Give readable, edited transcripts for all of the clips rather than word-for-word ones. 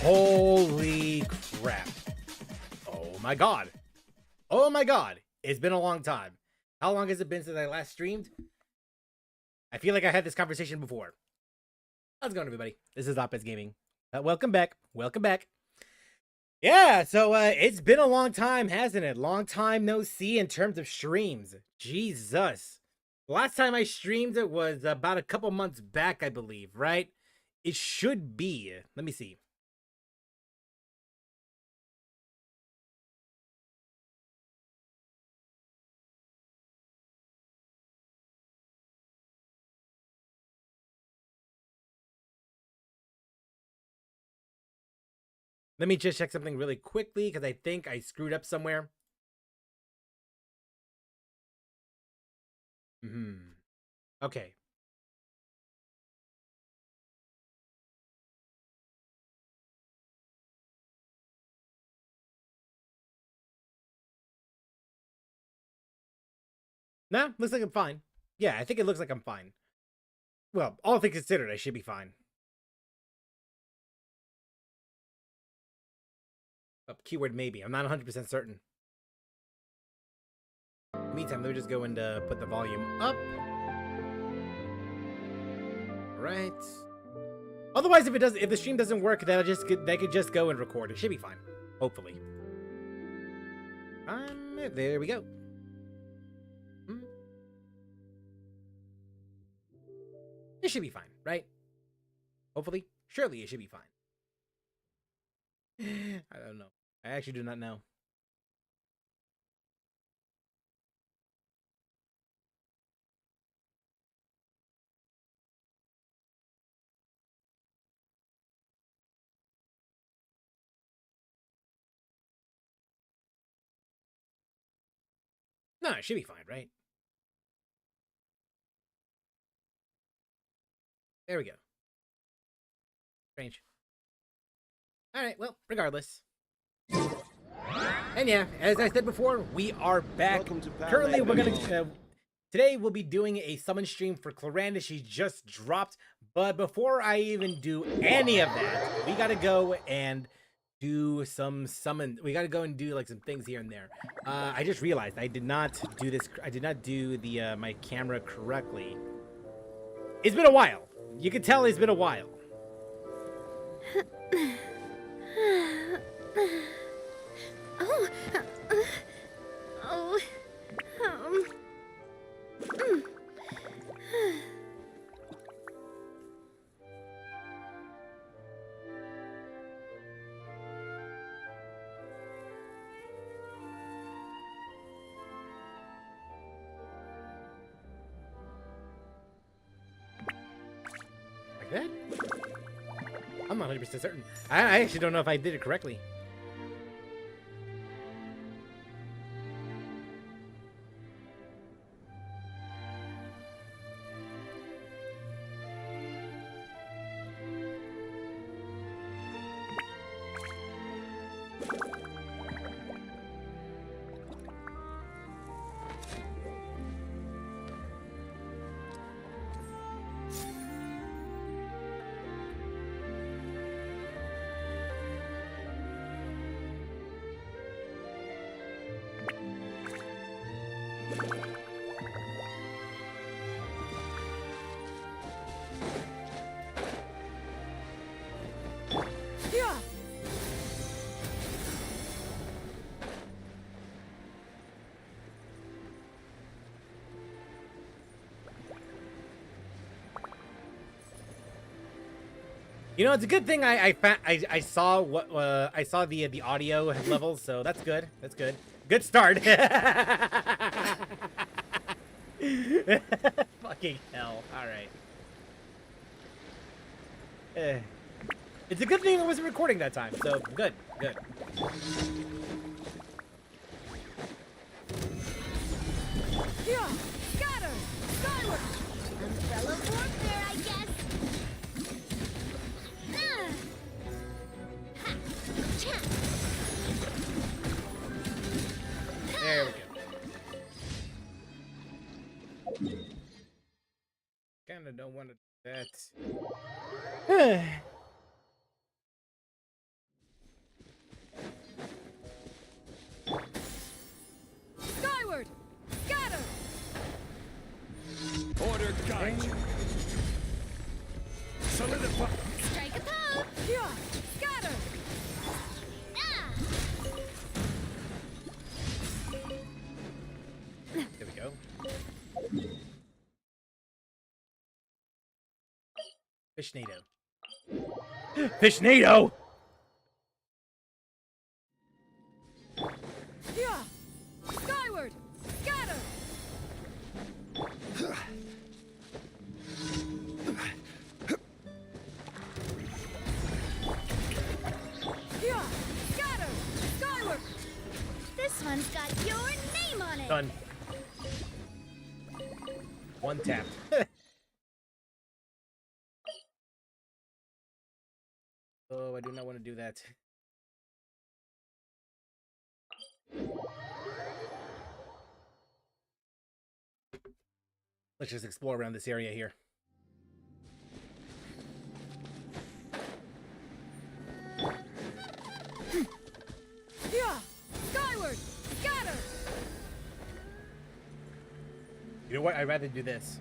Holy crap. Oh my god. Oh my god. It's been a long time. How long has it been since I last streamed? I feel like I had this conversation before. How's it going, everybody? This is Opez Gaming. Welcome back. Welcome back. Yeah, so it's been a long time, hasn't it? Long time no see in terms of streams. Jesus. Last time I streamed it was about a couple months back, I believe, right? It should be. Let me see. Let me just check something really quickly because I think I screwed up somewhere. Okay. Nah, looks like I'm fine. Yeah, I think it looks like I'm fine. Well, all things considered, I should be fine. Keyword maybe. I'm not 100% certain. In the meantime, let me just go and put the volume up. Right. Otherwise, if the stream doesn't work, they could just go and record. It should be fine. Hopefully. There we go. It should be fine, right? Hopefully. Surely it should be fine. I don't know. I actually do not know. No, it should be fine, right? There we go. Strange. Alright, well, regardless. And yeah, as I said before, we are back. Currently, we're gonna... today, we'll be doing a summon stream for Clorinde. She just dropped. But before I even do any of that, we gotta go and do some summon. We gotta go and do like some things here and there. I just realized I did not do this. I did not do the my camera correctly. It's been a while. You can tell it's been a while. That? I'm not 100% certain. I actually don't know if I did it correctly. You know, it's a good thing I saw what I saw the audio levels, so that's good. That's good. Good start. Fucking hell. All right. It's a good thing I wasn't recording that time, so good, good. Yeah, scatter, skyward. Umbrella warfare, I guess. There we go. Kinda don't want to do that. Fishnado. Fishnado! Yeah! Skyward! Scatter! Yeah! Scatter! Skyward! This one's got your name on it! Done. One tap. Oh, I do not want to do that. Let's just explore around this area here. Yeah! Skyward! Scatter! You know what? I'd rather do this.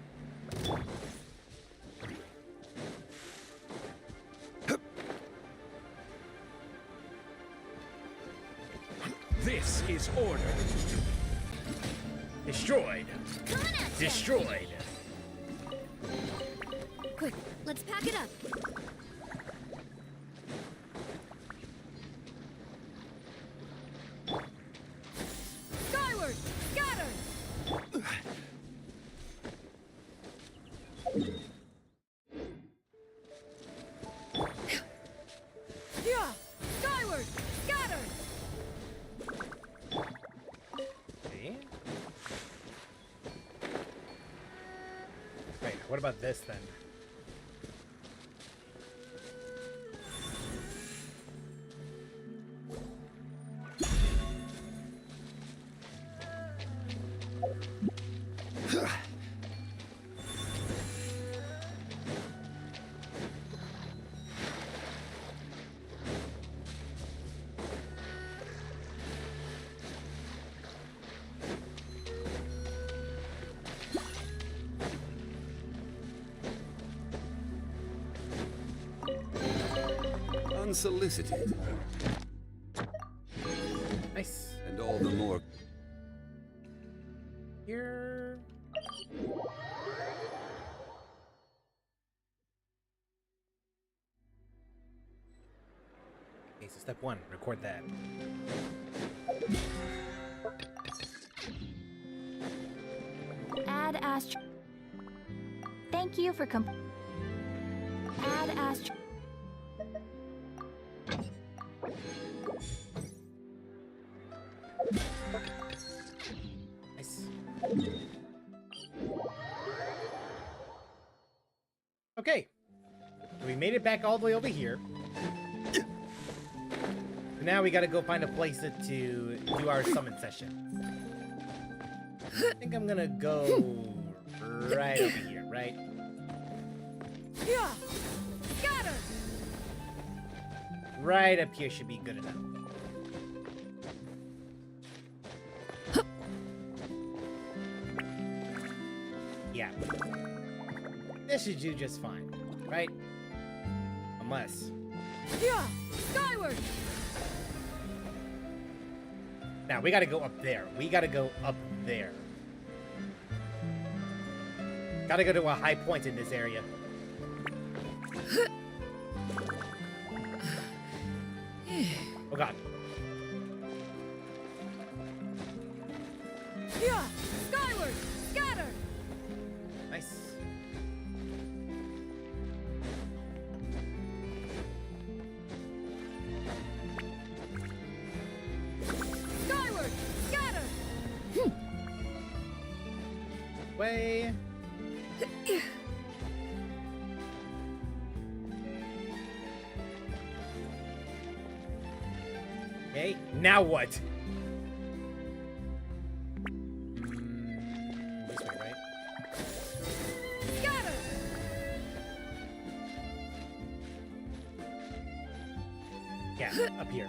This is order. Destroyed. Coming at ya. Destroyed. Quick, let's pack it up. Skyward! Scatter! Yeah! Skyward! Scatter! See? Wait, what about this then? Unsolicited, Nice. and all the more. Here. Okay, so step one, record that. Add astro. Thank you for Add astro. Nice. Okay. So we made it back all the way over here. So now we gotta go find a place to do our summon session. I think I'm gonna go right over here, right? Yeah! Scatter! Right up here should be good enough. Yeah. This should do just fine, right? Unless... Yeah! Skyward! Now, we gotta go up there. We gotta go up there. Gotta go to a high point in this area. Oh god. Yeah! Skyward! Scatter! Nice. Skyward! Scatter! Way. Okay, now what? This way, right? Scatter! Yeah, up here.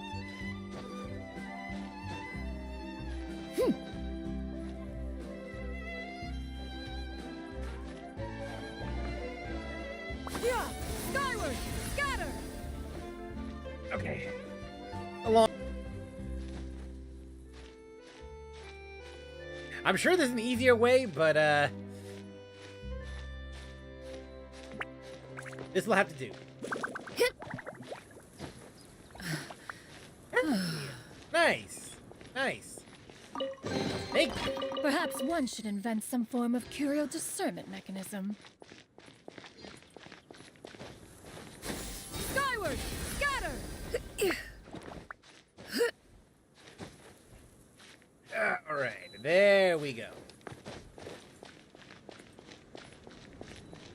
Yeah! Skyward! Scatter! Okay. Along. I'm sure there's an easier way, but This will have to do. Nice. Nice. Thank you. Perhaps one should invent some form of curial discernment mechanism. Skyward! Scatter! All right, there we go.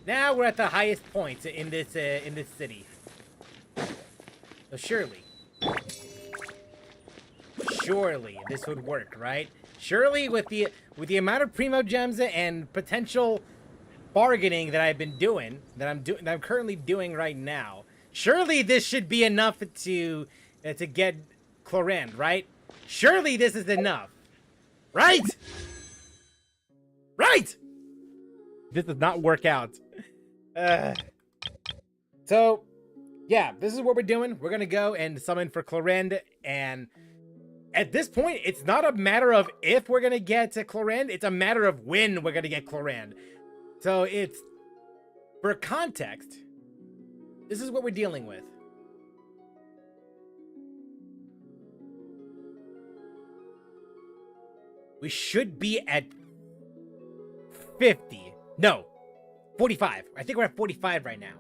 Now we're at the highest point in this city. So surely this would work, right? Surely with the amount of primo gems and potential bargaining that I've been doing, that I'm currently doing right now, surely this should be enough to get Clorinde, right? Surely this is enough, right? Right. This does not work out. So, yeah, this is what we're doing. We're gonna go and summon for Clorinde, and at this point, it's not a matter of if we're gonna get to Clorinde, it's a matter of when we're gonna get Clorinde. So it's, for context, this is what we're dealing with. We should be at 50. No, 45. I think we're at 45 right now.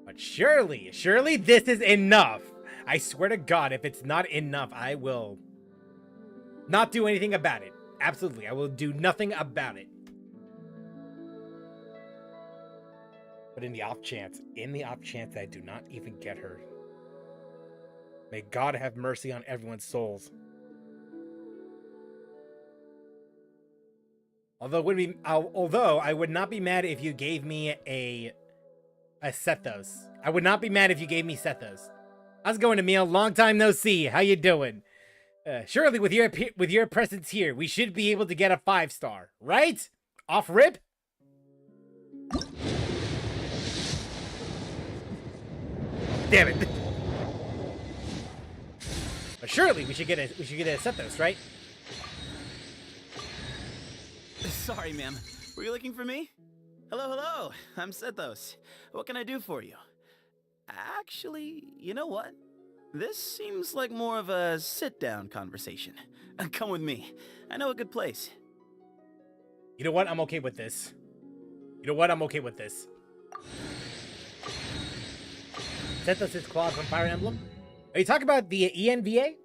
But surely this is enough. I swear to God, if it's not enough, I will not do anything about it. Absolutely, I will do nothing about it. But in the off chance that I do not even get her, may God have mercy on everyone's souls. Although I would not be mad if you gave me a Sethos. I would not be mad if you gave me Sethos. How's it going, Emil? Long time no see. How you doing? Surely with your presence here, we should be able to get a 5-star, right? Off rip? Damn it! But surely we should get a Sethos, right? Sorry, ma'am. Were you looking for me? Hello. I'm Sethos. What can I do for you? Actually, you know what? This seems like more of a sit-down conversation. Come with me. I know a good place. You know what? I'm okay with this. Sethos' claw from Fire Emblem? Are you talking about the ENVA?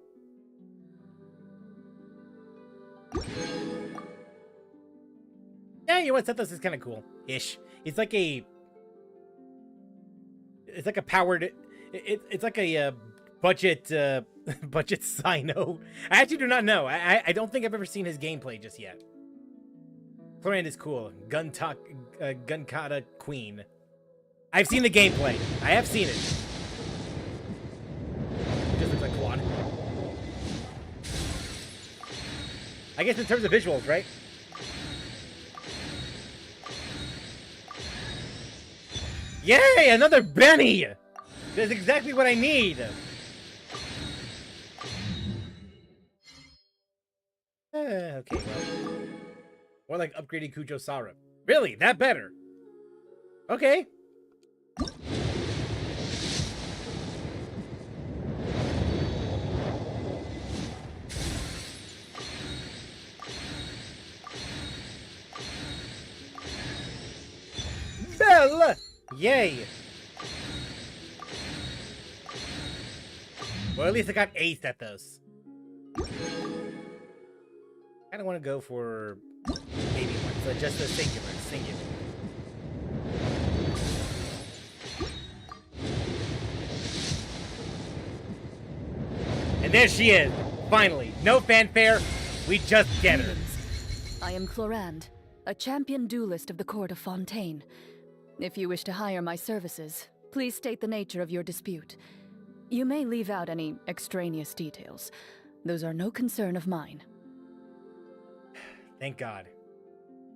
Yeah, you know what? Sethos is kind of cool-ish. It's like a powered... It's like a budget budget Sino. I actually do not know. I don't think I've ever seen his gameplay just yet. Clorinde is cool. Gunkata Queen. I've seen the gameplay. I have seen it. It just looks like quad. I guess in terms of visuals, right? Yay! Another Benny! That's exactly what I need! Okay, well. More like upgrading Kujo Sara. Really? That better? Okay. Belle! Yay! Well, at least I got aced at those. I don't want to go for maybe one, so just a singular. And there she is, finally. No fanfare, we just get her. I am Clorinde, a champion duelist of the court of Fontaine. If you wish to hire my services, please state the nature of your dispute. You may leave out any extraneous details. Those are no concern of mine. Thank God.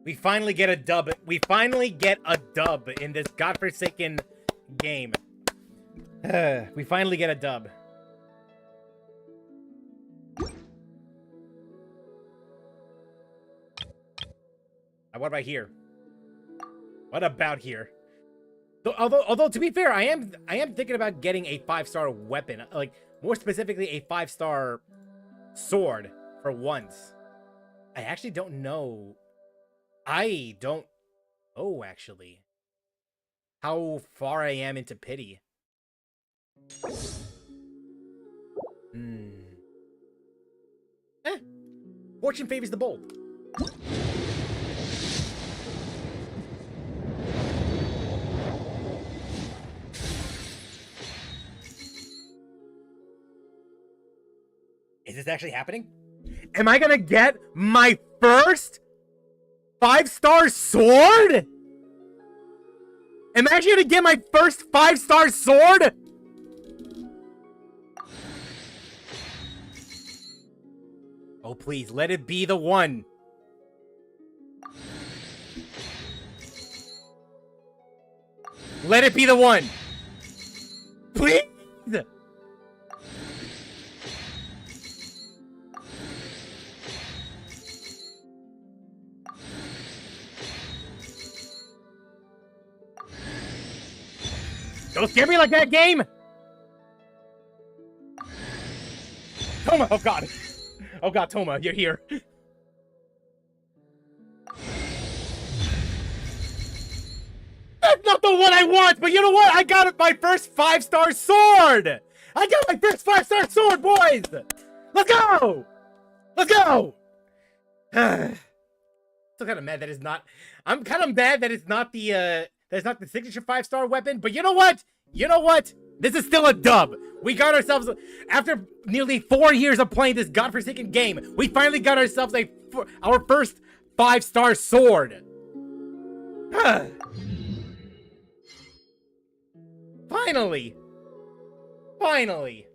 We finally get a dub. We finally get a dub in this godforsaken game. We finally get a dub. What about here? What about here? Although to be fair, I am thinking about getting a 5-star weapon, like more specifically a 5-star sword for once. I actually don't know. I don't know actually how far I am into pity. Fortune favors the bold. Is this actually happening? Am I gonna get my first 5-star sword? Am I actually gonna get my first 5-star sword? Oh, please, let it be the one. Let it be the one. Please. Don't scare me like that, game! Toma! Oh god! Oh god, Toma, you're here. That's not the one I want, but you know what? I got my first 5-star sword! I got my first 5-star sword, boys! Let's go! Let's go! Still kind of mad that it's not... I'm kind of mad that it's not the, that's not the signature 5-star weapon, but you know what? You know what? This is still a dub. We got ourselves, after nearly 4 years of playing this godforsaken game, we finally got ourselves our first 5-star sword. Finally. Finally.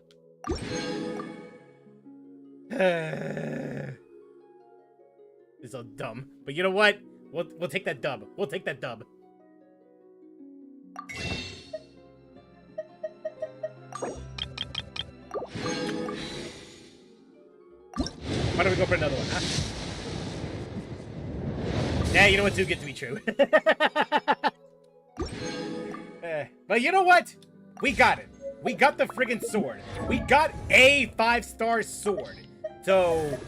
It's so dumb. But you know what? We'll take that dub. We'll take that dub. Why don't we go for another one, huh? Yeah, you know what? Too good to be true. But you know what? We got it. We got the friggin' sword. We got a 5-star sword. So,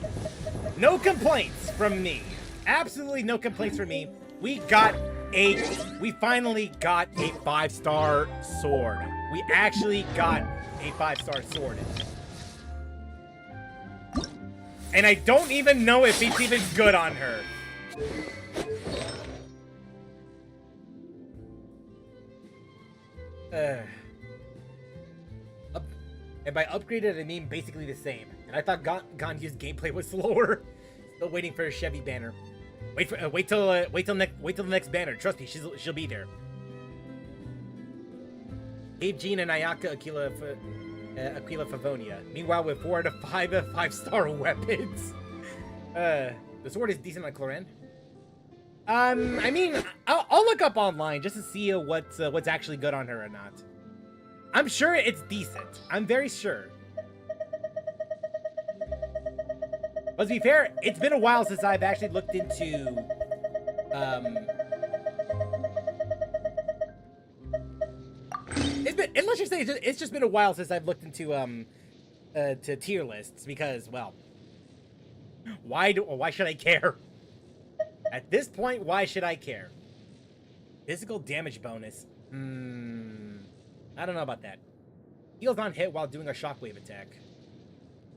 no complaints from me. Absolutely no complaints from me. We finally got a 5-star sword. We actually got a 5-star sword. And I don't even know if it's even good on her. And by upgraded, I mean basically the same. And I thought Ganya's gameplay was slower. Still waiting for a Chevy banner. Wait till the next banner. Trust me, she'll be there. Abe, Jean, and Ayaka Aquila Favonia. Meanwhile, with 4 out of 5 5-star weapons. The sword is decent on Clorinde. I mean, I'll look up online just to see what's actually good on her or not. I'm sure it's decent. I'm very sure. But to be fair, it's been a while since I've actually looked into let's just say it's just been a while since I've looked into to tier lists because, well, why should I care? At this point, why should I care? Physical damage bonus. I don't know about that. Heals on hit while doing a shockwave attack.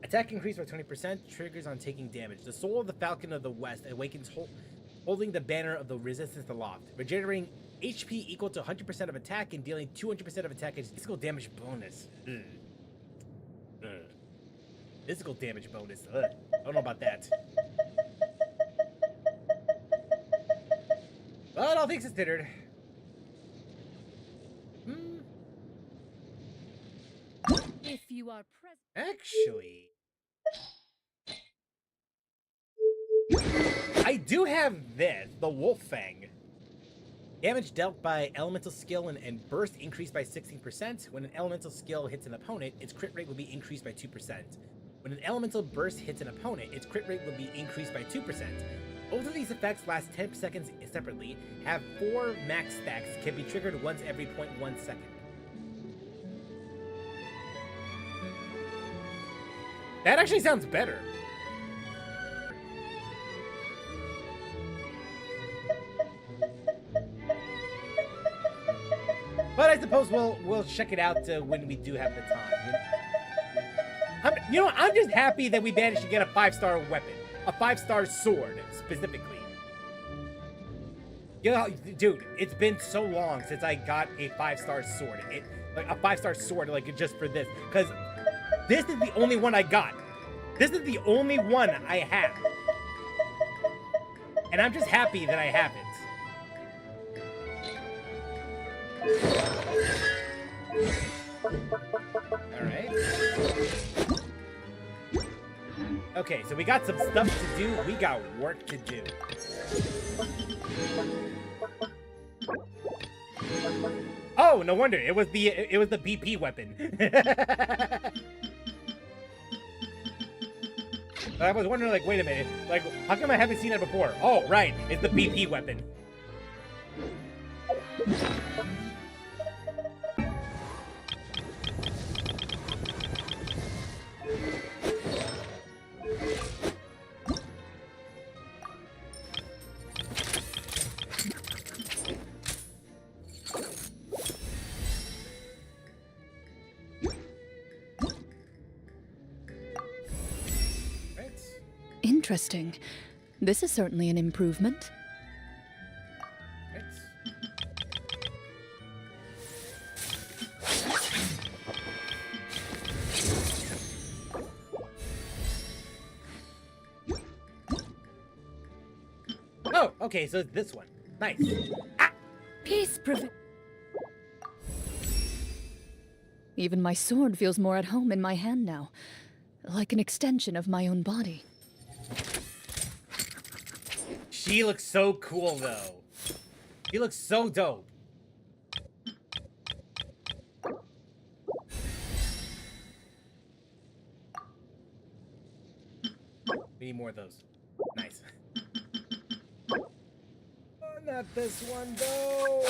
Attack increased by 20%. Triggers on taking damage. The soul of the Falcon of the West awakens holding the banner of the resistance aloft, regenerating HP equal to 100% of attack and dealing 200% of attack as physical damage bonus. Physical damage bonus. I don't know about that. But all things considered. If you are present. Actually, I do have this, the Wolf Fang. Damage dealt by elemental skill and burst increased by 16%. When an elemental skill hits an opponent, its crit rate will be increased by 2%. When an elemental burst hits an opponent, its crit rate will be increased by 2%. Both of these effects last 10 seconds separately, have 4 max stacks, can be triggered once every 0.1 second. That actually sounds better. But I suppose we'll check it out when we do have the time. You know, I'm just happy that we managed to get a 5-star weapon, a 5-star sword specifically. You know, dude, it's been so long since I got a 5-star sword. Like a 5-star sword, like just for this, because this is the only one I got. This is the only one I have, and I'm just happy that I have it. Alright. Okay, so we got some stuff to do. We got work to do. Oh, no wonder. It was the BP weapon. I was wondering, like, wait a minute. Like, how come I haven't seen it before? Oh, right. It's the BP weapon. Interesting. This is certainly an improvement. Oh, okay, so it's this one. Nice. Ah! Peace prevail. Even my sword feels more at home in my hand now, like an extension of my own body. She looks so cool, though. She looks so dope. We need more of those. Nice. Oh, not this one, though.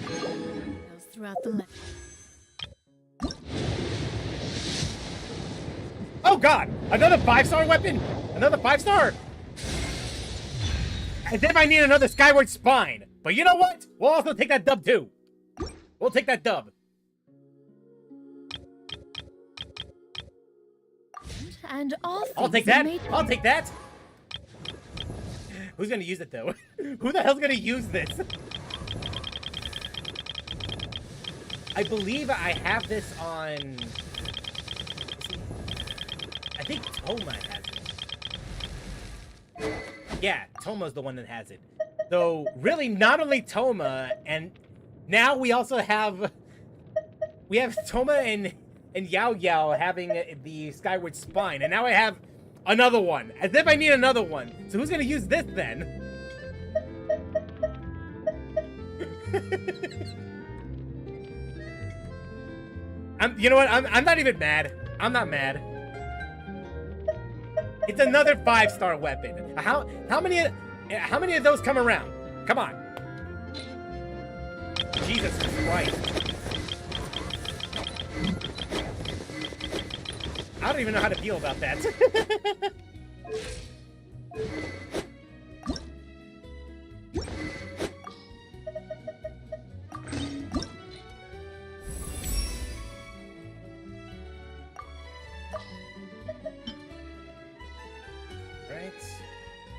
Goes throughout the land. Oh god! Another 5-star weapon? Another 5-star? As if I need another Skyward Spine. But you know what? We'll also take that dub too. We'll take that dub. And all I'll take things are that. made- I'll take that. Who's gonna use it though? Who the hell's gonna use this? I believe I have this on... I think Toma has it. Yeah, Toma's the one that has it. So, really, not only Toma, and now we also have... We have Toma and Yao Yao having the Skyward Spine, and now I have another one. As if I need another one. So who's gonna use this then? You know what? I'm not even mad. I'm not mad. It's another 5-star weapon. How many of those come around? Come on. Jesus Christ. I don't even know how to feel about that.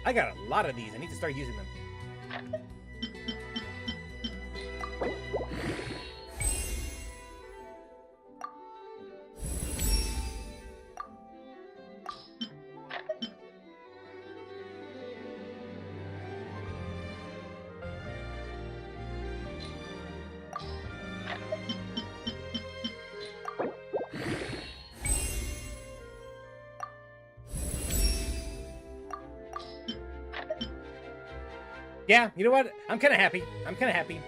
I got a lot of these. I need to start using them. Yeah, you know what? I'm kind of happy. I'm kind of happy.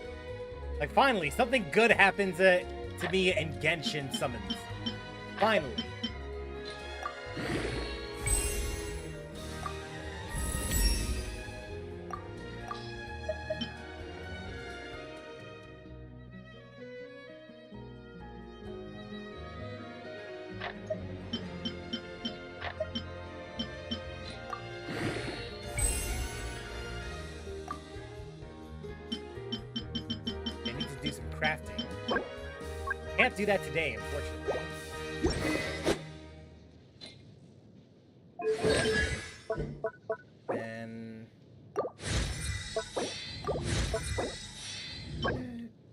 Like, finally, something good happens to me in Genshin summons. Finally. Crafting. Can't do that today, unfortunately. And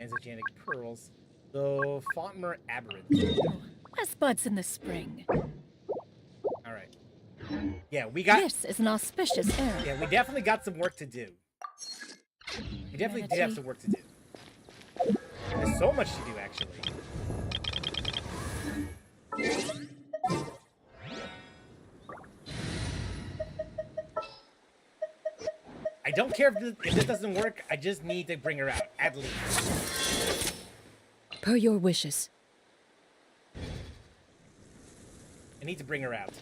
Exogenic pearls. So Fontamer Aberrant. Less buds in the spring. Alright. Yeah, we got This is an auspicious era. Yeah, we definitely got some work to do. We definitely did have some work to do. There's so much to do, actually. I don't care if this doesn't work. I just need to bring her out, at least. Per your wishes. I need to bring her out.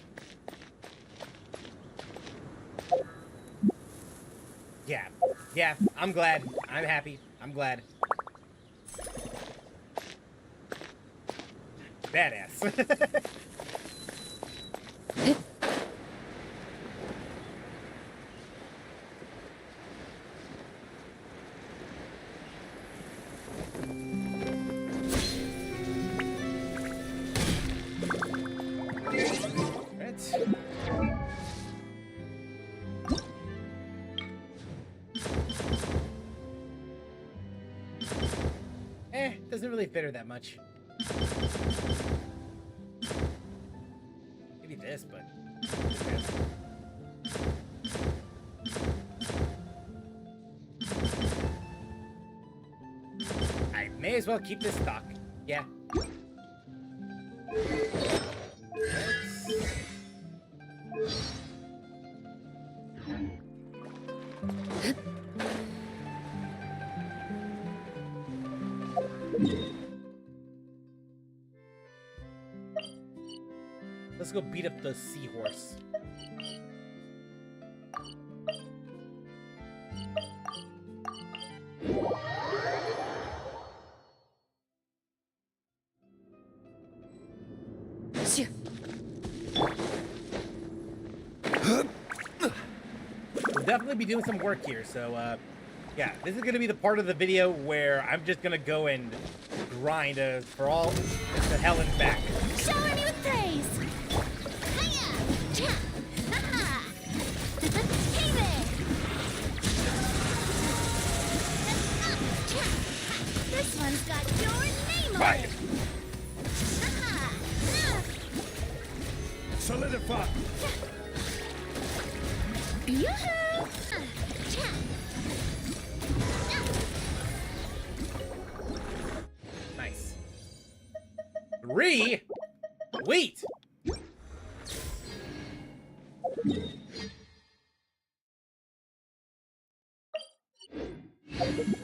Yeah. Yeah, I'm glad. I'm happy. I'm glad. Badass. Doesn't really fit her that much. Maybe this, but... I may as well keep this stock. Yeah. Let's go beat up the seahorse. We'll definitely be doing some work here, so yeah, this is gonna be the part of the video where I'm just gonna go and grind for all the hell and back. Shower me with praise! Hiya! Cha! Ha-ha! Hey there! Cha! This one's got your name on it! Ha-ha! Solidify! Yoo-hoo! Cha! Nice. 3? Wait!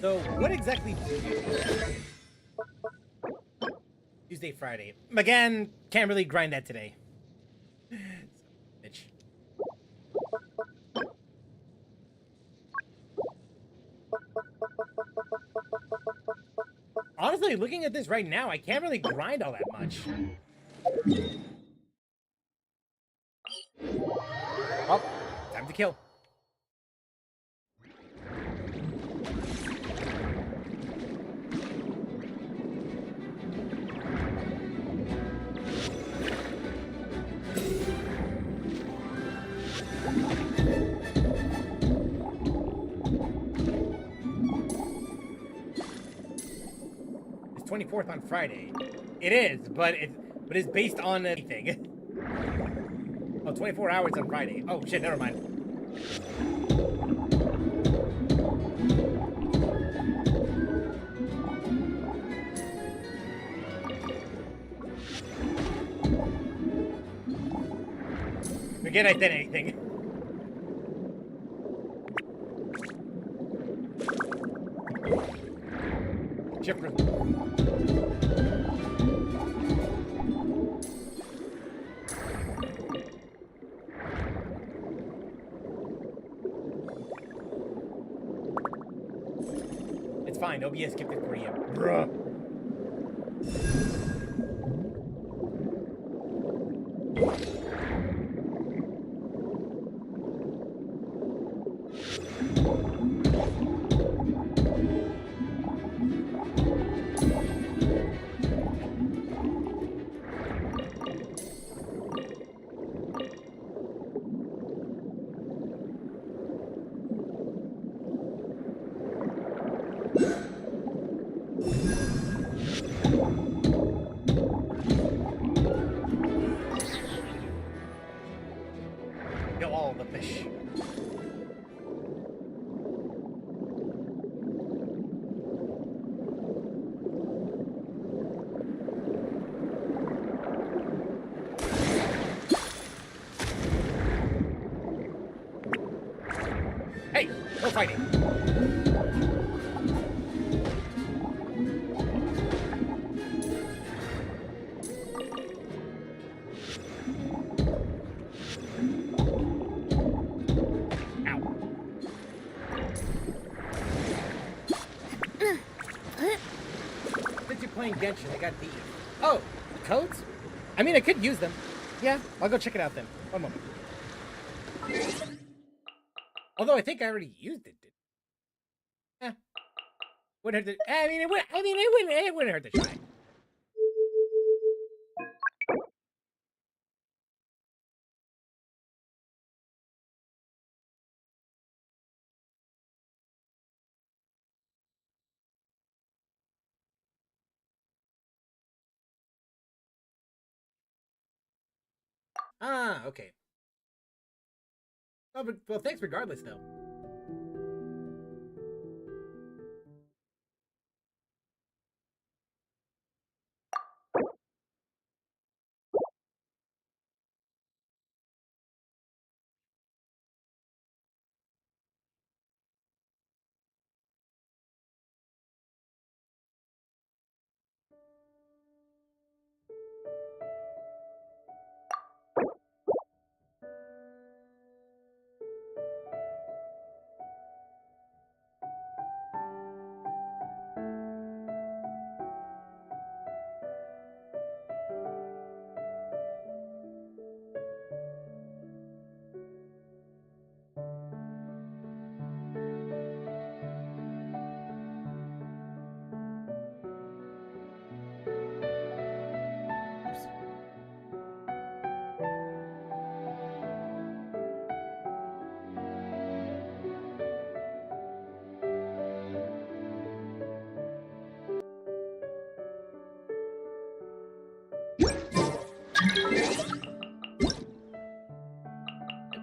So, what exactly do you do? Tuesday, Friday. Again, can't really grind that today. Bitch. Honestly, looking at this right now, I can't really grind all that much. Oh, time to kill. It's 24th on Friday. It is, but it's based on anything. Oh, 24 hours on Friday. Oh shit, never mind. Forget I said anything. Chipper. It's fine. OBS skipped it for you. Bruh. Kill all the fish. Hey, no fighting. Ow. Since you're playing Genshin, I got these. Oh, the codes? I mean, I could use them. Yeah, I'll go check it out then. One moment. Although I think I already used it. Eh. Wouldn't hurt to, I mean, it wouldn't hurt to try. Ah, okay. Oh, but, well, thanks regardless, though.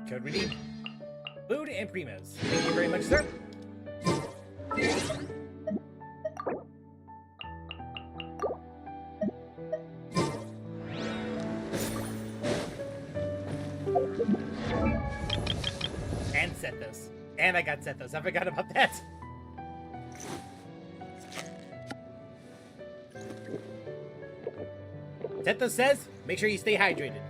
Code redeemed. Food and primos. Thank you very much, sir. And Sethos. And I got Sethos. I forgot about that. Sethos says, make sure you stay hydrated.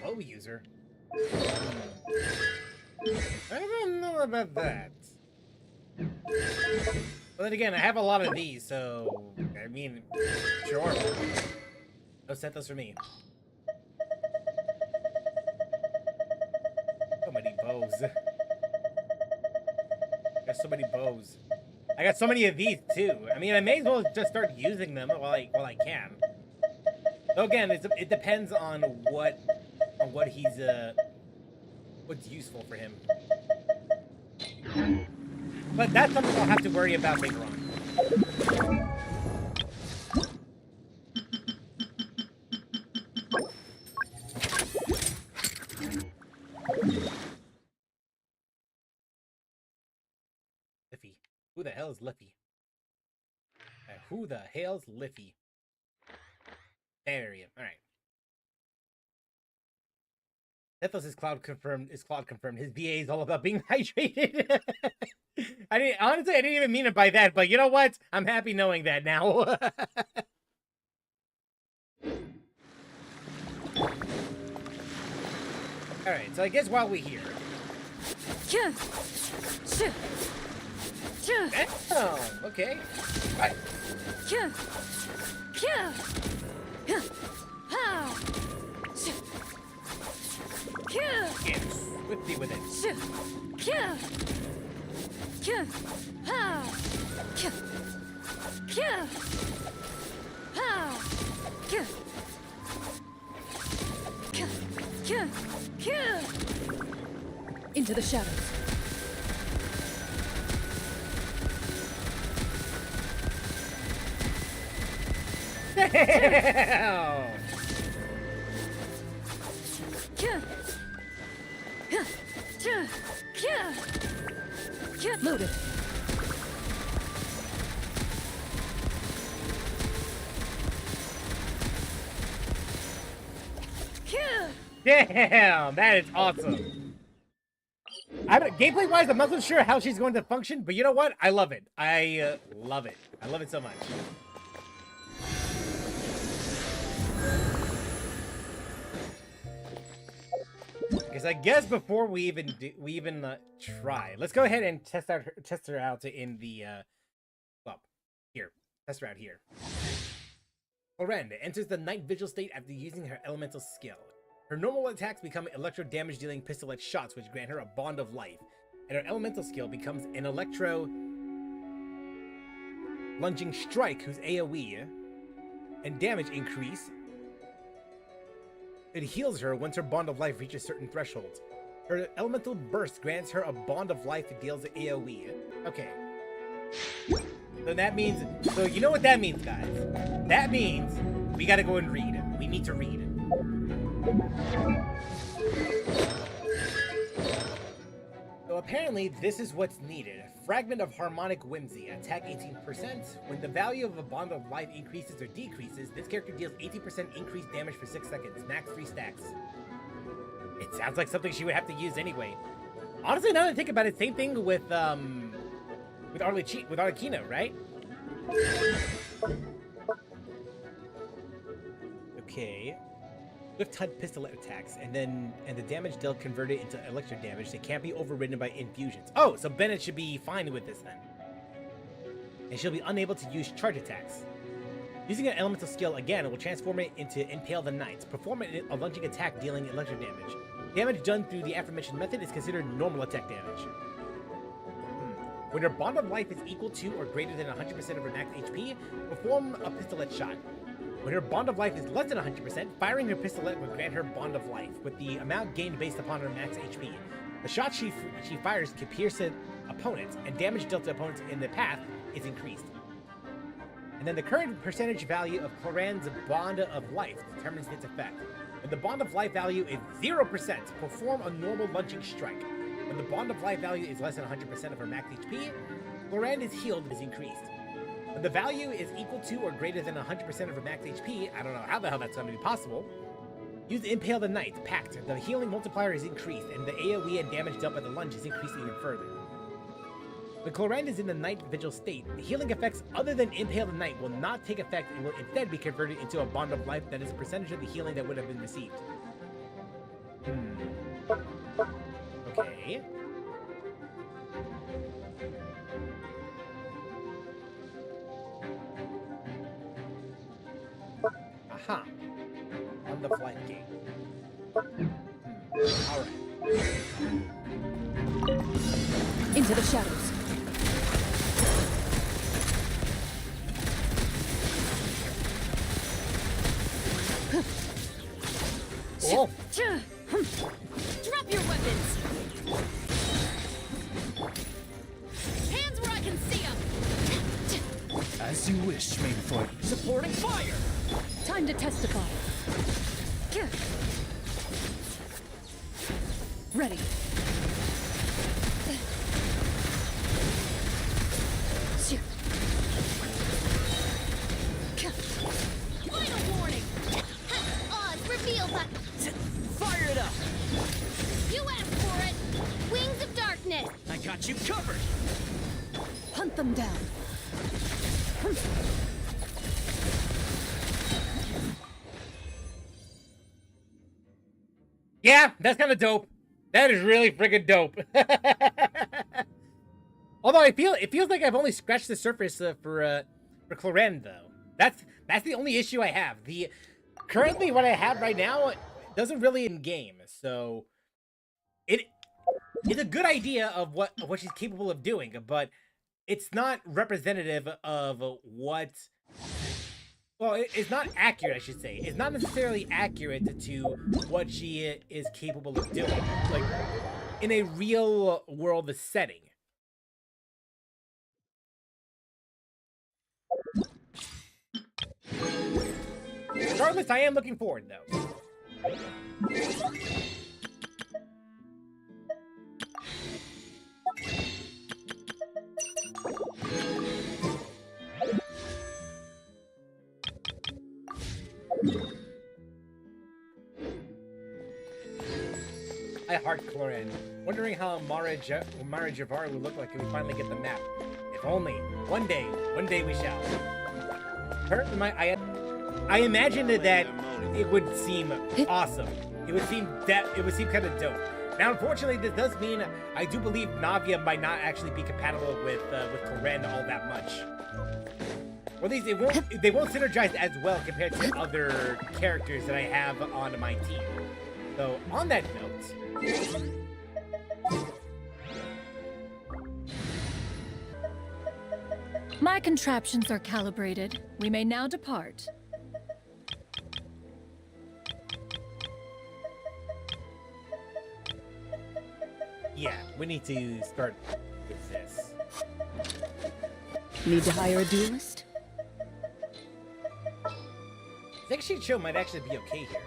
Low user. I don't know about that. But then again, I have a lot of these, so I mean, sure. No Sethos for me. So many bows. Got so many bows. I got so many of these too. I mean, I may as well just start using them while I can. Though again, it depends on what he's what's useful for him. But that's something I'll have to worry about later on. Liffy. Who the hell is Liffy? Who the hell's Liffy? area. All right. Ethos is Cloud confirmed. Is Claude confirmed? His VA is all about being hydrated. Honestly, I didn't even mean it by that. But you know what? I'm happy knowing that now. All right. So I guess while we're here. Oh, okay. Right. Get swiftly with it. Into the shadows. Damn! Loaded. Damn, that is awesome. Gameplay-wise, I'm not so sure how she's going to function, but you know what? I love it. I love it. I love it so much. Because I guess before we even try, let's go ahead and test her out in the well, here, test her out here. Clorinde enters the night vigil state after using her elemental skill. Her normal attacks become electro damage dealing pistolet shots, which grant her a bond of life, and her elemental skill becomes an electro lunging strike, whose AoE and damage increase. It heals her once her bond of life reaches certain thresholds. Her elemental burst grants her a bond of life that deals AoE. Okay. So that means, so you know what that means, guys. That means we gotta go and read. We need to read. So apparently this is what's needed. Fragment of Harmonic Whimsy. Attack 18%. When the value of a bond of life increases or decreases, this character deals 18% increased damage for 6 seconds. Max 3 stacks. It sounds like something she would have to use anyway. Honestly, now that I think about it, same thing with Arlecchino, right? Okay. Swift HUD pistolet attacks, and the damage dealt converted into electric damage that can't be overridden by infusions. Oh, so Bennett should be fine with this then. And she'll be unable to use charge attacks. Using an elemental skill again, it will transform it into Impale the Knights. Perform a lunging attack dealing electric damage. Damage done through the aforementioned method is considered normal attack damage. When her bond of life is equal to or greater than 100% of her max HP, perform a pistolet shot. When her bond of life is less than 100%, firing her pistolet will grant her bond of life, with the amount gained based upon her max HP. The shot she fires can pierce opponents, and damage dealt to opponents in the path is increased. And then the current percentage value of Clorinde's bond of life determines its effect. When the bond of life value is 0%, perform a normal lunging strike. When the bond of life value is less than 100% of her max HP, Clorinde is healed is increased. When the value is equal to or greater than 100% of her max HP, I don't know how the hell that's going to be possible, use Impale the Knight, Pact. The healing multiplier is increased, and the AoE and damage dealt by the lunge is increased even further. When Clorinde is in the night vigil state, the healing effects other than Impale the Knight will not take effect and will instead be converted into a bond of life that is a percentage of the healing that would have been received. Okay. Aha. On the flight gate. Alright. Into the shadows. Oh. Drop your weapons! Hands where I can see them! As you wish, Mainfort. Supporting fire! Time to testify. Ready. Final warning! Yeah, that's kind of dope. That is really freaking dope. Although it feels like I've only scratched the surface for Clorinde though. That's the only issue I have. Currently what I have right now doesn't really in game, so it's a good idea of what she's capable of doing, but it's not representative of what. Well, it's not accurate, I should say. It's not necessarily accurate to what she is capable of doing, like in a real world setting. Regardless, I am looking forward, though. I heart Clorinde. Wondering how Mara Javar would look like if we finally get the map. If only. One day we shall. I imagined that it would seem awesome. It would seem kind of dope. Now, unfortunately, this does mean I do believe Navia might not actually be compatible with Clorinde all that much. Or at least they won't synergize as well compared to other characters that I have on my team. So, on that note, my contraptions are calibrated. We may now depart. yeah, we need to start with this. Need to hire a duelist? I think Shincho might actually be okay here.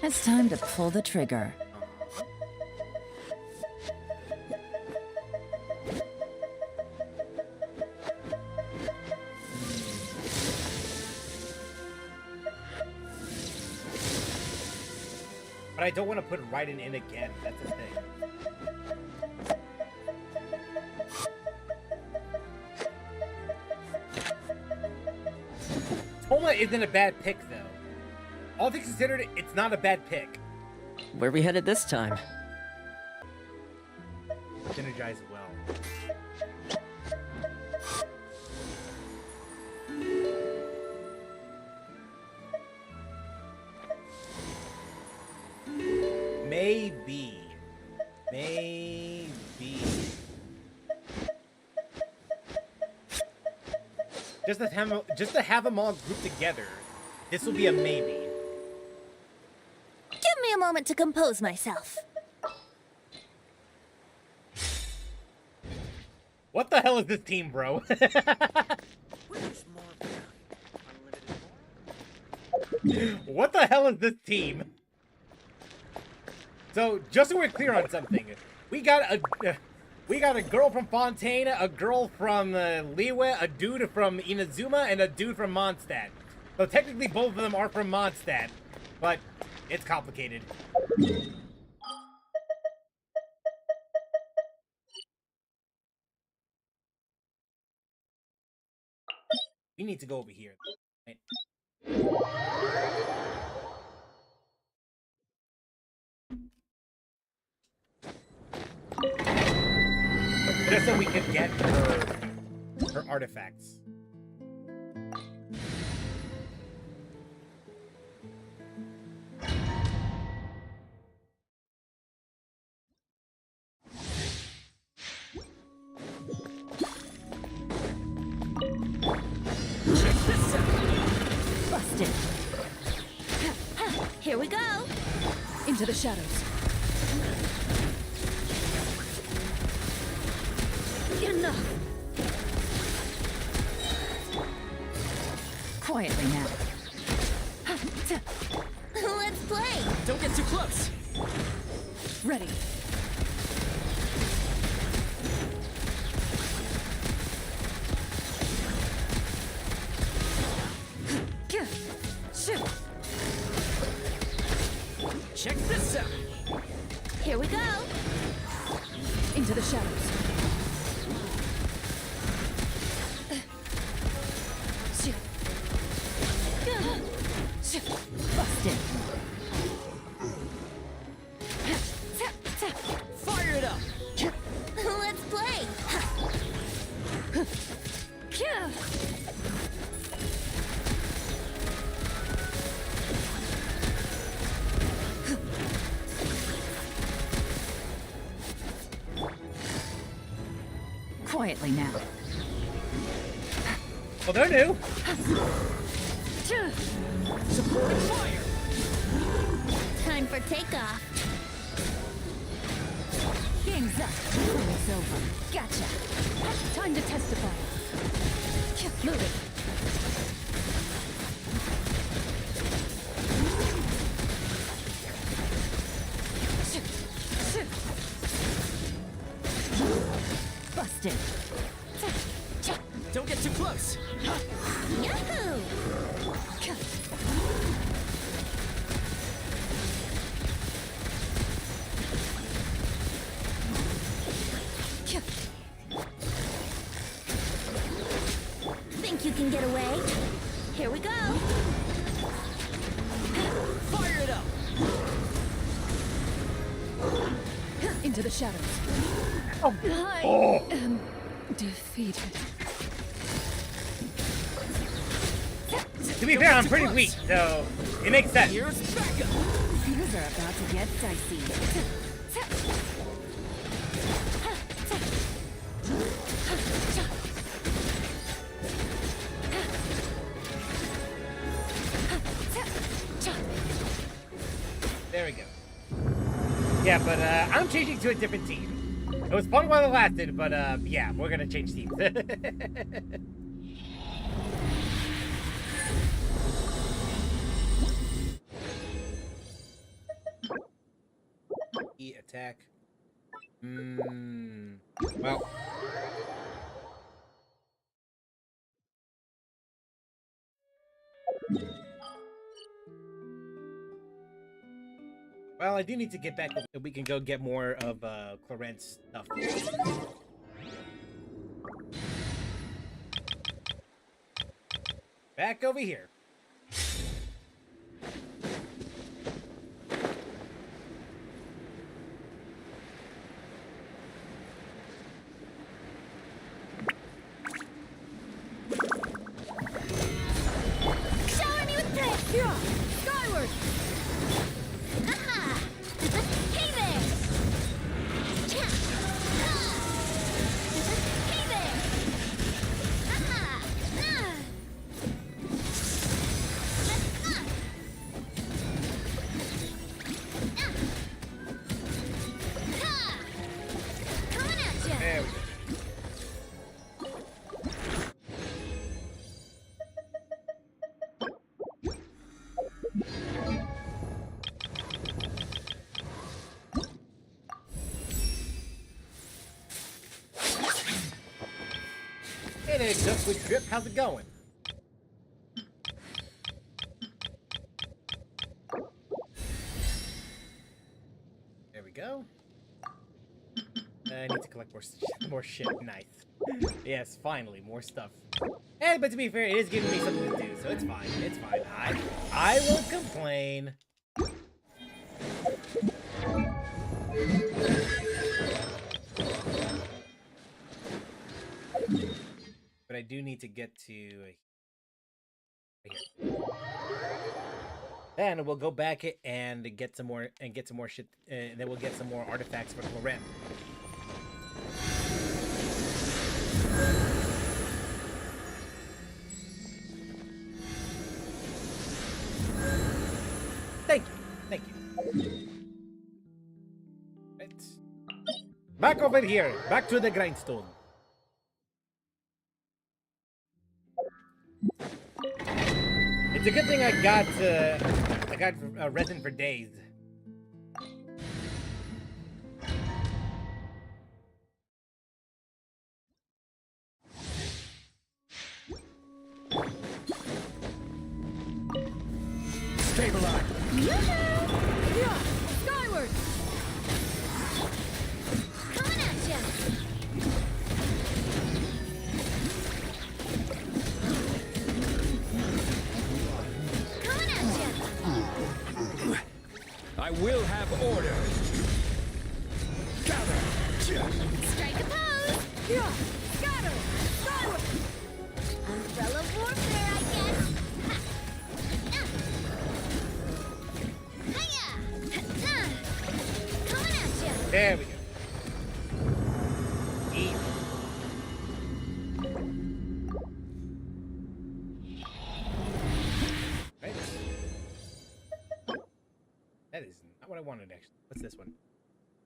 It's time to pull the trigger. But I don't want to put Raiden in again. That's the thing. Toma isn't a bad pick, though. All things considered, it's not a bad pick. Where we headed this time? Synergize well. Maybe. Just to have them all grouped together, this will be a maybe. Give me a moment to compose myself. What the hell is this team, bro? What the hell is this team? So, just so we're clear on something, we got a girl from Fontaine, a girl from Liyue, a dude from Inazuma, and a dude from Mondstadt. So technically both of them are from Mondstadt, but it's complicated. We need to go over here. Right? Just so we can get her artifacts. Busted. Here we go. Into the shadows. Enough. Quietly now. Let's play. Don't get too close! Ready. Shoot. Check this out! Here we go. Into the shadows. Busted. quietly now. Well, they're new. Supporting fire! Time for takeoff. Game's up. It's over. Gotcha. Time to testify. Move it. Busted. Don't get too close! Yahoo! Think you can get away? Here we go. Fire it up! Into the shadows. Oh. I am defeated. To be fair, I'm pretty weak, so it makes sense. Here's backup! Things are about to get dicey. There we go. Yeah, but I'm changing to a different team. It was fun while it lasted, but yeah, we're gonna change teams. Attack. Well. Well, I do need to get back so we can go get more of Clorinde's stuff. Back over here. Shower me with praise! Yeah. Skyward! Aha! Hey there! Cha! Ah! Hey there! Aha! Ah! Ah! Ah! Ha! Coming at ya! There we go. Hey there, Duckwood Trip. How's it going? There we go. I need to collect more shit. Nice. Yes, finally, more stuff. Hey, but to be fair, it is giving me something to do, so it's fine. It's fine. I won't complain. But I do need to get to right here. Then we'll go back and get some more shit, and then we'll get some more artifacts for Clorinde. Thank you. Right. Back over here. Back to the grindstone. It's a good thing I got resin for days. Stabilize! Yeah. Skyward! Coming at ya! Coming at ya! I will have order! Gather! Strike a pose! Yeah. Scatter! Skyward! Umbrella warfare, I guess! Ha! Hiya! Coming at ya! There we go. Easy. I wanted, actually. What's this one?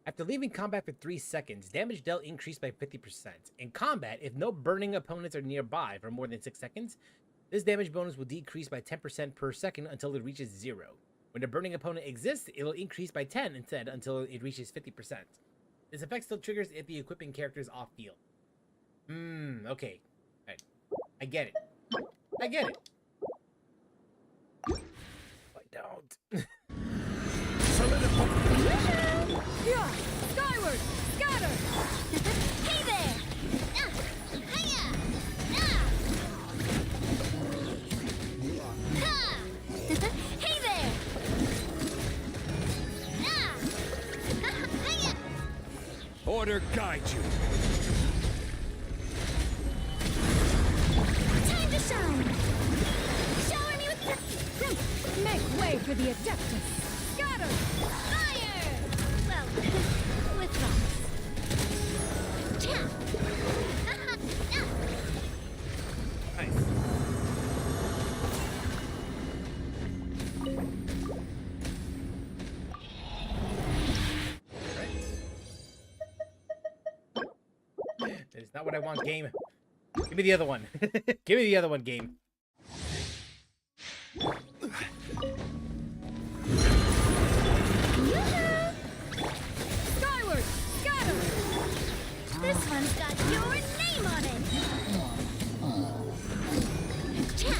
After leaving combat for 3 seconds, damage dealt increased by 50%. In combat, if no burning opponents are nearby for more than 6 seconds, this damage bonus will decrease by 10% per second until it reaches 0. When a burning opponent exists, it'll increase by 10 instead until it reaches 50%. This effect still triggers if the equipping character is off field. Okay. Right. I get it. I get it. I don't. Yeah! Skyward! Scatter! Hey there! Hiya! Ha! Hey there! Hiya! Order guide you. Time to shine! Shower me with the... Make way for the Adeptus. Scatter! Fire! Well, with rocks. Cha! Nice. That is not what I want, game. Give me the other one. Give me the other one, game. Skyward! Scatter! This one's got your name on it! Cha!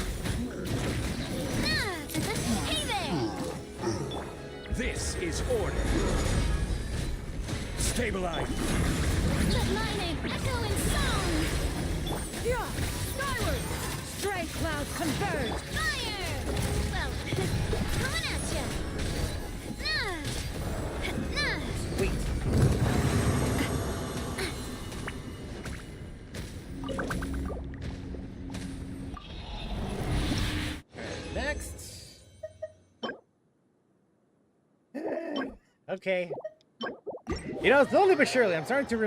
Hey there! This is order. Stabilize. Let my name echo in song! Yeah! Skyward! Stray clouds converge! Fire! Well, coming at ya! Wait. Next. Okay. You know, slowly but surely, I'm starting to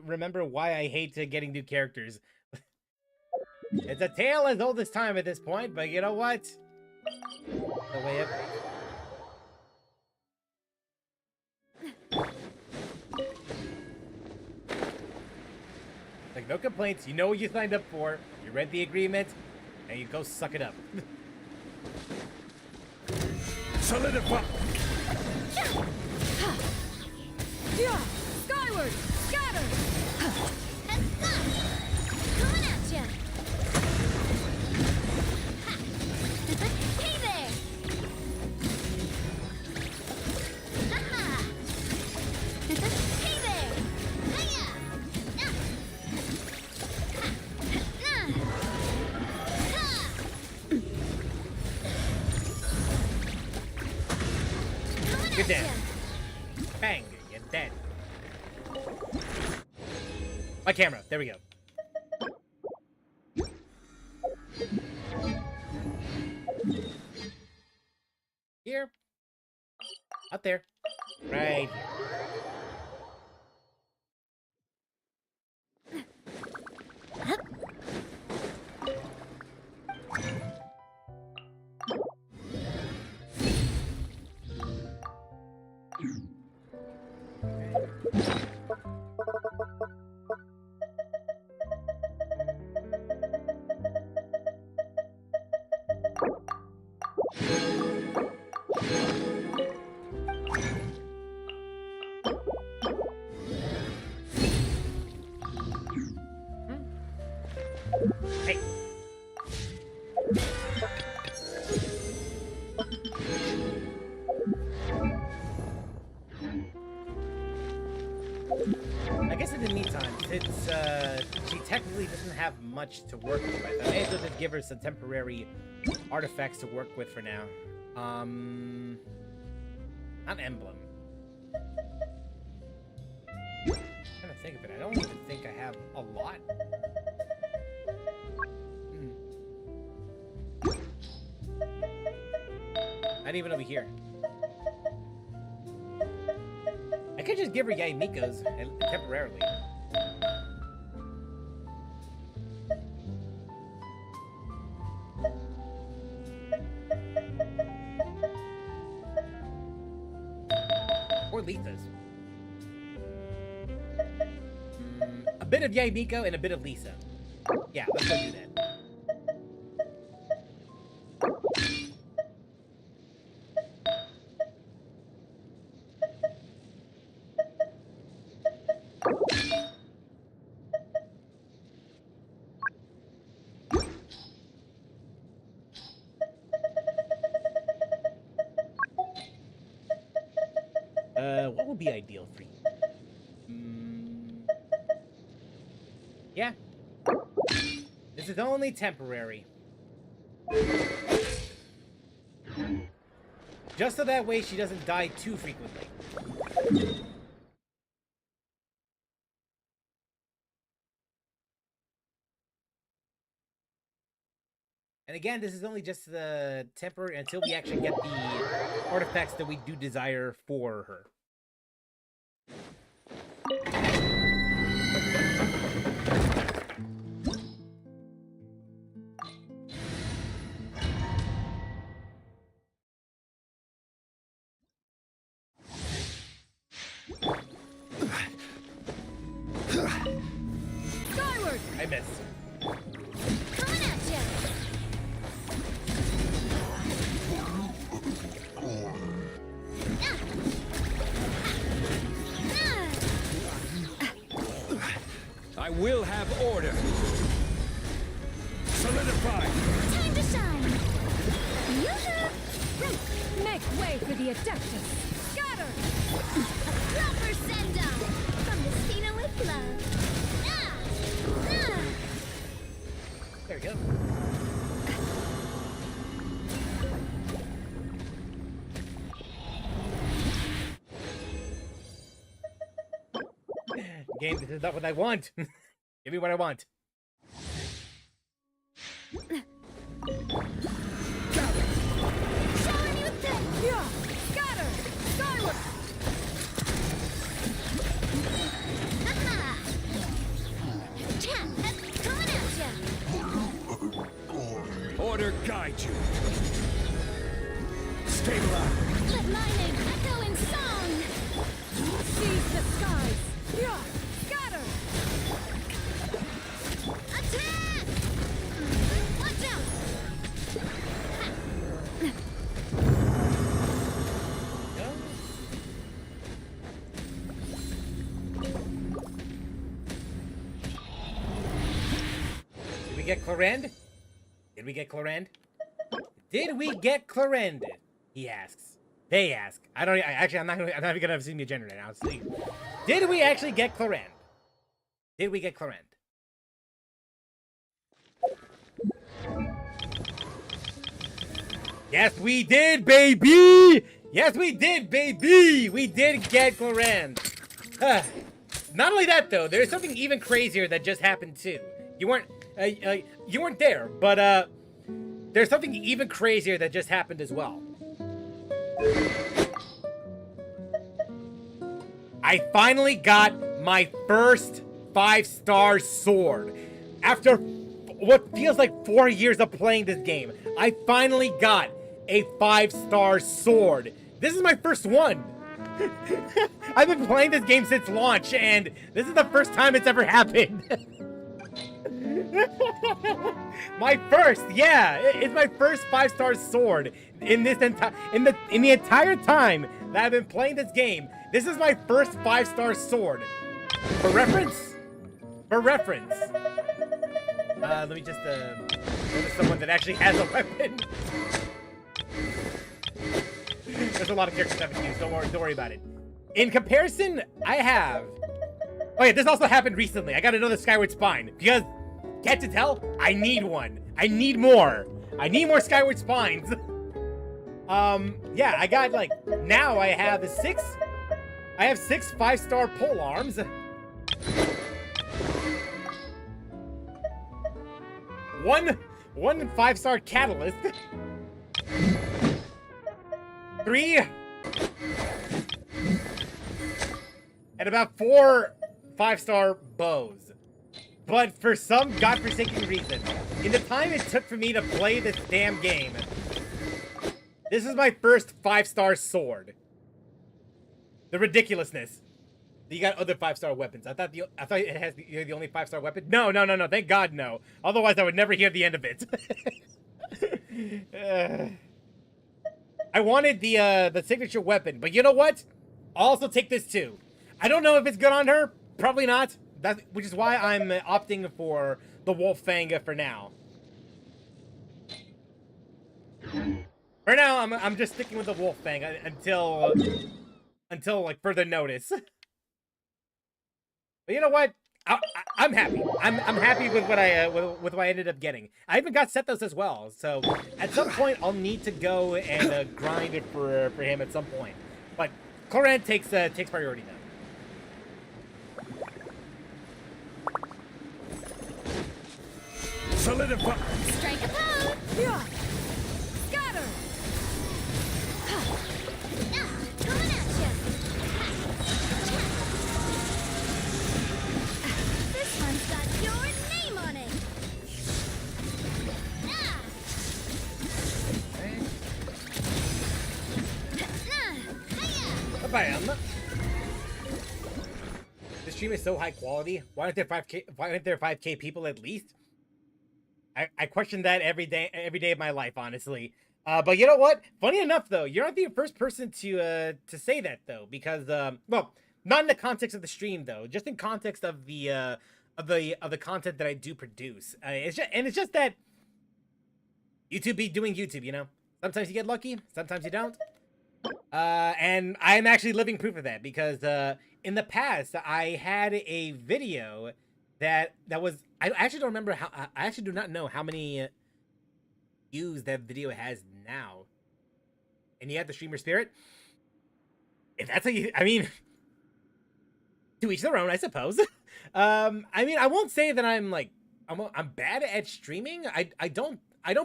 remember why I hate getting new characters. It's a tale as old as time at this point, but you know what? The way it. Like, no complaints. You know what you signed up for. You read the agreement, and you go suck it up. Solidify. Yeah! Skyward! Scatter! Coming at ya! Hey there! Hey there! Hiya! You're dead. Bang! You're dead. My camera. There we go. Here. Up there. Right here. Hey. I guess in the meantime, since she technically doesn't have much to work with, I may as well just give her some temporary artifacts to work with for now. Not emblem. I'm trying to think of it. I don't even think I have a lot. Not even over here. I could just give her Yaimiko's temporarily. Lisa's. A bit of Yamiko and a bit of Lisa. Yeah, let's go do that. What would be ideal for you? Yeah. This is only temporary. Just so that way she doesn't die too frequently. And again, this is only just the temporary until we actually get the artifacts that we do desire for her. Skyward! I missed. Coming at ya! I will have order. Solidify. Time to shine! Yoo-hoo! Make way for the Adeptus! Scatter! A proper send-off! From Messina with love! There we go. Game, this is not what I want. Give me what I want. Showering you with this! Yeah! Scatter! Skyward! Ha-ha! Coming at ya! Order guide you. Stabilize. Let my name echo in song! Seize the skies! Yeah! Scatter! Attack! Watch out! Did we get Clorinde? Did we get Clorinde? Did we get Clorinde? He asks. They ask. I'm not even gonna assume the gender right now. See. Did we actually get Clorinde? Did we get Clorinde? Yes, we did, baby! Yes, we did, baby! We did get Clorinde. Not only that, though, there's something even crazier that just happened, too. You weren't there, but, there's something even crazier that just happened as well. I finally got my first 5-star sword. After what feels like 4 years of playing this game, I finally got a 5-star sword. This is my first one. I've been playing this game since launch, and this is the first time it's ever happened. My first, yeah, it's my first 5-star sword in this in the entire time that I've been playing this game. This is my first 5-star sword. For reference, let me just go to someone that actually has a weapon. There's a lot of characters I haven't used. Don't worry about it. In comparison, I have. Oh yeah, this also happened recently. I got another Skyward Spine because. Can't you tell? I need one. I need more. I need more Skyward Spines. Yeah, I got like, now I have 6 5-star pole arms. 1 5-star catalyst. 3 and about 4 5-star bows. But for some godforsaken reason, in the time it took for me to play this damn game, this is my first 5-star sword. The ridiculousness. You got other 5-star weapons. I thought it has you're the only 5-star weapon. No. Thank God, no. Otherwise, I would never hear the end of it. I wanted the signature weapon, but you know what? I'll also take this too. I don't know if it's good on her. Probably not. Which is why I'm opting for the Wolf Fang for now. For now, I'm just sticking with the Wolf Fang until like further notice. But you know what? I'm happy. I'm happy with what with what I ended up getting. I even got Sethos as well. So at some point, I'll need to go and grind it for him at some point. But Clorinde takes priority now. Solidify. Strike a pose! Yeah. Scatter! Coming at you! This one's got your name on it! Bam! The stream is so high quality. Why aren't there 5K? Why aren't there 5K people at least? I question that every day of my life, honestly. But you know what? Funny enough, though, you're not the first person to say that though, because well, not in the context of the stream though, just in context of the content that I do produce. It's just that YouTube be doing YouTube, you know. Sometimes you get lucky, sometimes you don't. And I'm actually living proof of that because in the past I had a video that was I actually don't remember how I actually do not know how many views that video has now. And you have the streamer spirit. If that's I mean, to each their own, I suppose. I mean, I won't say that I'm like I'm bad at streaming. I don't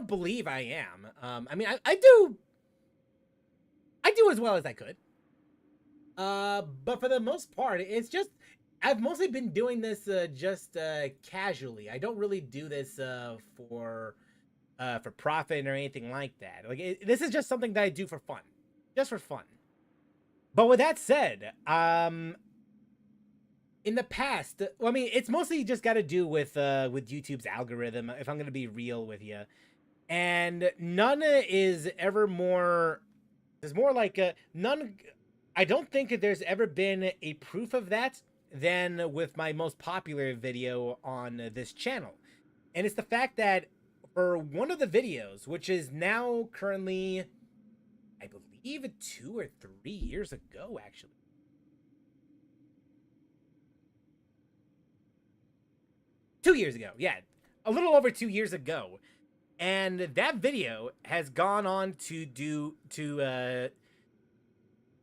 believe I am. I mean, I do as well as I could. But for the most part, it's just I've mostly been doing this just casually. I don't really do this for profit or anything like that. Like this is just something that I do for fun, just for fun. But with that said, in the past, well, I mean, it's mostly just got to do with YouTube's algorithm. If I'm gonna be real with you, and none is ever more. There's more like none. I don't think that there's ever been a proof of that than with my most popular video on this channel. And it's the fact that for one of the videos, which is now currently, I believe 2 or 3 years ago, actually. Two years ago, yeah. A little over 2 years ago. And that video has gone on to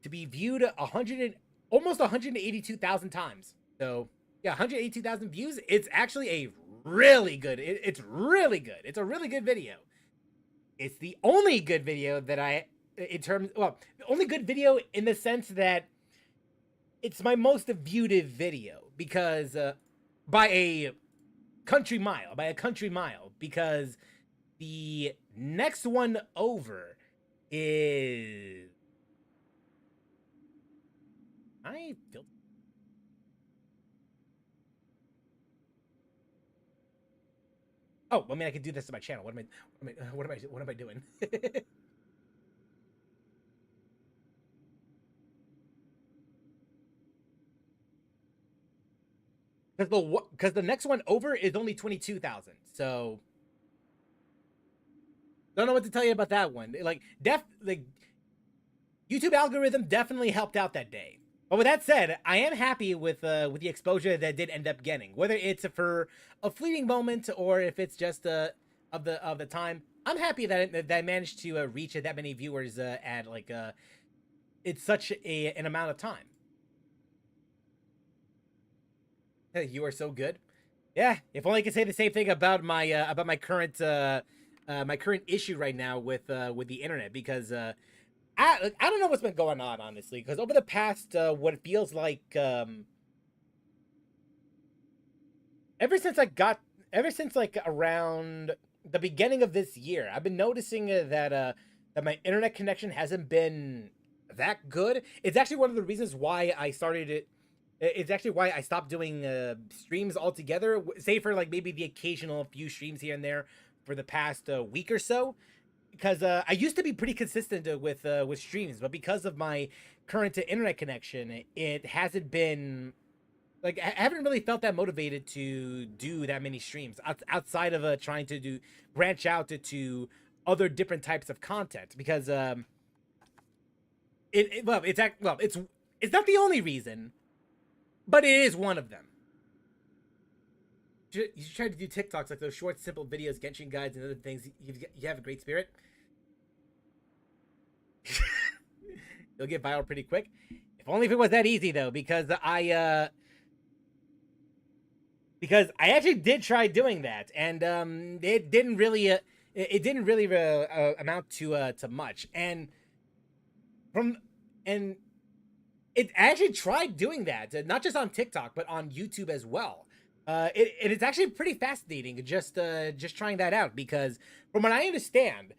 be viewed almost 182,000 times. So yeah, 182,000 views. It's actually a really good. It's really good. It's a really good video. It's the only good video that the only good video in the sense that it's my most viewed video because by a country mile, because the next one over is Oh, I mean, I could do this to my channel. What am I doing? Because the next one over is only 22,000. So don't know what to tell you about that one. Like YouTube algorithm definitely helped out that day. But with that said, I am happy with the exposure that I did end up getting. Whether it's for a fleeting moment or if it's just of the time, I'm happy that I managed to reach that many viewers at like it's such an amount of time. You are so good. Yeah, if only I could say the same thing about my current issue right now with the internet, because I don't know what's been going on, honestly, because over the past what it feels like ever since like around the beginning of this year, I've been noticing that my internet connection hasn't been that good. It's actually one of the reasons why I started it. It's actually why I stopped doing streams altogether, save for like maybe the occasional few streams here and there for the past week or so. Because I used to be pretty consistent with streams, but because of my current internet connection, it hasn't been like I haven't really felt that motivated to do that many streams outside of trying to do branch out to other different types of content because it's not the only reason, but it is one of them. You should try to do TikToks like those short, simple videos, Genshin guides, and other things. You have a great spirit. You'll get viral pretty quick. If only if it was that easy though, because I actually did try doing that, and it didn't really amount to much. And I actually tried doing that, not just on TikTok but on YouTube as well. It's actually pretty fascinating just trying that out, because from what I understand,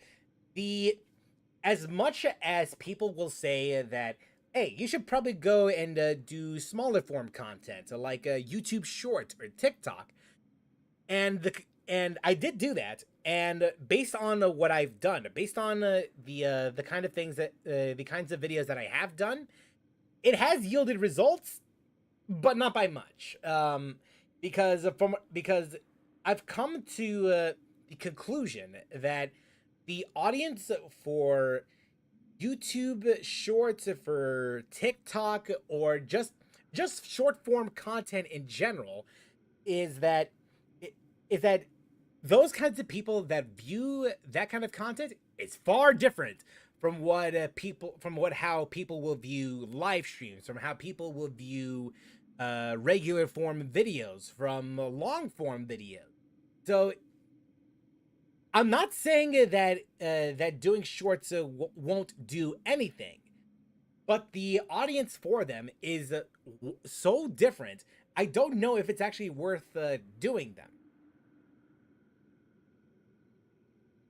as much as people will say that, hey, you should probably go and do smaller form content like YouTube Shorts or TikTok, and I did do that, and based on what I've done, based on the kind of things that the kinds of videos that I have done, it has yielded results, but not by much. Because I've come to the conclusion that the audience for YouTube Shorts, for TikTok, or just short form content in general, is that those kinds of people that view that kind of content is far different from how people will view live streams, from how people will view regular form videos, from long form videos. So I'm not saying that doing shorts won't do anything, but the audience for them is so different. I don't know if it's actually worth doing them.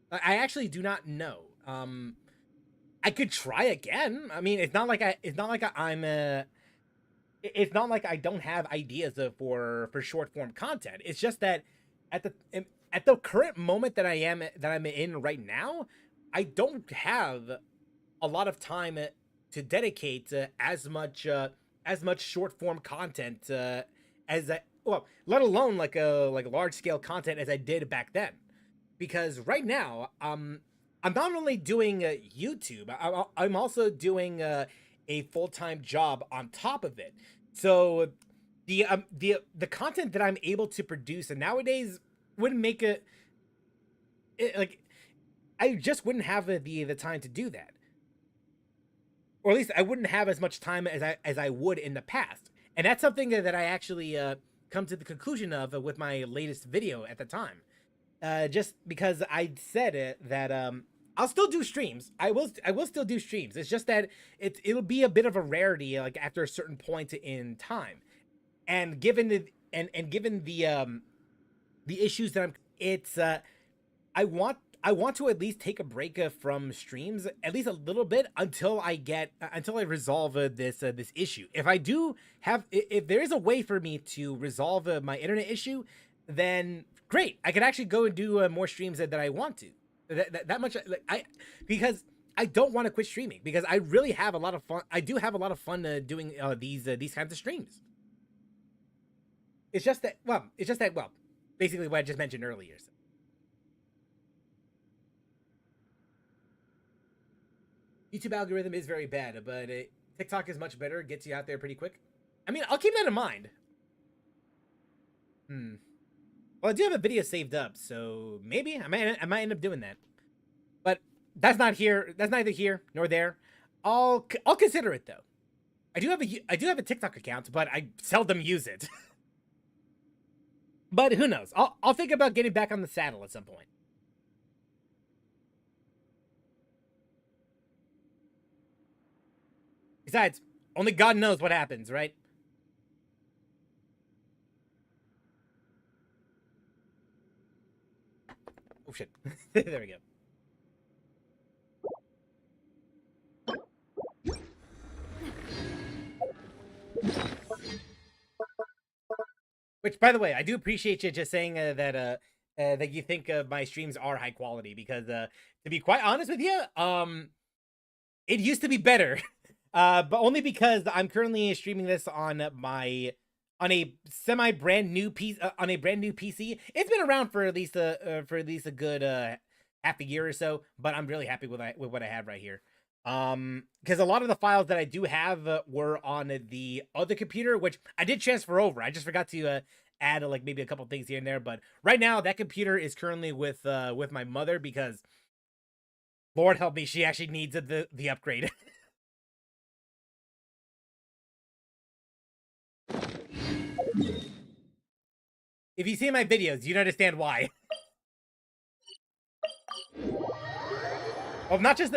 I actually do not know. I could try again. I mean, it's not like I don't have ideas for short form content. It's just that at the current moment that I'm in right now, I don't have a lot of time to dedicate as much short form content let alone like large scale content as I did back then. Because right now, I'm not only doing YouTube, I'm also doing a full-time job on top of it. So the content that I'm able to produce and nowadays wouldn't make I just wouldn't have the time to do that, or at least I wouldn't have as much time as I would in the past. And that's something that I actually come to the conclusion of with my latest video at the time. Just because I said that I'll still do streams. I will still do streams. It's just that it'll be a bit of a rarity like after a certain point in time. And given the issues that I want to at least take a break from streams at least a little bit until I resolve this issue. If there is a way for me to resolve my internet issue, then great. I could actually go and do more streams that I want to. That much, because I don't want to quit streaming, because I really have a lot of fun. I do have a lot of fun doing these kinds of streams. It's just that basically what I just mentioned earlier. So. YouTube algorithm is very bad, but TikTok is much better. Gets you out there pretty quick. I mean, I'll keep that in mind. Well, I do have a video saved up, so maybe I might end up doing that. But that's neither here nor there. I'll consider it though. I do have a TikTok account, but I seldom use it. But who knows? I'll think about getting back on the saddle at some point. Besides, only God knows what happens, right? Oh shit. There we go. Which, by the way, I do appreciate you just saying that you think my streams are high quality, because to be quite honest with you, it used to be better, but only because I'm currently streaming this on a semi brand new piece on a brand new PC. It's been around for at least a good half a year or so, but I'm really happy with what I have right here. Because a lot of the files that I do have were on the other computer, which I did transfer over. I just forgot to add like maybe a couple things here and there. But right now, that computer is currently with my mother, because Lord help me, she actually needs the upgrade. If you see my videos, you'd understand why. Well, not just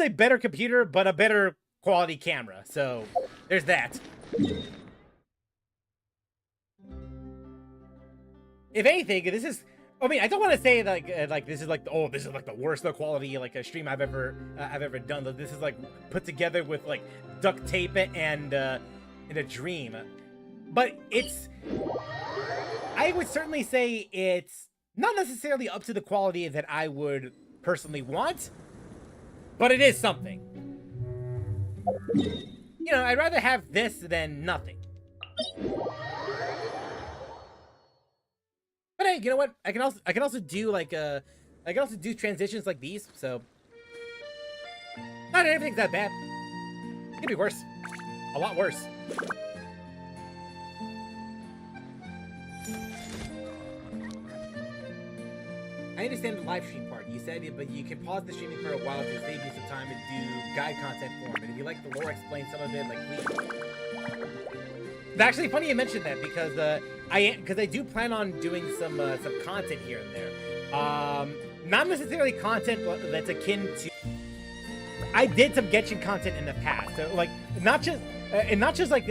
a better computer, but a better quality camera. So there's that. If anything, this is, I mean, I don't want to say like this is like, oh, this is like the worst quality like a stream I've ever done. This is like put together with like duct tape and in a dream. But I would certainly say it's not necessarily up to the quality that I would personally want, but it is something. You know, I'd rather have this than nothing. But hey, you know what? I can also do like I can also do transitions like these, so not everything's that bad. It could be worse. A lot worse. I understand the live stream part. You said it, but you can pause the streaming for a while to save you some time and do guide content for them. And if you like the lore, explain some of it, like please. It's actually funny you mentioned that, because I do plan on doing some content here and there. Not necessarily content that's akin to. I did some Genshin content in the past, so like not just like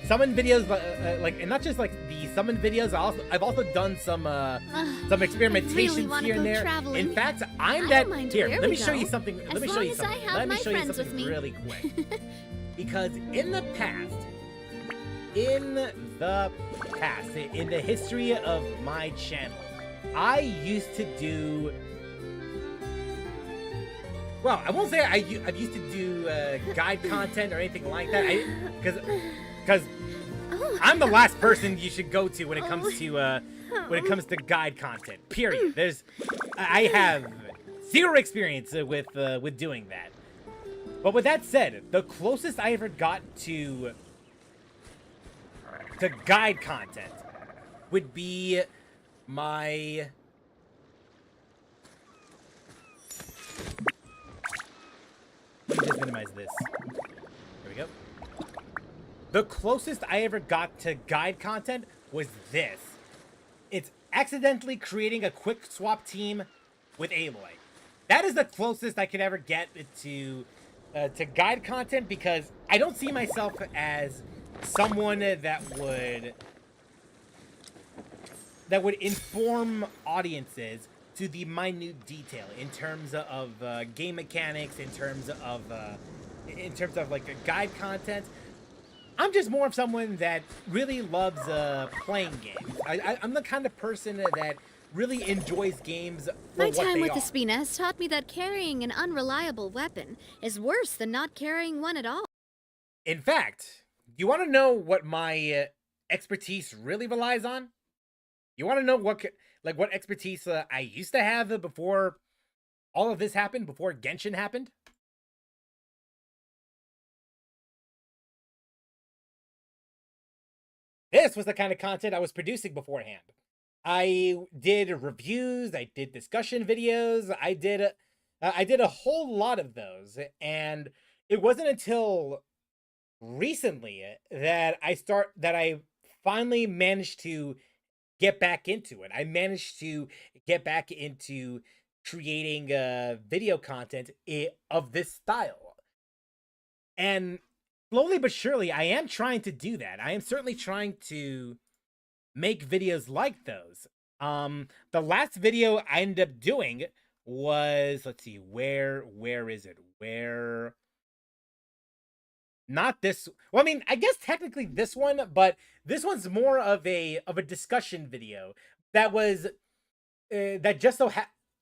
summon videos, and not just like the summon videos. I've also done some experimentations really here and there. Traveling. In fact, I'm that here. Let me show you go. something. As Let me show you long as I something. have Let me my show you friends something with me. really quick. Because in the past, in the history of my channel, I used to do. Well, I won't say I've used to do guide content or anything like that. Because I'm the last person you should go to when it comes to guide content. Period. I have zero experience with doing that. But with that said, the closest I ever got to guide content would be my. Let me just minimize this. There we go. The closest I ever got to guide content was this. It's accidentally creating a quick swap team with Aloy. That is the closest I could ever get to guide content, because I don't see myself as someone that would inform audiences to the minute detail in terms of game mechanics, in terms of like guide content. I'm just more of someone that really loves playing games. I'm the kind of person that really enjoys games for My what they time with are. the Spina has taught me that carrying an unreliable weapon is worse than not carrying one at all. In fact, you want to know what my expertise really relies on? You want to know what expertise I used to have before all of this happened, before Genshin happened? This was the kind of content I was producing beforehand. I did reviews, I did discussion videos, I did a whole lot of those, and it wasn't until recently that I finally managed to get back into it. I managed to get back into creating video content of this style. And slowly but surely, I am trying to do that. I am certainly trying to make videos like those. The last video I ended up doing was, let's see, where is it? Not this. Well, I mean, I guess technically this one, but this one's more of a discussion video that was that just so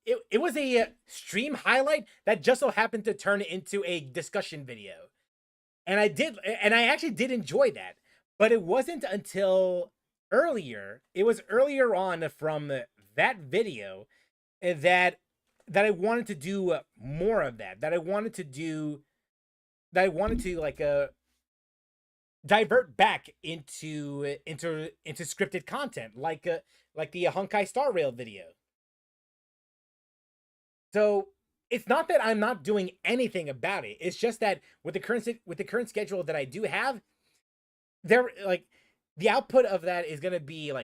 it was a stream highlight that just so happened to turn into a discussion video. And I actually did enjoy that. But it wasn't until earlier, it was earlier on from that video that I wanted to do more of that. That I wanted to do that I wanted to like divert back into scripted content like the Honkai Star Rail video. So it's not that I'm not doing anything about it. It's just that with the current schedule that I do have, there like the output of that is gonna be like.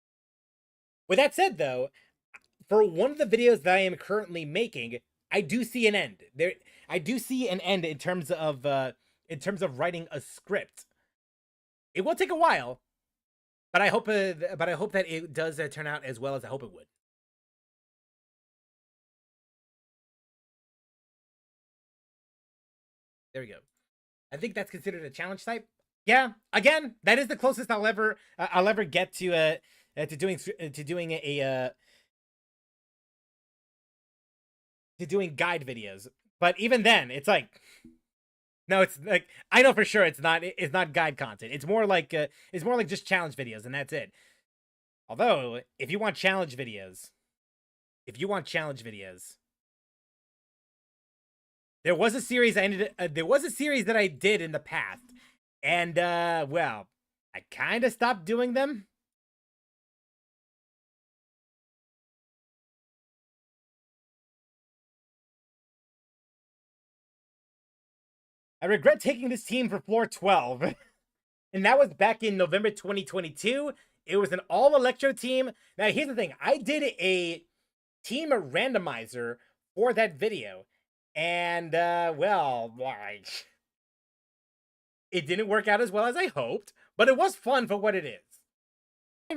With that said, though, for one of the videos that I am currently making, I do see an end. I do see an end in terms of writing a script. It will take a while, but I hope that it does turn out as well as I hope it would. There we go. I think that's considered a challenge type. Yeah, again, that is the closest I'll ever get to doing guide videos. But even then, it's like, no, it's like I know for sure it's not guide content. It's more like just challenge videos, and that's it. Although, if you want challenge videos, there was a series that I did in the past, and well, I kind of stopped doing them. I regret taking this team for floor 12. And that was back in November 2022. It was an all-electro team. Now, here's the thing. I did a team randomizer for that video. And, well, like, it didn't work out as well as I hoped. But it was fun for what it is.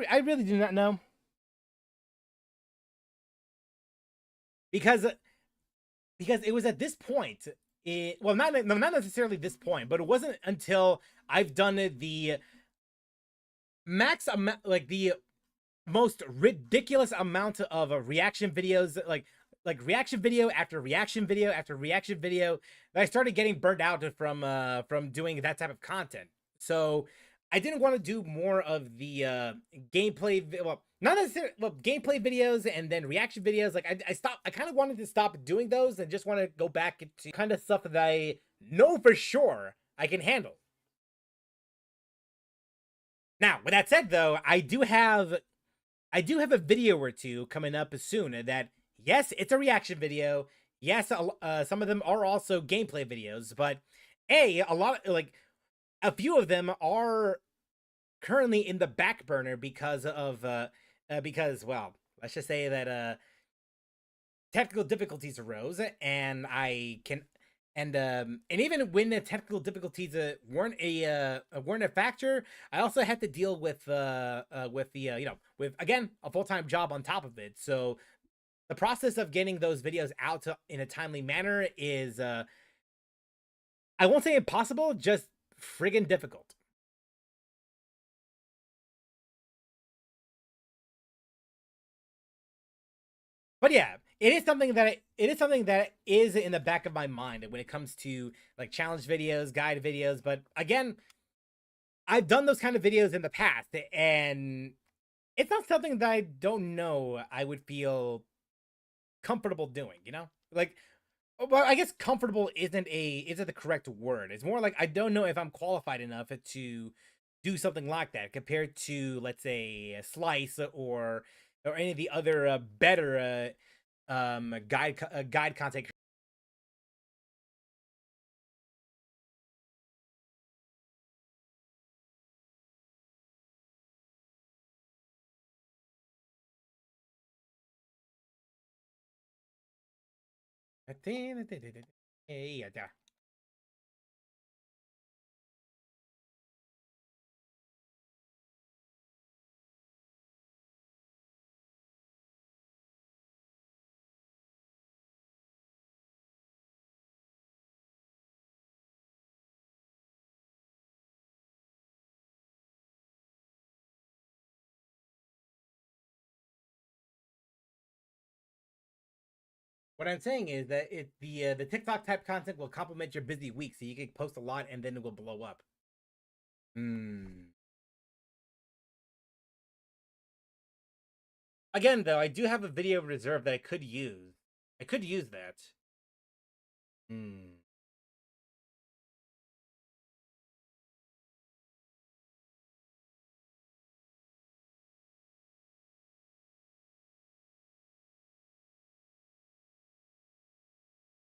I really do not know. Because it was at this point... well, not necessarily this point, but it wasn't until I've done the max amount, like the most ridiculous amount of reaction videos, like reaction video after reaction video after reaction video, that I started getting burnt out from doing that type of content. So I didn't want to do more of the gameplay. Well, not necessarily gameplay videos and then reaction videos. Like I stopped. I kind of wanted to stop doing those and just want to go back into kind of stuff that I know for sure I can handle. Now, with that said, though, I do have a video or two coming up soon. That yes, it's a reaction video. Yes, some of them are also gameplay videos, but a lot like. A few of them are currently in the back burner because well, let's just say that technical difficulties arose, and and even when the technical difficulties weren't a factor, I also had to deal with with again a full-time job on top of it. So the process of getting those videos out in a timely manner is I won't say impossible, just friggin' difficult. But yeah, it is something that is in the back of my mind when it comes to like challenge videos, guide videos. But again, I've done those kind of videos in the past, and it's not something that I don't know I would feel comfortable doing. You know, like. Well, I guess comfortable isn't the correct word. It's more like I don't know if I'm qualified enough to do something like that compared to, let's say, Slice or any of the other better guide content. Yeah. What I'm saying is that the TikTok type content will complement your busy week, so you can post a lot and then it will blow up. Again, though, I do have a video reserved that I could use. I could use that.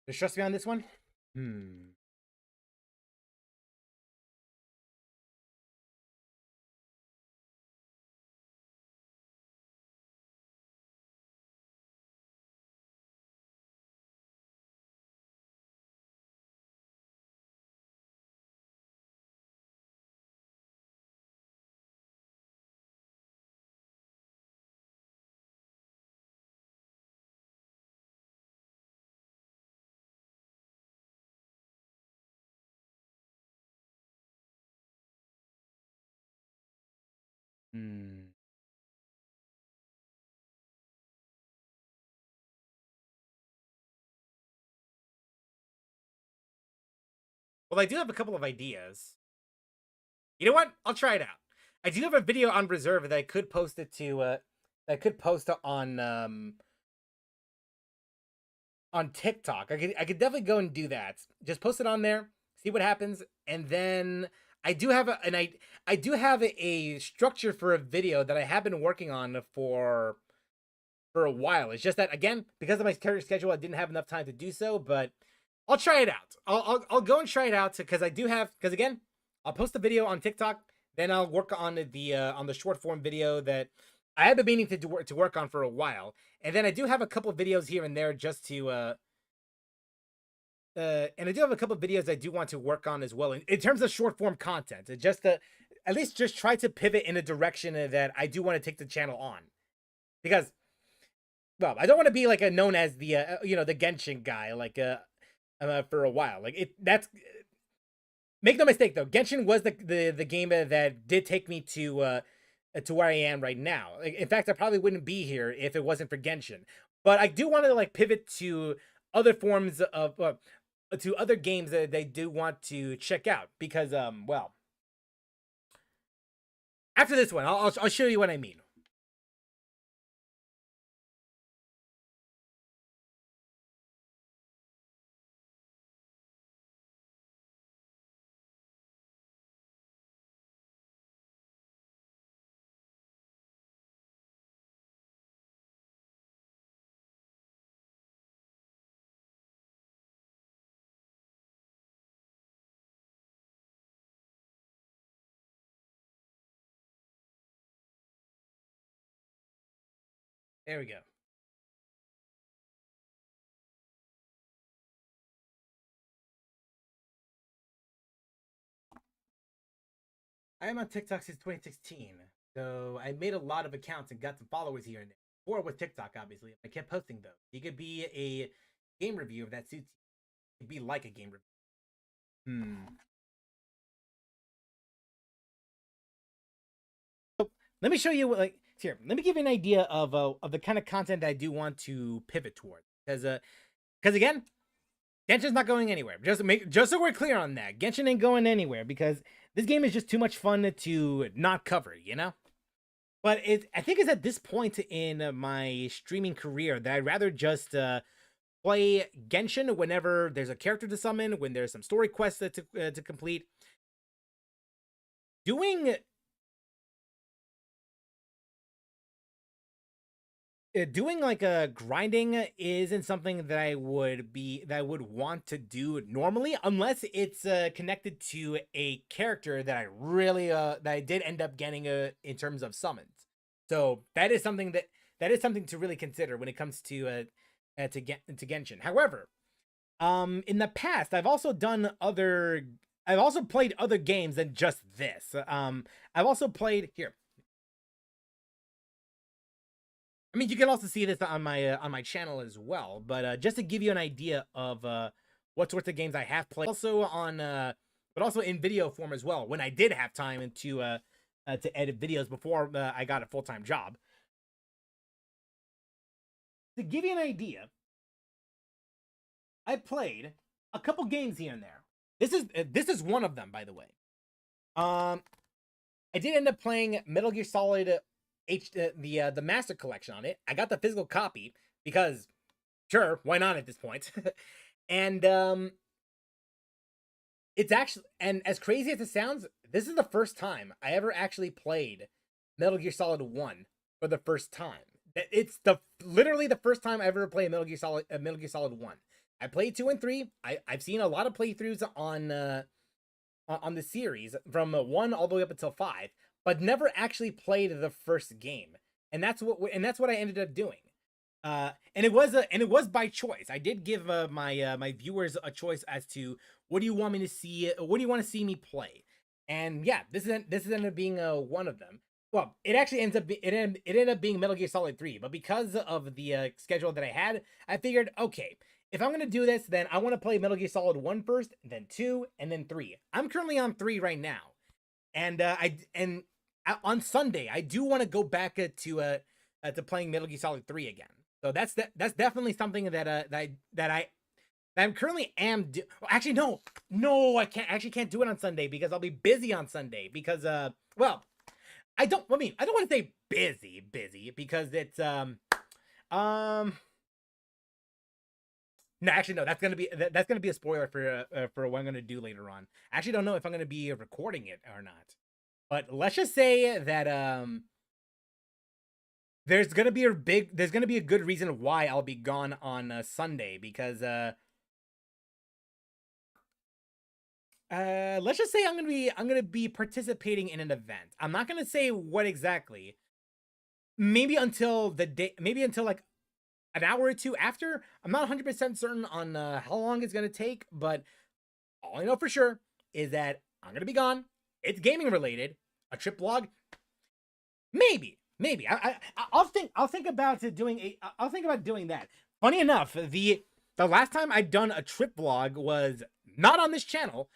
Just trust me on this one? Well, I do have a couple of ideas. You know what? I'll try it out. I do have a video on reserve that I could post it to. That I could post on TikTok. I could definitely go and do that. Just post it on there, see what happens, and then I do have I do have a structure for a video that I have been working on for a while. It's just that, again, because of my schedule, I didn't have enough time to do so. But I'll try it out. I'll go and try it out because I do have, because again, I'll post the video on TikTok, then I'll work on the short form video that I have been meaning to work on for a while, and then I do have a couple videos here and there just to and I do have a couple videos I do want to work on as well in terms of short form content. Just to at least just try to pivot in a direction that I do want to take the channel on, because, well, I don't want to be like known as the the Genshin guy for a while. That's, make no mistake though, Genshin was the game that did take me to where I am right now. In fact, I probably wouldn't be here if it wasn't for Genshin. But I do want to pivot to other forms of to other games that they do want to check out, because well, after this one, I'll show you what I mean. There we go. I am on TikTok since 2016, so I made a lot of accounts and got some followers here and there. Before with TikTok, obviously, I kept posting those. You could be a game review if that suits you. It'd be like a game review. So let me show you what, here. Let me give you an idea of the kind of content I do want to pivot towards, because again, Genshin's not going anywhere. Just so we're clear on that, Genshin ain't going anywhere because this game is just too much fun to not cover, you know? But I think it's at this point in my streaming career that I'd rather just play Genshin whenever there's a character to summon, when there's some story quests to complete. Doing like a grinding isn't something that I would want to do normally, unless it's connected to a character that I really that I did end up getting in terms of summons. So that is something to really consider when it comes to Genshin. However, in the past, I've also played other games than just this. I've also played here. I mean, you can also see this on my channel as well, but just to give you an idea of what sorts of games I have played, also but also in video form as well, when I did have time to edit videos before I got a full-time job. To give you an idea, I played a couple games here and there. This is one of them, by the way. I did end up playing Metal Gear Solid the Master Collection on it. I got the physical copy because sure, why not at this point? And it's actually, and as crazy as it sounds, this is the first time I ever actually played Metal Gear Solid 1 for the first time. It's literally the first time I ever played Metal Gear Solid 1. I played 2 and 3. I've seen a lot of playthroughs on the series from 1 all the way up until 5, but never actually played the first game. And that's what I ended up doing. And it was by choice. I did give my viewers a choice as to what do you want me to see, what do you want to see me play, and yeah, this ended up being one of them. Well, it actually ended up being Metal Gear Solid 3, but because of the schedule that I had, I figured, okay, if I'm gonna do this, then I want to play Metal Gear Solid 1 first, then 2, and then 3. I'm currently on 3 right now, and on Sunday I do want to go back to playing Metal Gear Solid 3 again. So that's definitely something that I'm currently well, actually no, I can't do it on Sunday because I'll be busy on Sunday because well, I don't want to say busy because it's no, actually no, that's gonna be a spoiler for what I'm gonna do later on. I actually don't know if I'm gonna be recording it or not, but let's just say that there's gonna be a good reason why I'll be gone on Sunday because let's just say I'm gonna be participating in an event. I'm not gonna say what exactly. Maybe until like an hour or two after. I'm not 100% certain on how long it's gonna take, but all I know for sure is that I'm gonna be gone. It's gaming related. A trip vlog, maybe. I'll think about doing that. Funny enough, the last time I'd done a trip vlog was not on this channel,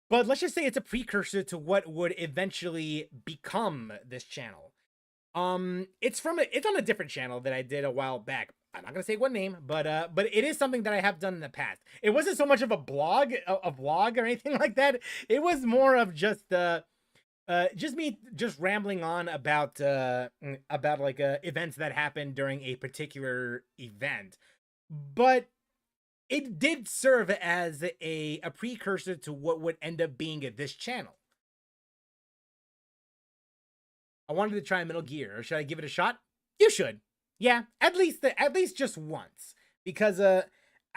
but let's just say it's a precursor to what would eventually become this channel. It's on a different channel that I did a while back. I'm not gonna say what name, but it is something that I have done in the past. It wasn't so much of a vlog or anything like that. It was more of just me rambling on about like events that happened during a particular event, but it did serve as a precursor to what would end up being this channel. I wanted to try Metal Gear, or should I give it a shot? You should, yeah, at least just once, because I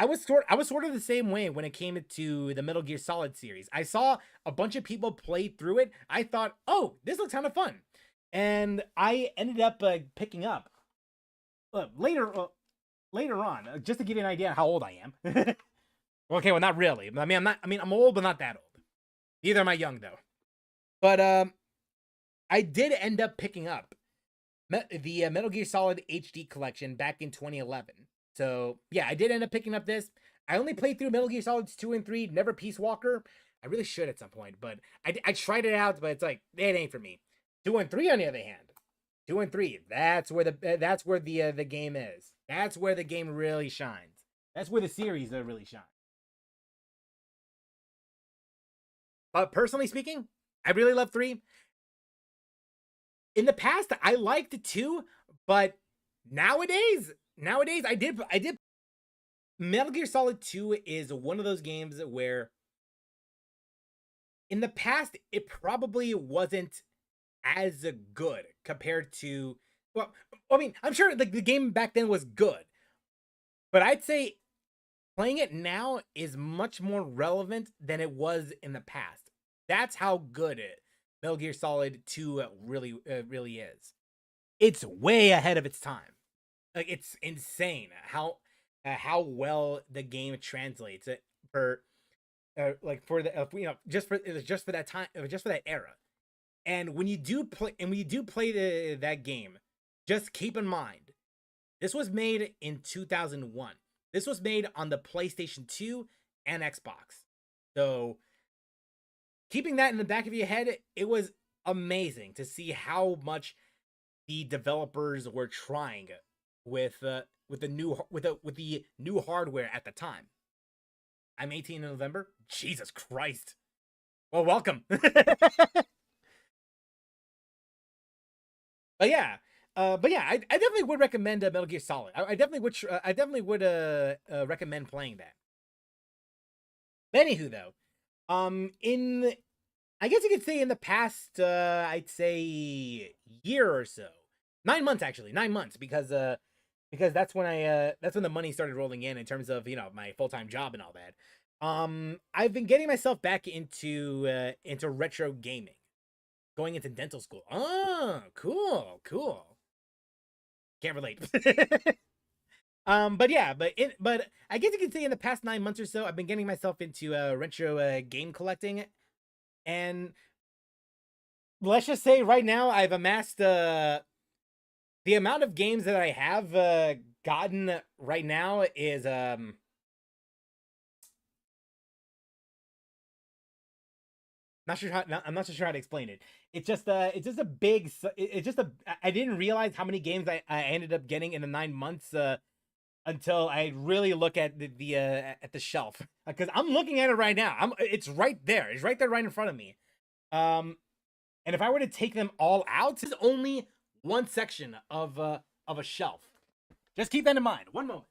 was sort of the same way when it came to the Metal Gear Solid series. I saw a bunch of people play through it. I thought, oh, this looks kind of fun. And I ended up picking up later on, just to give you an idea of how old I am. Okay, well, not really. I'm old, but not that old. Neither am I young, though. But I did end up picking up the Metal Gear Solid HD collection back in 2011. So, yeah, I did end up picking up this. I only played through Metal Gear Solids 2 and 3, never Peace Walker. I really should at some point, but I tried it out, but it's like, it ain't for me. 2 and 3, on the other hand. 2 and 3, that's where the game is. That's where the game really shines. That's where the series really shines. But personally speaking, I really love 3. In the past, I liked 2, but nowadays I did Metal Gear Solid 2 is one of those games where in the past it probably wasn't as good compared to, well, I mean, I'm sure like the game back then was good, but I'd say playing it now is much more relevant than it was in the past. That's how good Metal Gear Solid 2 really is. It's way ahead of its time. Like, it's insane how well the game translates for just for that time, just for that era. And when you do play that game, just keep in mind, this was made in 2001. This was made on the PlayStation 2 and Xbox. So keeping that in the back of your head, it was amazing to see how much the developers were trying with the new hardware at the time. I'm 18 in November. Jesus Christ. Well, welcome. But yeah, I definitely would recommend Metal Gear Solid. I definitely would. I definitely would recommend playing that. Anywho, though, in I guess you could say in the past, I'd say year or so, 9 months actually, 9 months because that's when that's when the money started rolling in terms of my full-time job and all that. I've been getting myself back into retro gaming, going into dental school. Oh, cool. Can't relate. But yeah, but I guess you could say in the past 9 months or so, I've been getting myself into retro game collecting, and let's just say right now I've amassed the amount of games that I have gotten right now is not sure how I'm not so sure how to explain it. It's just a big it's just a I didn't realize how many games I ended up getting in the 9 months until I really look at the shelf, because I'm looking at it right now. It's right there. It's right there, right in front of me. And if I were to take them all out, this is only one section of a shelf. Just keep that in mind. One moment.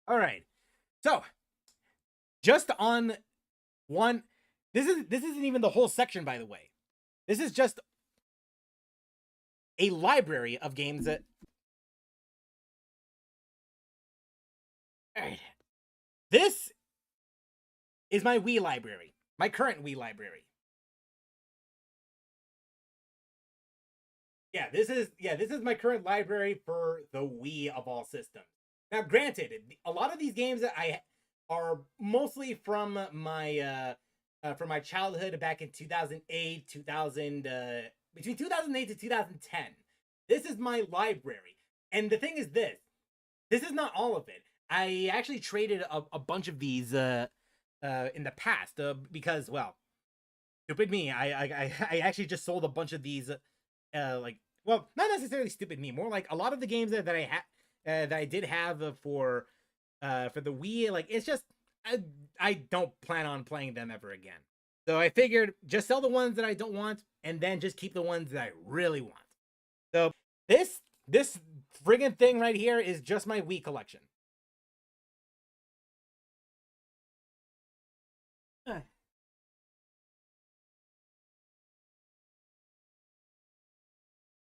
All right. So, just on one, this isn't even the whole section, by the way. This is just a library of games that. All right. This is my Wii library, my current Wii library. Yeah, this is my current library for the Wii of all systems. Now, granted, a lot of these games that I are mostly from my childhood back in 2008, between 2008 to 2010. This is my library, and the thing is this is not all of it. I actually traded a bunch of these in the past because, well, stupid me. I actually just sold a bunch of these well, not necessarily stupid me, more like a lot of the games that I had that I did have for the Wii. Like, it's just I don't plan on playing them ever again. So I figured just sell the ones that I don't want, and then just keep the ones that I really want. So this friggin' thing right here is just my Wii collection.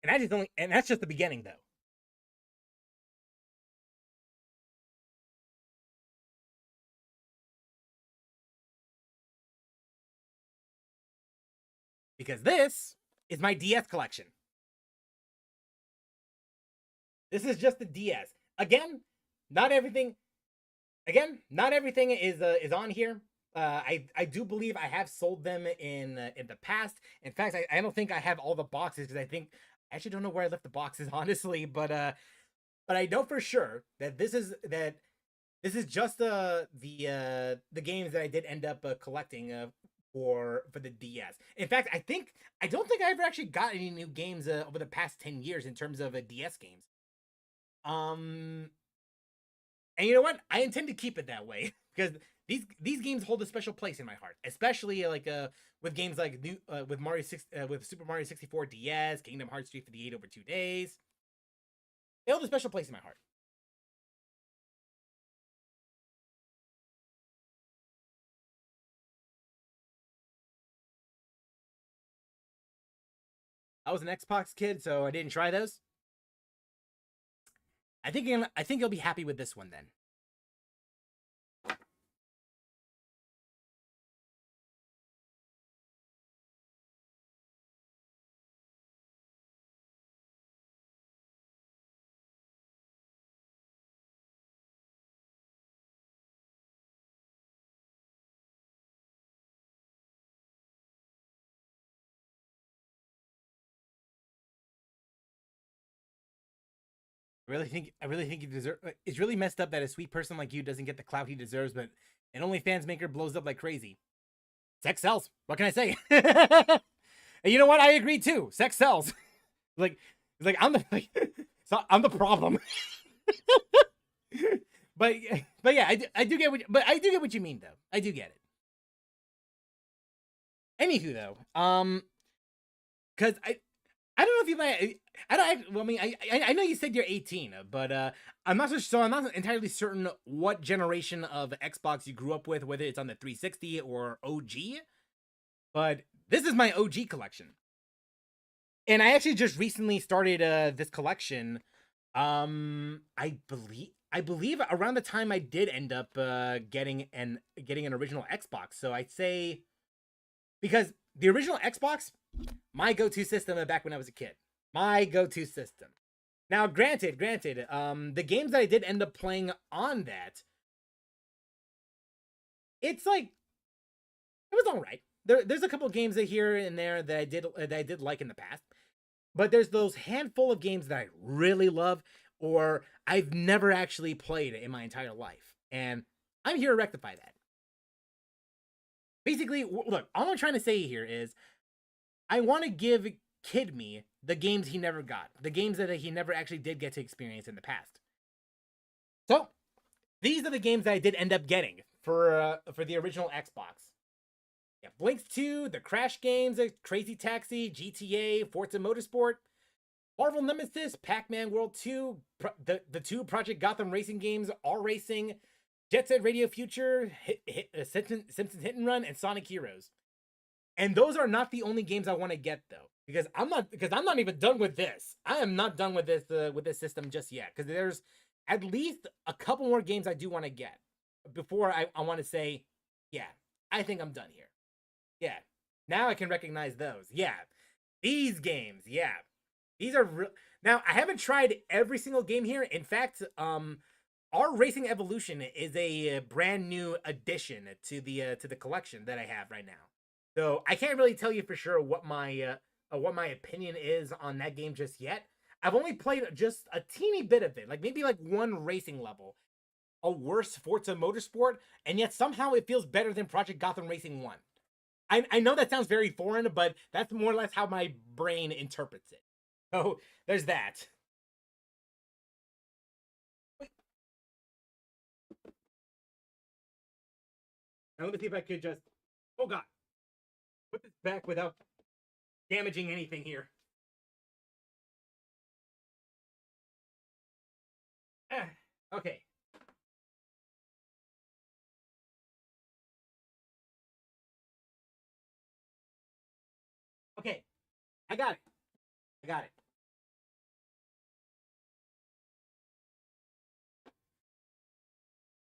And that's just the beginning, though. Because this is my DS collection. This is just the DS. Again, not everything is on here. I do believe I have sold them in the past. In fact, I don't think I have all the boxes, because I actually don't know where I left the boxes, honestly. But I know for sure that this is just the games that I did end up collecting for the DS. In fact, I don't think I ever actually got any new games over the past 10 years in terms of DS games. And you know what? I intend to keep it that way, because these games hold a special place in my heart, especially with games like with Super Mario 64 DS, Kingdom Hearts 358 over 2 days. They hold a special place in my heart. I was an Xbox kid, so I didn't try those. I think you'll be happy with this one then. I really think you deserve. It's really messed up that a sweet person like you doesn't get the clout he deserves, but an OnlyFans maker blows up like crazy. Sex sells. What can I say? And you know what? I agree too. Sex sells. Like, It's like I'm the so I'm the problem. but yeah, I do get what you mean though. I do get it. Anywho though, because I don't know if you might. I don't. Well, I mean, I know you said you're 18, but I'm not so I'm not entirely certain what generation of Xbox you grew up with, whether it's on the 360 or OG. But this is my OG collection, and I actually just recently started this collection. I believe around the time I did end up getting an original Xbox. So I'd say because the original Xbox, my go-to system back when I was a kid. My go-to system. Now, granted, the games that I did end up playing on that, it's like it was all right. There's a couple games here and there that I did like in the past, but there's those handful of games that I really love or I've never actually played in my entire life, and I'm here to rectify that. Basically, look, all I'm trying to say here is I want to give Kid Me the games he never got, the games that he never actually did get to experience in the past. So, these are the games that I did end up getting for the original Xbox. Yeah, Blinks 2, the Crash games, Crazy Taxi, GTA, Forza Motorsport, Marvel Nemesis, Pac-Man World 2, the two Project Gotham racing games, R Racing, Jet Set Radio Future, Simpsons Hit and Run, and Sonic Heroes. And those are not the only games I want to get though, because I'm not even done with this. I am not done with this system just yet, because there's at least a couple more games I do want to get before I want to say, yeah, I think I'm done here. Yeah, now I can recognize those. Yeah, these games. Yeah, these are now I haven't tried every single game here. In fact, our Racing Evolution is a brand new addition to the collection that I have right now. So I can't really tell you for sure what my opinion is on that game just yet. I've only played just a teeny bit of it, like maybe like one racing level, a worse Forza Motorsport, and yet somehow it feels better than Project Gotham Racing 1. I know that sounds very foreign, but that's more or less how my brain interprets it. So there's that. Now let me see if I could just. Oh God. Put this back without damaging anything here. Okay. Okay. I got it.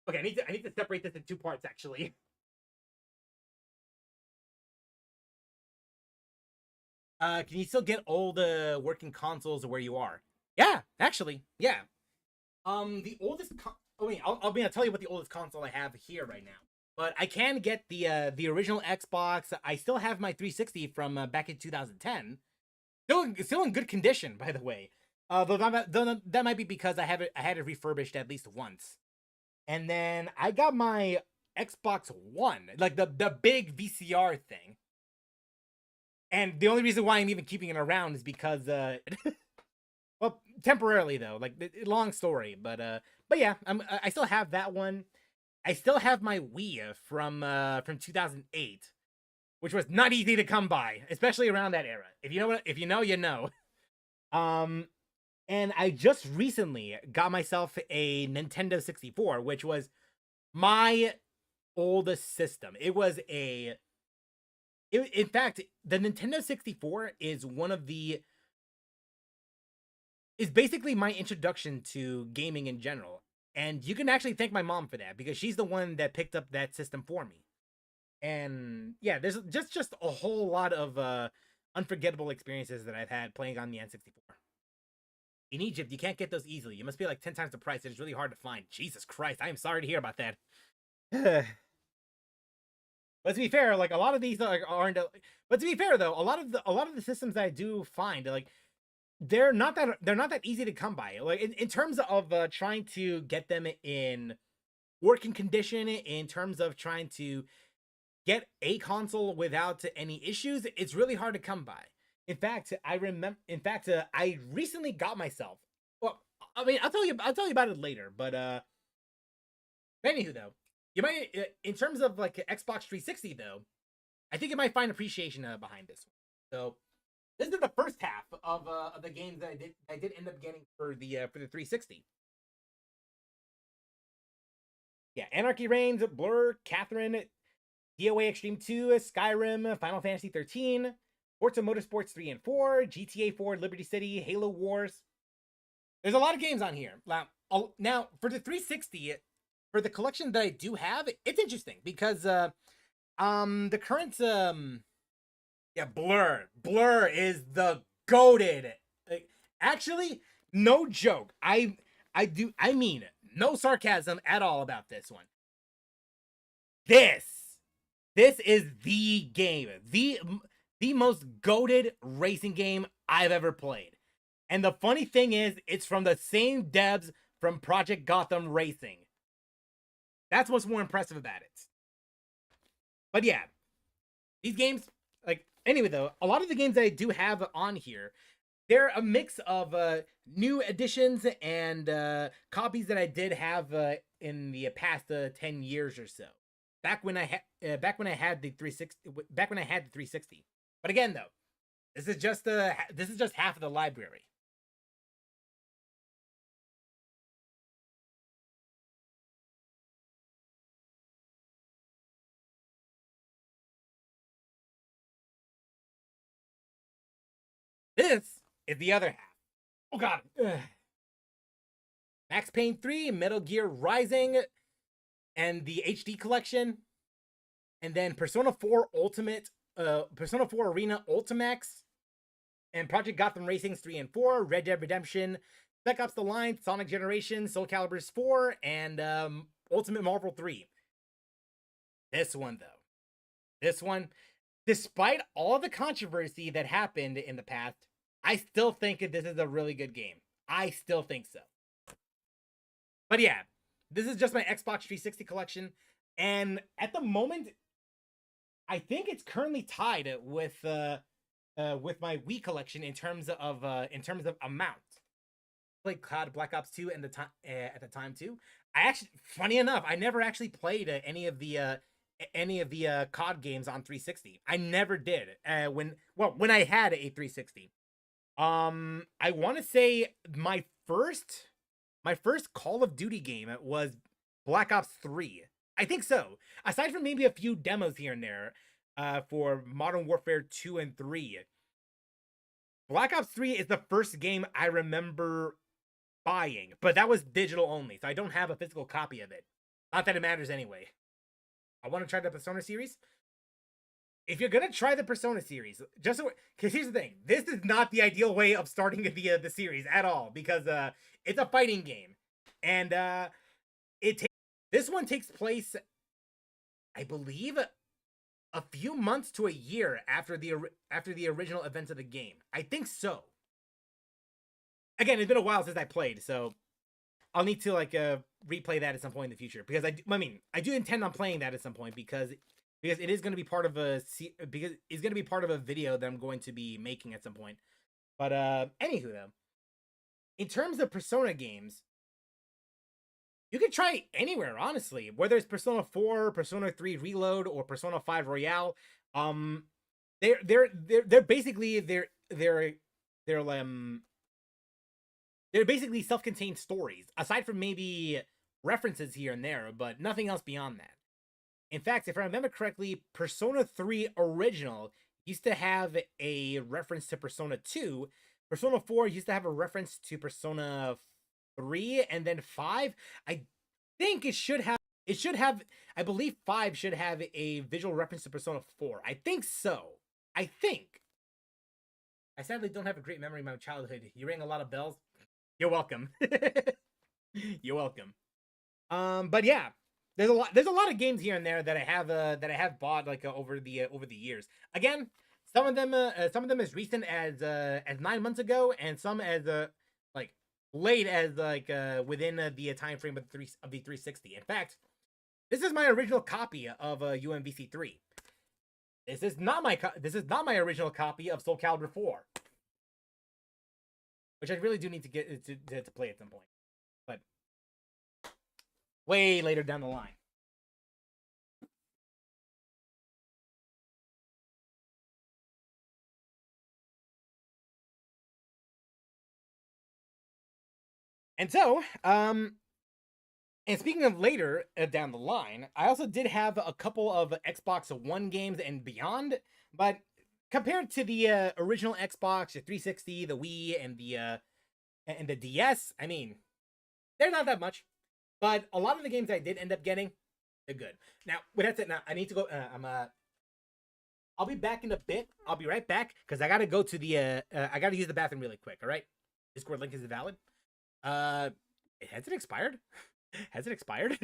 Okay, I need to separate this in two parts actually. Can you still get all the working consoles where you are? Yeah, actually, yeah. The oldest. I'll tell you what the oldest console I have here right now. But I can get the original Xbox. I still have my 360 from back in 2010. Still in good condition, by the way. Though that might be because I had it refurbished at least once. And then I got my Xbox One, like the big VCR thing. And the only reason why I'm even keeping it around is because, well, temporarily though, like long story, but yeah, I still have that one. I still have my Wii from 2008, which was not easy to come by, especially around that era. If you know, you know. And I just recently got myself a Nintendo 64, which was my oldest system. In fact, the Nintendo 64 is basically my introduction to gaming in general. And you can actually thank my mom for that, because she's the one that picked up that system for me. And yeah, there's just a whole lot of unforgettable experiences that I've had playing on the N64. In Egypt, you can't get those easily. You must pay like 10 times the price. It's really hard to find. Jesus Christ, I am sorry to hear about that. But to be fair, like a lot of these aren't. But to be fair though, a lot of the systems that I do find, like they're not that easy to come by. Like in terms of trying to get them in working condition, in terms of trying to get a console without any issues, it's really hard to come by. In fact, I remember. In fact, I recently got myself. Well, I mean, I'll tell you about it later. But anywho, though, you might, in terms of like Xbox 360, though, I think you might find appreciation behind this one. So this is the first half of the games that I did end up getting for the 360. Yeah, Anarchy Reigns, Blur, Catherine, DOA Extreme 2, Skyrim, Final Fantasy 13, Forza Motorsports 3 and 4, GTA 4, Liberty City, Halo Wars. There's a lot of games on here. Now for the 360, for the collection that I do have, it's interesting because the current Blur is the goated. Actually, no joke. I mean no sarcasm at all about this one. This is the game, the most goated racing game I've ever played. And the funny thing is, it's from the same devs from Project Gotham Racing. That's what's more impressive about it. But yeah, these games, like, anyway though, a lot of the games that I do have on here, they're a mix of new additions and copies that I did have in the past 10 years or so. Back when I had the 360. But again though, this is just half of the library. This is the other half. Oh god. Ugh. Max Payne 3, Metal Gear Rising, and the HD collection, and then Persona 4 Ultimate, Persona 4 Arena Ultimax, and Project Gotham Racing 3 and 4, Red Dead Redemption, Spec Ops: The Line, Sonic Generations, Soul Calibur's 4, and Ultimate Marvel 3. This one, despite all the controversy that happened in the past, I still think that this is a really good game. I still think so. But yeah, this is just my Xbox 360 collection, and at the moment, I think it's currently tied with my Wii collection in terms of amount. Played COD Black Ops 2 at the time too. I actually, funny enough, I never actually played any of the COD games on 360. I never did. When I had a 360. I want to say my first Call of Duty game was Black Ops 3. I think so. Aside from maybe a few demos here and there for Modern Warfare 2 and 3. Black Ops 3 is the first game I remember buying, but that was digital only, so I don't have a physical copy of it. Not that it matters anyway. I want to try the Persona series. If you're gonna try the Persona series, just so, because here's the thing, this is not the ideal way of starting the series at all, because it's a fighting game, and this one takes place, I believe, a few months to a year after the original events of the game. I think so. Again, it's been a while since I played, so I'll need to replay that at some point in the future, because I do intend on playing that at some point, because it is going to be part of a video that I'm going to be making at some point. But anywho though, in terms of Persona games, you can try anywhere, honestly, whether it's Persona 4, Persona 3 Reload, or Persona 5 Royale. They're basically self-contained stories, aside from maybe references here and there, but nothing else beyond that. In fact, if I remember correctly, Persona 3 Original used to have a reference to Persona 2. Persona 4 used to have a reference to Persona 3, and then 5, I think I believe 5 should have a visual reference to Persona 4. I think so. I sadly don't have a great memory of my childhood. You rang a lot of bells. You're welcome. You're welcome. But yeah, there's a lot of games here and there that I have bought over the years. Again, some of them as recent as 9 months ago, and some as late as within the time frame of the 360. In fact, this is my original copy of UMVC 3. This is not my original copy of Soul Calibur 4, which I really do need to get to play at some point, but way later down the line. And so, and speaking of later down the line, I also did have a couple of Xbox One games and beyond, but compared to the original Xbox, the 360, the Wii, and the DS, I mean, they're not that much. But a lot of the games I did end up getting, they're good. Now, with that said, now I need to go. I'll be back in a bit. I'll be right back because I gotta go to the. I gotta use the bathroom really quick. All right. Discord link is valid. Has it expired? Has it expired?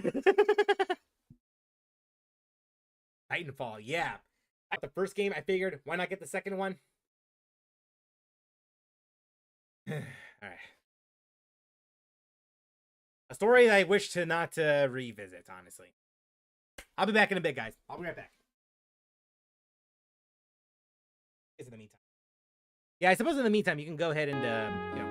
Titanfall, yeah. The first game, I figured, why not get the second one? All right. A story I wish to not revisit, honestly. I'll be back in a bit, guys. I'll be right back. In the meantime. Yeah, I suppose in the meantime, you can go ahead and, you know.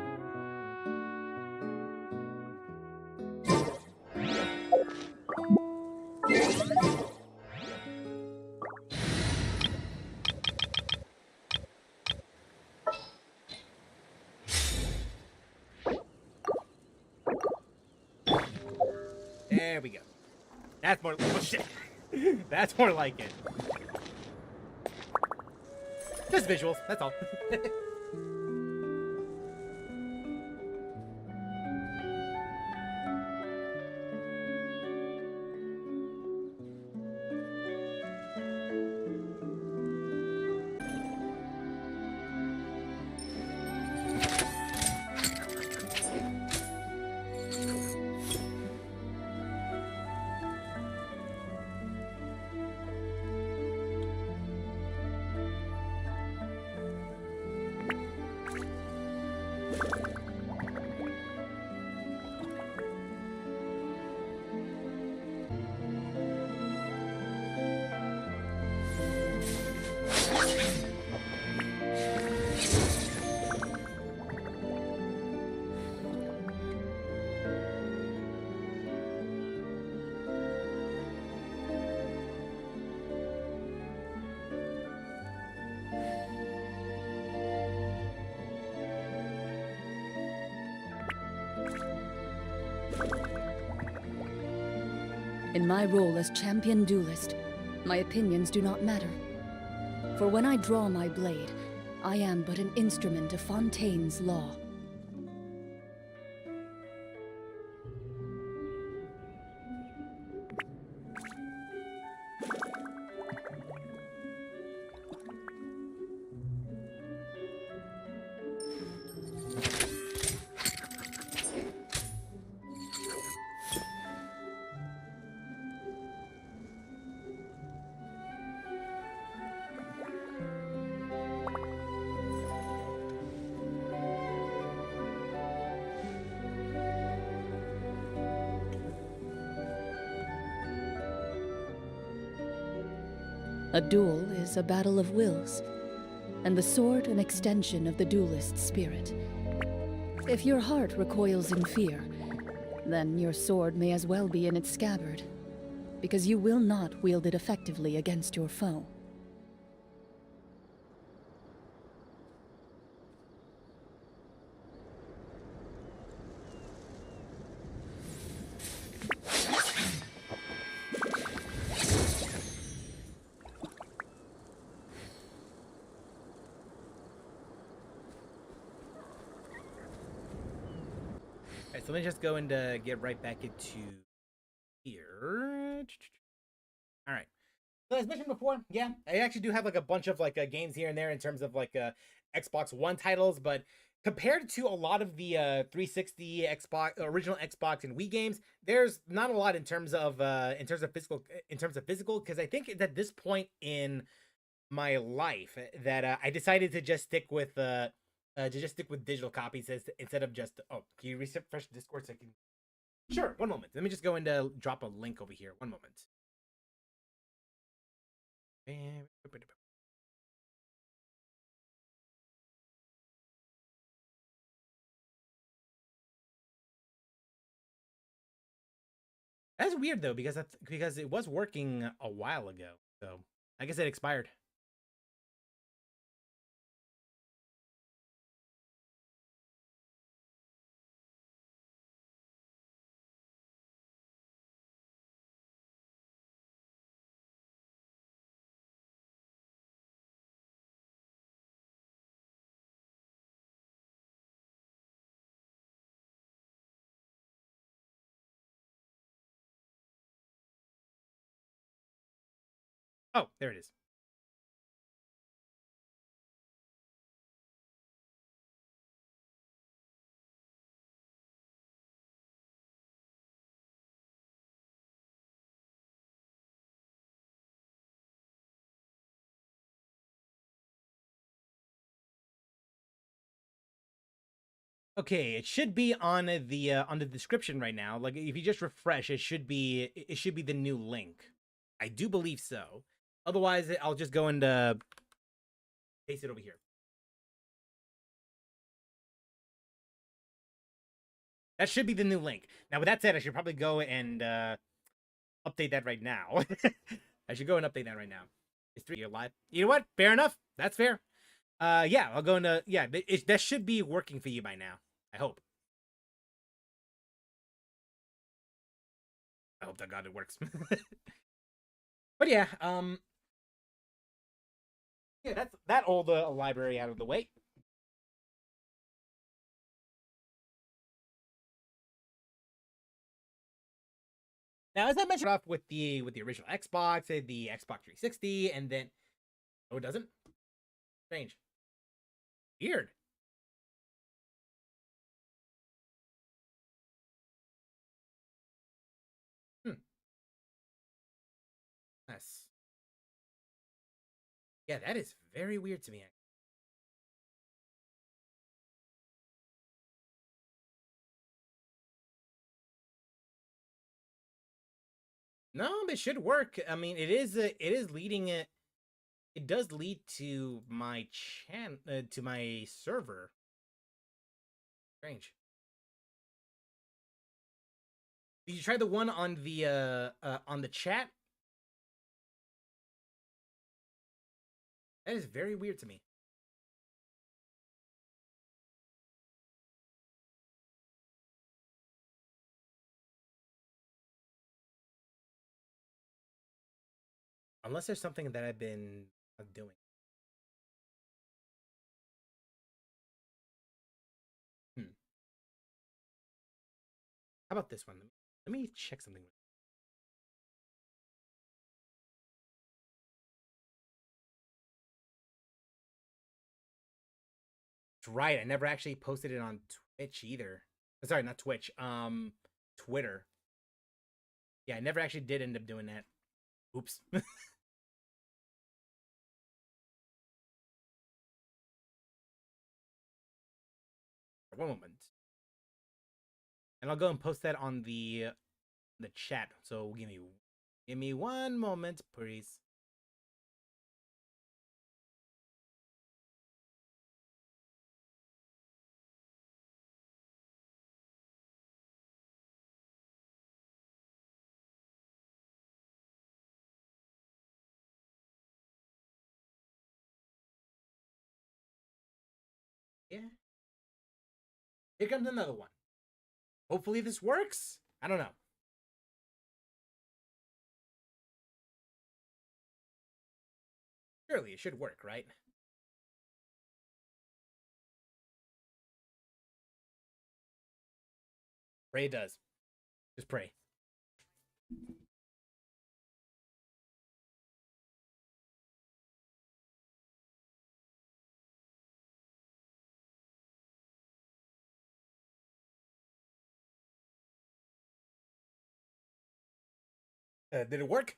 There we go. That's more. Oh shit. That's more like it. Just visuals. That's all. In my role as champion duelist, my opinions do not matter. For when I draw my blade, I am but an instrument of Fontaine's law. A duel is a battle of wills, and the sword an extension of the duelist's spirit. If your heart recoils in fear, then your sword may as well be in its scabbard, because you will not wield it effectively against your foe. Alright, so let me just go and get right back into here. Alright. So as mentioned before, yeah, I actually do have like a bunch of like games here and there in terms of like Xbox One titles, but compared to a lot of the 360 Xbox original Xbox and Wii games, there's not a lot in terms of physical because I think at this point in my life that I decided to just stick with digital copies instead of just. Oh, can you refresh Discord so I can? Sure. One moment. Let me just go and drop a link over here. One moment. That's weird though, because it was working a while ago. So I guess it expired. Oh, there it is. Okay, it should be on the description right now. Like if you just refresh, it should be the new link. I do believe so. Otherwise, I'll just go and paste it over here. That should be the new link. Now, with that said, I should probably go and update that right now. I should go and update that right now. It's 3 year live. You know what? Fair enough. That's fair. Yeah, I'll go into that should be working for you by now. I hope. I hope to God it works. But yeah, that's that all the library out of the way. Now, as I mentioned off with the original Xbox, the Xbox 360, and then oh, it doesn't. Strange. Weird. Hmm. Yes. Yeah, that is very weird to me. No, it should work. I mean, it is leading it. It does lead to my to my server. Strange. Did you try the one on the chat? That is very weird to me. Unless there's something that I've been doing. How about this one? Let me check something. That's right. I never actually posted it on Twitch either. Sorry, not Twitch. Twitter. Yeah, I never actually did end up doing that. Oops. One moment. And I'll go and post that on the chat. So give me one moment, please. Yeah. Here comes another one. Hopefully this works. I don't know. Surely it should work, right? Pray it does. Just pray. Did it work?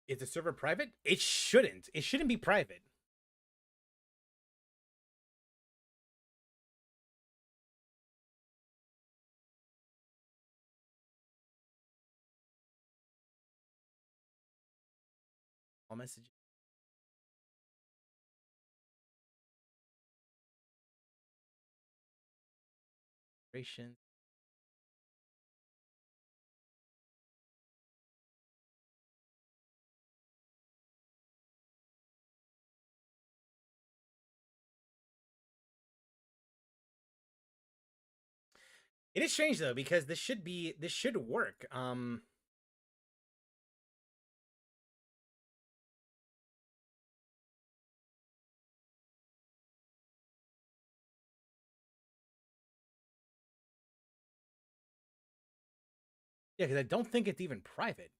Is the server private? It shouldn't. It shouldn't be private. All messages. Creation. It is strange though, because this should work. Yeah, because I don't think it's even private.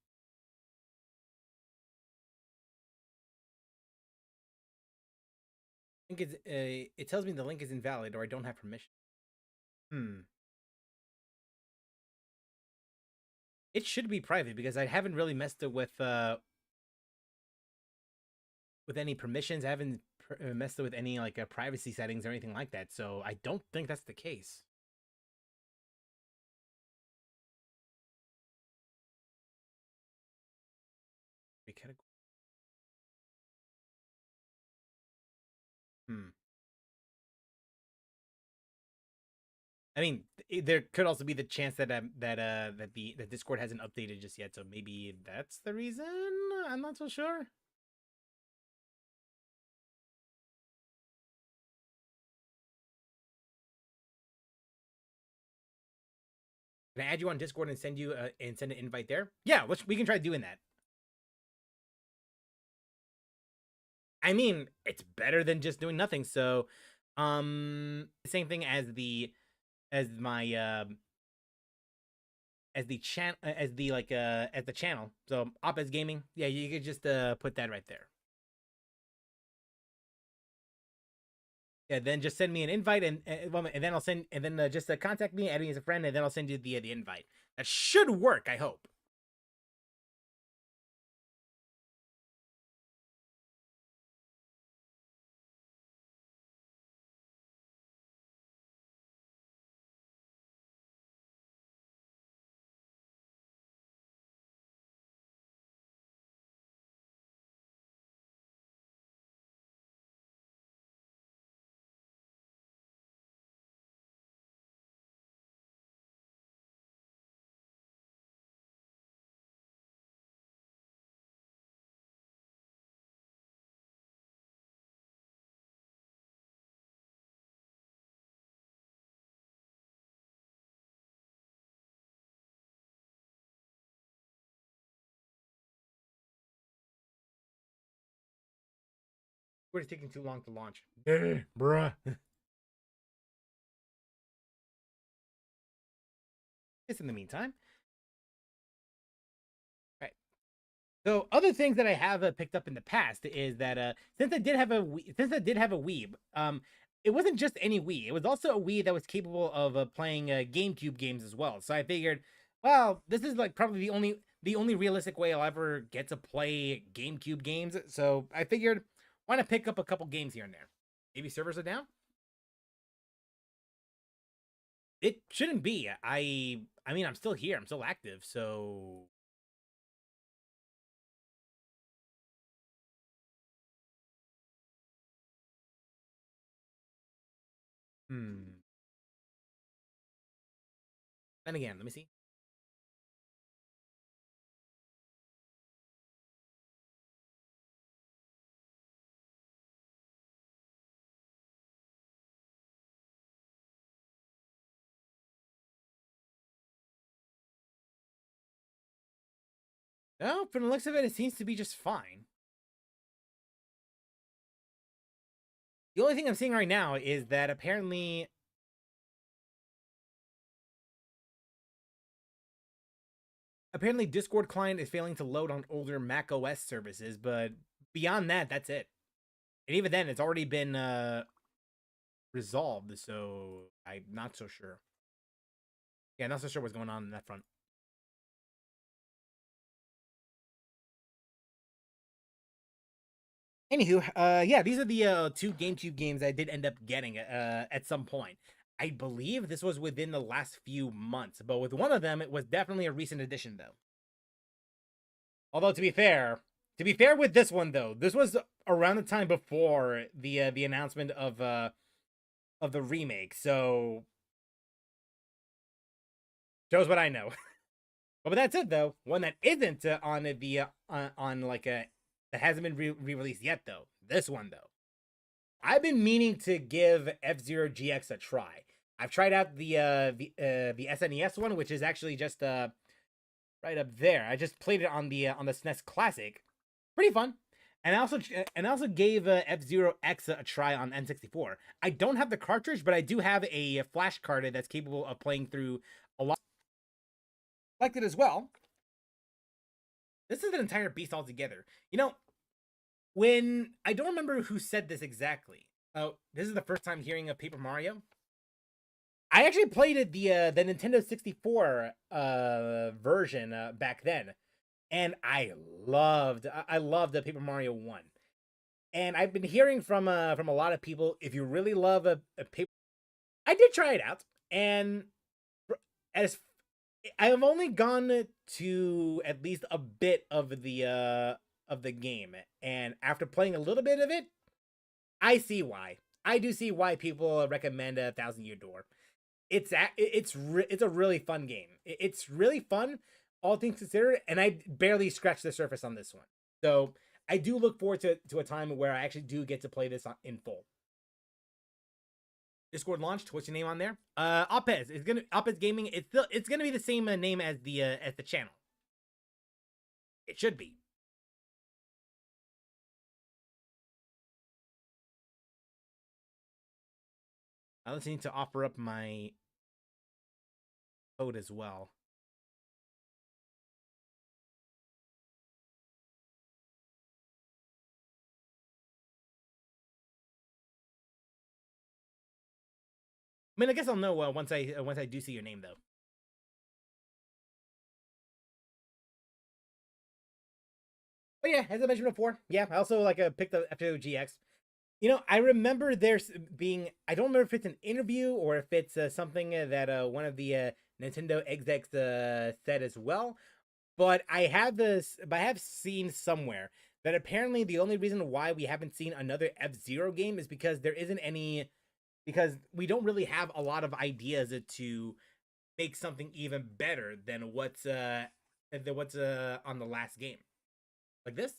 I think it's it tells me the link is invalid or I don't have permission. It should be private because I haven't really messed it with any permissions. I haven't messed it with any like privacy settings or anything like that. So I don't think that's the case. I mean, there could also be the chance that that Discord hasn't updated just yet, so maybe that's the reason. I'm not so sure. Can I add you on Discord and send you and send an invite there? Yeah, we can try doing that. I mean, it's better than just doing nothing. So, same thing as my as the channel. So Opez Gaming. Yeah, you could just put that right there. Yeah, then just send me an invite and then I'll send and then just contact me, add me as a friend, and then I'll send you the invite. That should work, I hope. We're taking too long to launch. Bruh. It's in the meantime. Right. So other things that I have picked up in the past is that since I did have a Wii, it wasn't just any Wii. It was also a Wii that was capable of playing GameCube games as well. So I figured, well, this is like probably the only realistic way I'll ever get to play GameCube games. So I figured, why not pick up a couple games here and there? Maybe servers are down. It shouldn't be. I mean, I'm still here. I'm still active. So Then again, let me see. No, from the looks of it, it seems to be just fine. The only thing I'm seeing right now is that apparently Discord client is failing to load on older Mac OS services, but beyond that, that's it. And even then, it's already been resolved, so I'm not so sure. Yeah, not so sure what's going on that front. Anywho, yeah, these are the two GameCube games I did end up getting at some point. I believe this was within the last few months, but with one of them, it was definitely a recent addition, though. Although, to be fair, To be fair with this one though, this was around the time before the announcement of the remake, so shows what I know. But that's it though. One that isn't on the on like a that hasn't been re-released yet though. This one though, I've been meaning to give F-Zero GX a try. I've tried out the SNES one, which is actually just right up there. I just played it on the SNES Classic. Pretty fun. And I also gave F-Zero X a try on N64. I don't have the cartridge, but I do have a flash card that's capable of playing through a lot. Liked it as well. This is an entire beast altogether. You know, when I don't remember who said this exactly. Oh, this is the first time hearing of Paper Mario. I actually played it the Nintendo 64 version back then, and I loved the Paper Mario 1. And I've been hearing from a lot of people, if you really love a paper, I did try it out, and as I have only gone to at least a bit of the game, and after playing a little bit of it, I see why. I do see why people recommend a Thousand Year Door. It's a really fun game. It's really fun, all things considered, and I barely scratched the surface on this one. So I do look forward to a time where I actually do get to play this in full. Discord launched. What's your name on there? Opez. Opez Gaming. It's gonna be the same name as the channel. It should be. I also need to offer up my code as well. I mean, I guess I'll know once I do see your name though. But yeah, as I mentioned before, yeah, I also picked up F-Zero GX. You know, I remember there's being, I don't remember if it's an interview or if it's something that one of the Nintendo execs said as well. But I have seen somewhere that apparently the only reason why we haven't seen another F-Zero game is because there isn't any, because we don't really have a lot of ideas to make something even better than what's on the last game. Like this.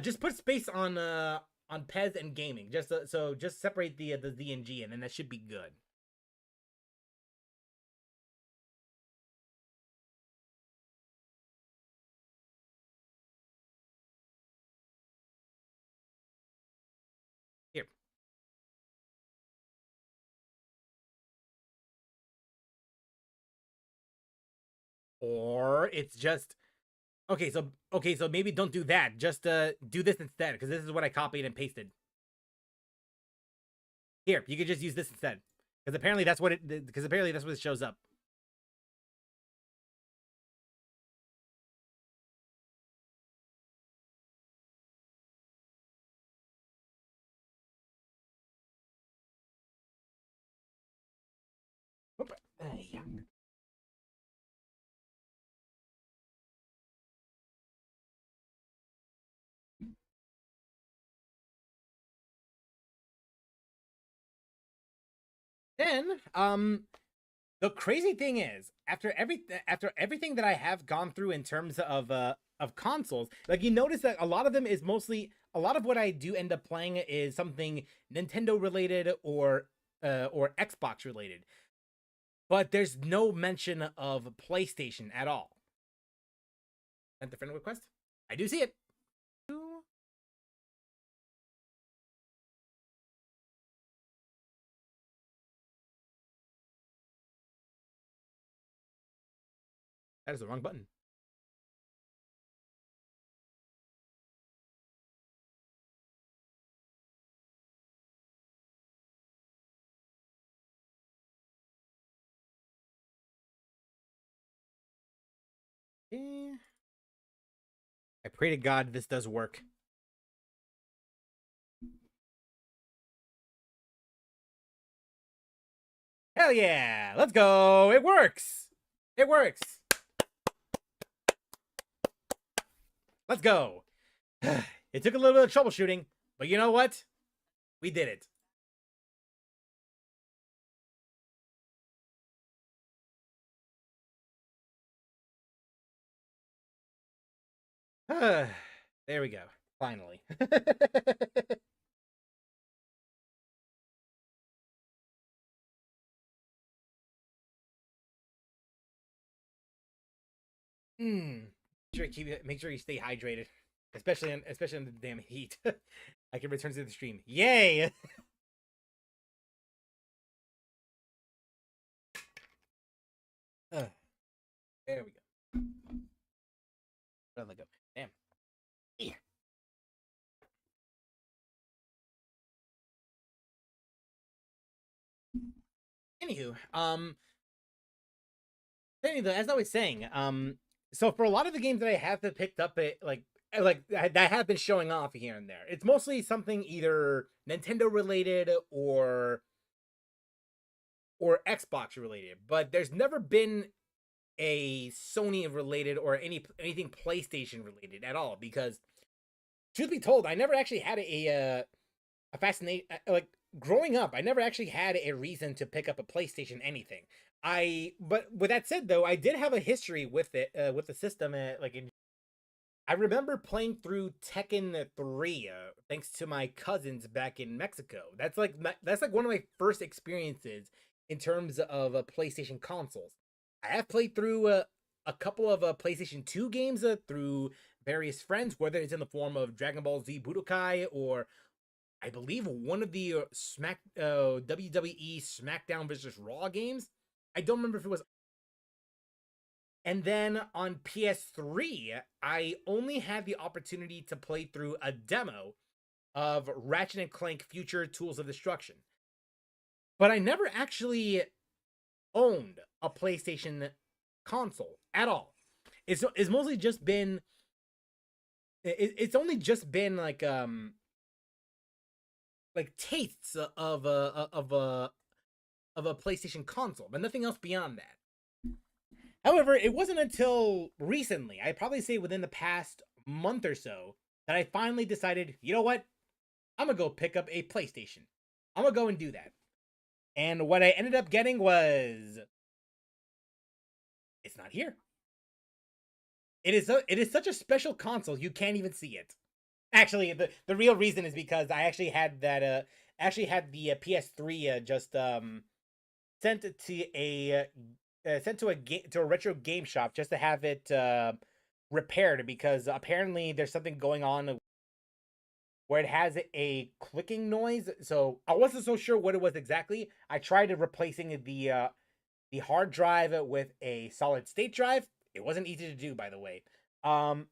Just put space on Pez and gaming. Just so just separate the Z and G, and then that should be good. Here. Or it's just okay, so maybe don't do that. Just do this instead, because this is what I copied and pasted. Here, you could just use this instead. Because apparently that's what it shows up. Yeah. Then, the crazy thing is, after everything that I have gone through in terms of consoles, like you notice that a lot of them is mostly, a lot of what I do end up playing is something Nintendo related or Xbox related. But there's no mention of PlayStation at all. Sent the friend request? I do see it. That is the wrong button. I pray to God this does work. Hell yeah! Let's go! It works! It works! Let's go! It took a little bit of troubleshooting, but you know what? We did it. There we go. Finally. Make sure you stay hydrated, especially in the damn heat. I can return to the stream. Yay! There we go. Where did I go? Damn. Yeah. Anywho, as I was saying, so for a lot of the games that I have picked up, that have been showing off here and there, it's mostly something either Nintendo related or Xbox related, but there's never been a Sony related or anything PlayStation related at all. Because, truth be told, I never actually had a fascinate like growing up. I never actually had a reason to pick up a PlayStation anything. But with that said, though, I did have a history with it, with the system. I remember playing through Tekken 3, thanks to my cousins back in Mexico. That's like one of my first experiences in terms of PlayStation consoles. I have played through a couple of PlayStation 2 games through various friends, whether it's in the form of Dragon Ball Z Budokai or I believe one of the WWE SmackDown vs. Raw games. I don't remember if it was. And then on PS3, I only had the opportunity to play through a demo of Ratchet and Clank Future Tools of Destruction. But I never actually owned a PlayStation console at all. It's mostly just been it's only just been like tastes of a PlayStation console, but nothing else beyond that. However, it wasn't until recently, I'd probably say within the past month or so, that I finally decided, you know what? I'm gonna go pick up a PlayStation. I'm gonna go and do that. And what I ended up getting was, it's not here. It is such a special console, you can't even see it. Actually, the real reason is because I actually had the PS3 just sent to a retro game shop just to have it repaired, because apparently there's something going on where it has a clicking noise. So I wasn't so sure what it was exactly. I tried replacing the hard drive with a solid state drive. It wasn't easy to do, by the way. And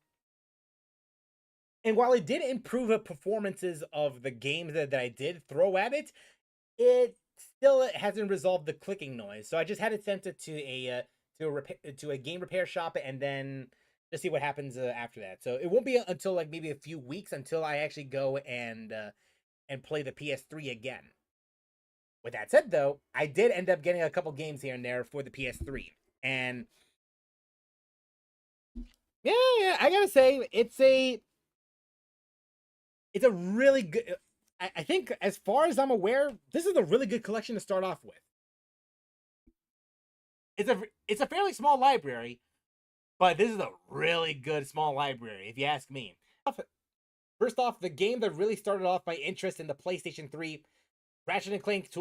while it did improve the performances of the games that I did throw at it, it still hasn't resolved the clicking noise. So I just had it sent it to a game repair shop, and then to see what happens after that. So it won't be until like maybe a few weeks until I actually go and play the PS3 again. With that said, though, I did end up getting a couple games here and there for the PS3, and yeah, I gotta say it's a really good. I think, as far as I'm aware, this is a really good collection to start off with. It's a fairly small library, but this is a really good small library, if you ask me. First off, the game that really started off my interest in the PlayStation 3, Ratchet and Clank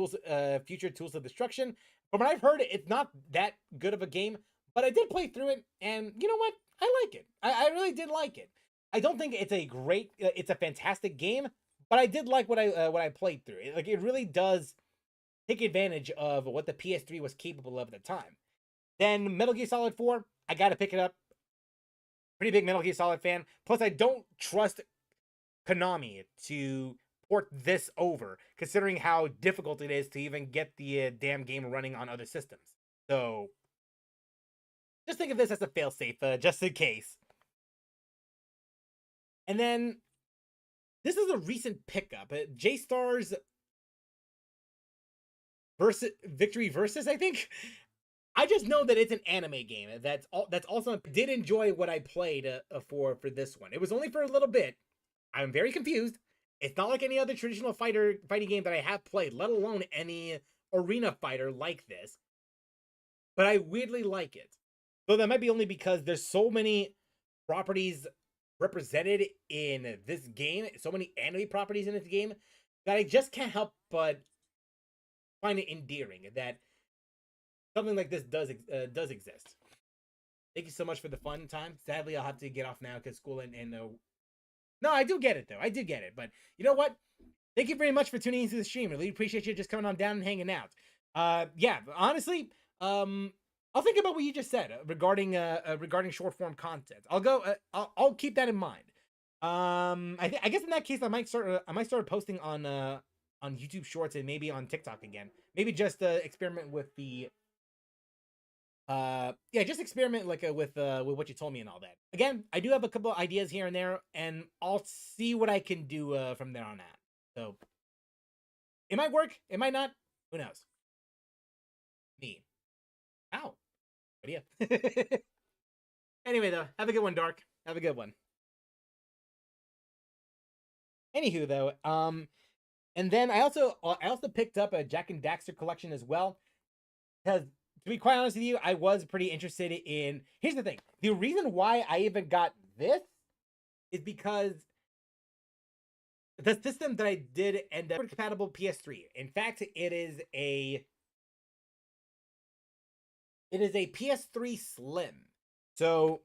Future Tools of Destruction. From what I've heard, it's not that good of a game, but I did play through it, and you know what? I like it. I really did like it. I don't think it's a fantastic game, but I did like what I played through. It really does take advantage of what the PS3 was capable of at the time. Then Metal Gear Solid 4, I gotta pick it up. Pretty big Metal Gear Solid fan. Plus, I don't trust Konami to port this over, considering how difficult it is to even get the damn game running on other systems. So, just think of this as a failsafe, just in case. And then, this is a recent pickup. J-Stars Victory Versus, I think. I just know that it's an anime game. That's also did enjoy what I played for this one. It was only for a little bit, I'm very confused. It's not like any other traditional fighting game that I have played, let alone any arena fighter like this. But I weirdly like it. Though that might be only because there's so many properties represented in this game, so many anime properties in this game, that I just can't help but find it endearing that something like this does exist. Thank you so much for the fun time. Sadly, I'll have to get off now because school and no, I do get it though. I do get it. But you know what? Thank you very much for tuning into the stream. I really appreciate you just coming on down and hanging out. Yeah, honestly, I'll think about what you just said regarding short form content. I'll keep that in mind. I guess in that case I might start posting on YouTube Shorts and maybe on TikTok again. Maybe just experiment with the just experiment like with what you told me and all that. Again, I do have a couple of ideas here and there, and I'll see what I can do from there on out. So it might work, it might not. Who knows? Me. Ow. But yeah. Anyway, though, have a good one, Dark. Have a good one. Anywho, though, and then I also picked up a Jack and Daxter collection as well, because to be quite honest with you, I was pretty interested in. Here's the thing: the reason why I even got this is because the system that I did end up compatible PS3. In fact, it is a PS3 Slim. So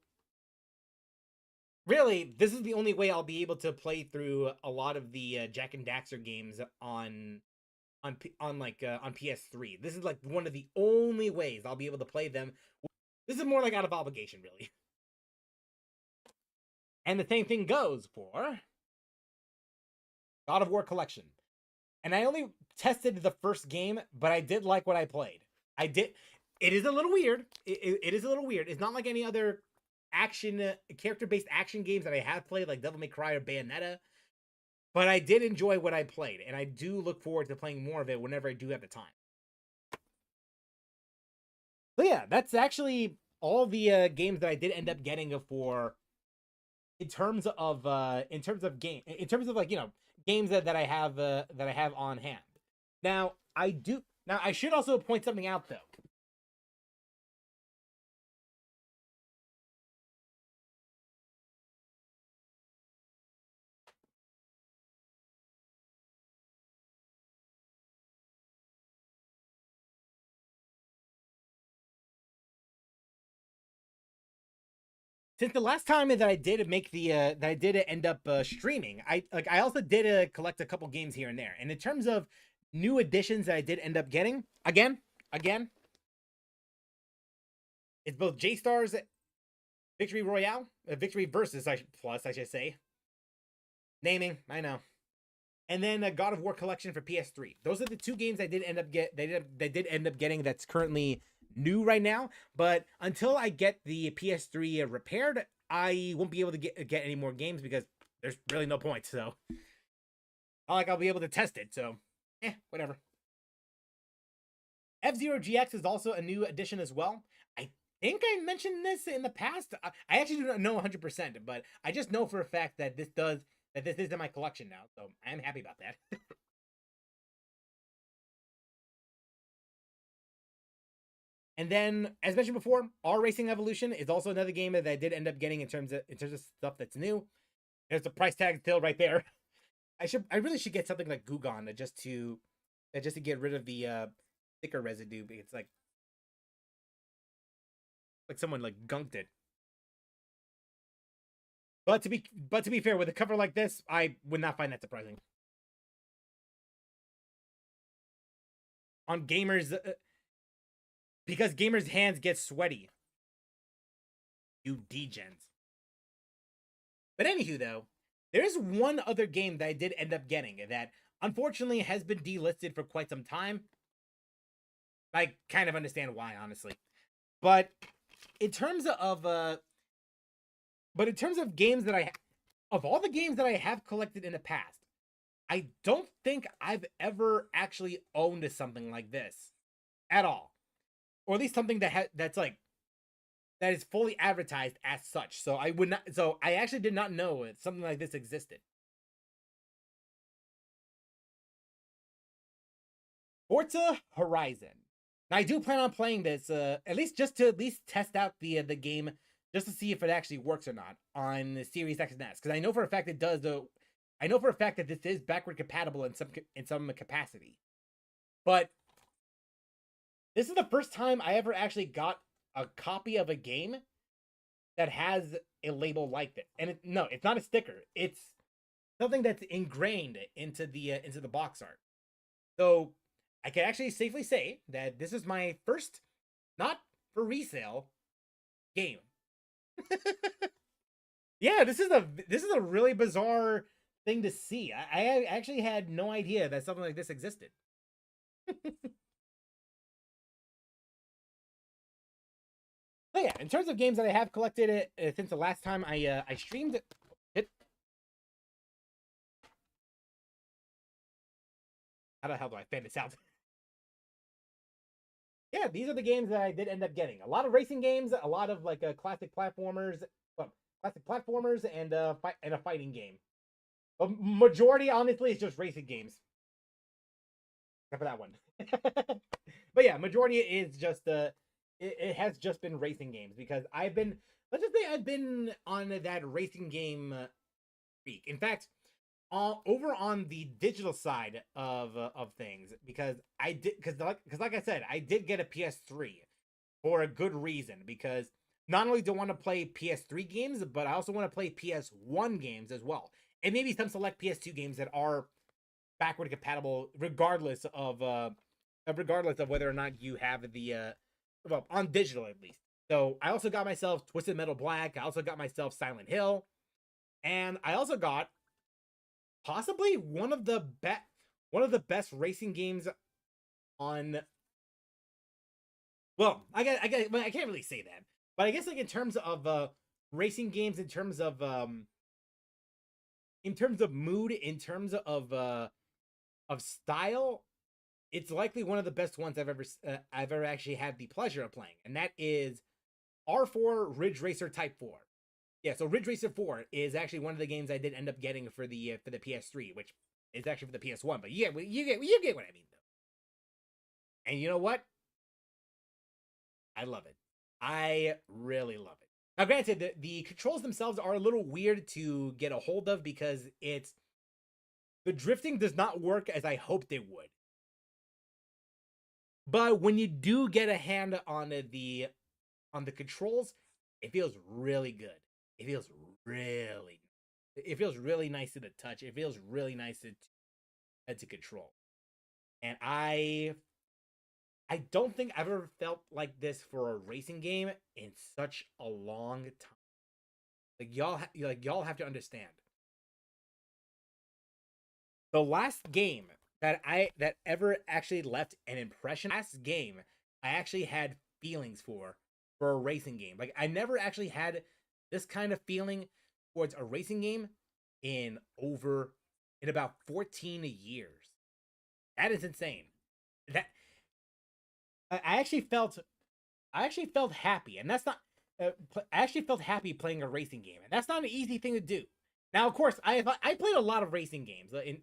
really, this is the only way I'll be able to play through a lot of the Jack and Daxter games on PS3. This is like one of the only ways I'll be able to play them. This is more like out of obligation, really. And the same thing goes for God of War Collection. And I only tested the first game, but I did like what I played. It is a little weird. It is a little weird. It's not like any other character-based action games that I have played, like Devil May Cry or Bayonetta. But I did enjoy what I played, and I do look forward to playing more of it whenever I do have the time. So yeah, that's actually all the games that I did end up getting for in terms of like, you know, games that I have on hand. Now I should also point something out though. Since the last time that I did end up streaming, I also did collect a couple games here and there. And in terms of new additions that I did end up getting, again, it's both J-Stars Victory Royale, Victory Versus I should say. Naming, I know. And then a God of War Collection for PS3. Those are the two games I did end up getting that's currently new right now, but until I get the PS3 repaired, I won't be able to get any more games because there's really no point. So, not like I'll be able to test it. So, whatever. F-Zero GX is also a new addition as well. I think I mentioned this in the past. I actually do not know 100%, but I just know for a fact that this is in my collection now. So I am happy about that. And then, as mentioned before, R Racing Evolution is also another game that I did end up getting in terms of stuff that's new. There's the price tag still right there. I really should get something like Gugon just to get rid of the sticker residue. It's like someone like gunked it. But to be fair, with a cover like this, I would not find that surprising. On gamers. Because gamers' hands get sweaty. You degens. But anywho, though, there's one other game that I did end up getting that unfortunately has been delisted for quite some time. I kind of understand why, honestly. But in terms of games that of all the games that I have collected in the past, I don't think I've ever actually owned something like this at all. Or at least something that is fully advertised as such. So I actually did not know something like this existed. Forza Horizon. Now, I do plan on playing this, at least just to test out the game, just to see if it actually works or not on the Series X and S. Because I know for a fact it does. I know for a fact that this is backward compatible in some capacity. But this is the first time I ever actually got a copy of a game that has a label like this. And no, it's not a sticker. It's something that's ingrained into the box art. So I can actually safely say that this is my first, not for resale, game. Yeah, this is a really bizarre thing to see. I actually had no idea that something like this existed. But yeah, in terms of games that I have collected since the last time I streamed it. How the hell do I fan this out? Yeah, these are the games that I did end up getting. A lot of racing games, a lot of like classic platformers, and a fighting game. A majority, honestly, is just racing games. Except for that one. But yeah, majority is just it has just been racing games because I've been, let's just say I've been on that racing game streak. In fact, over on the digital side of things, because like I said, I did get a PS3 for a good reason, because not only do I want to play PS3 games, but I also want to play PS1 games as well, and maybe some select PS2 games that are backward compatible, regardless of whether or not you have the well, on digital at least. So I also got myself Twisted Metal Black. I also got myself Silent Hill, and I also got possibly one of the best racing games on. Well, I can't really say that, but I guess like in terms of racing games, in terms of mood, in terms of style, it's likely one of the best ones I've ever actually had the pleasure of playing, and that is R4 Ridge Racer Type 4. Yeah, so Ridge Racer 4 is actually one of the games I did end up getting for the PS3, which is actually for the PS1. But yeah, you get what I mean, though. And you know what? I love it. I really love it. Now, granted, the controls themselves are a little weird to get a hold of because the drifting does not work as I hoped it would. But when you do get a hand on the controls, it feels really good. It feels really nice to the touch. It feels really nice to control. And I don't think I've ever felt like this for a racing game in such a long time. Like y'all have to understand. The last game that ever actually left an impression, last game I actually had feelings for a racing game. Like I never actually had this kind of feeling towards a racing game in about 14 years. That is insane. That I actually felt happy, and that's not. I actually felt happy playing a racing game, and that's not an easy thing to do. Now, of course, I played a lot of racing games in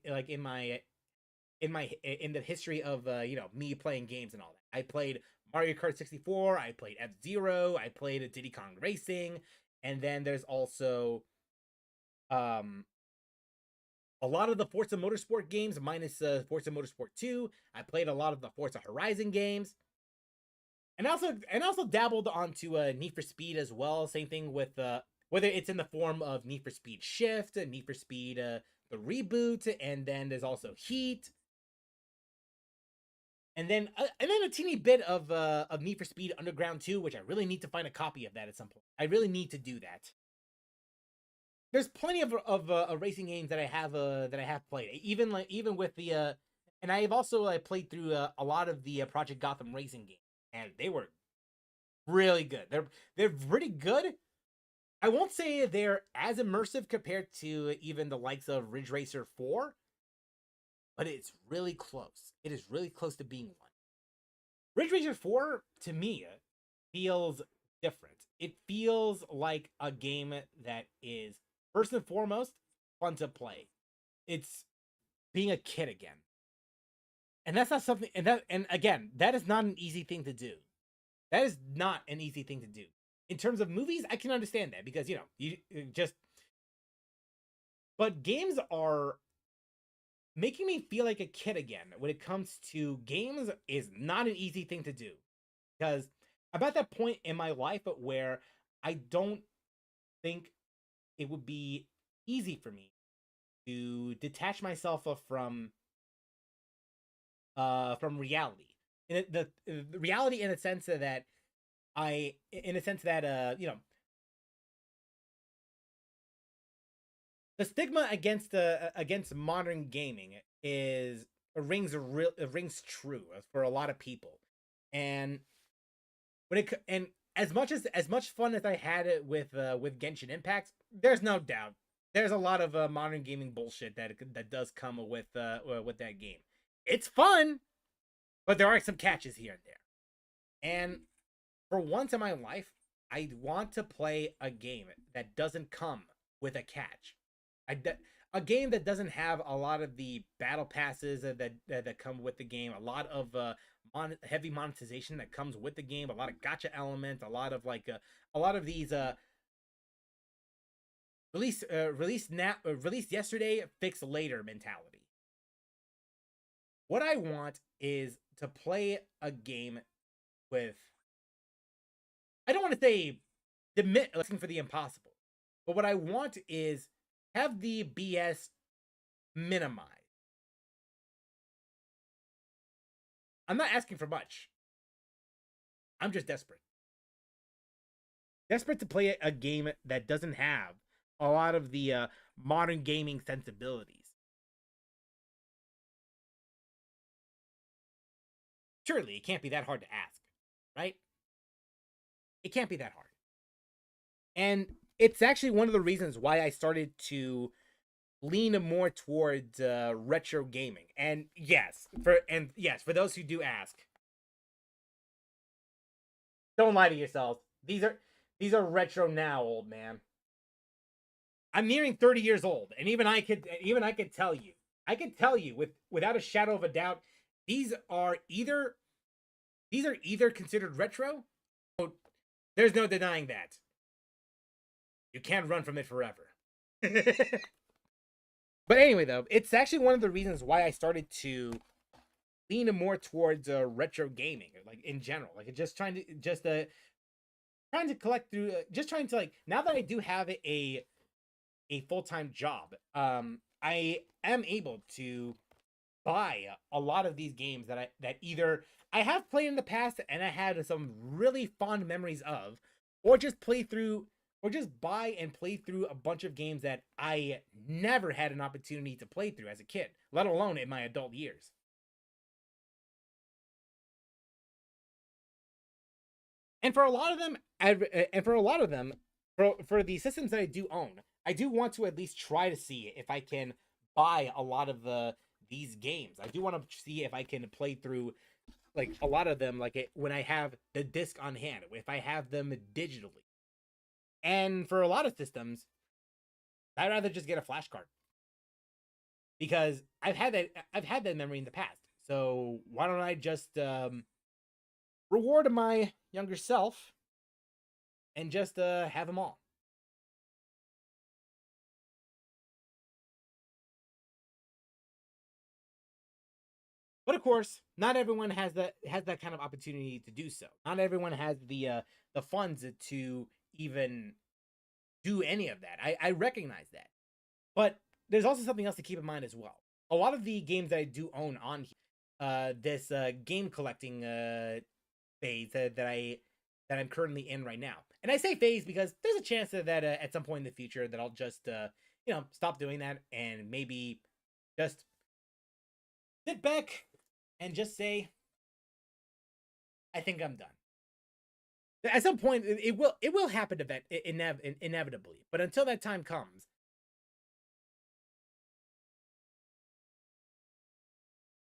the history of me playing games and all that. I played Mario Kart 64, I played F-Zero, I played Diddy Kong Racing, and then there's also a lot of the Forza Motorsport games minus Forza Motorsport 2. I played a lot of the Forza Horizon games. And also dabbled onto Need for Speed as well. Same thing with whether it's in the form of Need for Speed Shift, Need for Speed the reboot, and then there's also Heat. And then a teeny bit of Need for Speed Underground 2, which I really need to find a copy of that at some point. I really need to do that. There's plenty of racing games that I have played. Even with the and I've also played through a lot of the Project Gotham Racing games, and they were really good. They're pretty good. I won't say they're as immersive compared to even the likes of Ridge Racer 4, but it's really close. It is really close to being one. Ridge Racer 4, to me, feels different. It feels like a game that is, first and foremost, fun to play. It's being a kid again. And that's not something, and again, that is not an easy thing to do. That is not an easy thing to do. In terms of movies, I can understand that because, you know, you just, but games are making me feel like a kid again when it comes to games is not an easy thing to do because I'm at that point in my life where I don't think it would be easy for me to detach myself from reality. In the reality in a sense that you know, the stigma against modern gaming rings true for a lot of people, and and as much fun as I had it with Genshin Impact, there's no doubt there's a lot of modern gaming bullshit that does come with that game. It's fun, but there are some catches here and there. And for once in my life, I want to play a game that doesn't come with a catch. A game that doesn't have a lot of the battle passes that come with the game, a lot of heavy monetization that comes with the game, a lot of gotcha elements, a lot of these released yesterday, fix later mentality. What I want is to play a game with, I don't want to say looking for the impossible, but what I want is have the BS minimized. I'm not asking for much. I'm just desperate. Desperate to play a game that doesn't have a lot of the modern gaming sensibilities. Surely it can't be that hard to ask, right? It can't be that hard. And it's actually one of the reasons why I started to lean more towards retro gaming. And yes, for those who do ask, don't lie to yourselves. These are retro now, old man. I'm nearing 30 years old, and even I could tell you. I could tell you without a shadow of a doubt, these are either considered retro. There's no denying that. You can't run from it forever. But anyway, though, it's actually one of the reasons why I started to lean more towards retro gaming, like in general, like just trying to collect through, just trying to, like, now that I do have a full-time job, I am able to buy a lot of these games that either I have played in the past and I had some really fond memories of, or just buy and play through a bunch of games that I never had an opportunity to play through as a kid, let alone in my adult years. And for a lot of them, for the systems that I do own, I do want to at least try to see if I can buy a lot of these games. I do want to see if I can play through, like, a lot of them, like when I have the disc on hand, if I have them digitally. And for a lot of systems, I'd rather just get a flash card because I've had that memory in the past. So why don't I just reward my younger self and just have them all? But of course, not everyone has that kind of opportunity to do so. Not everyone has the funds to even do any of that. I recognize that. But there's also something else to keep in mind as well. A lot of the games that I do own on this game collecting phase that I'm currently in right now. And I say phase because there's a chance that at some point in the future that I'll just stop doing that and maybe just sit back and just say, I think I'm done. At some point, it will happen inevitably. But until that time comes,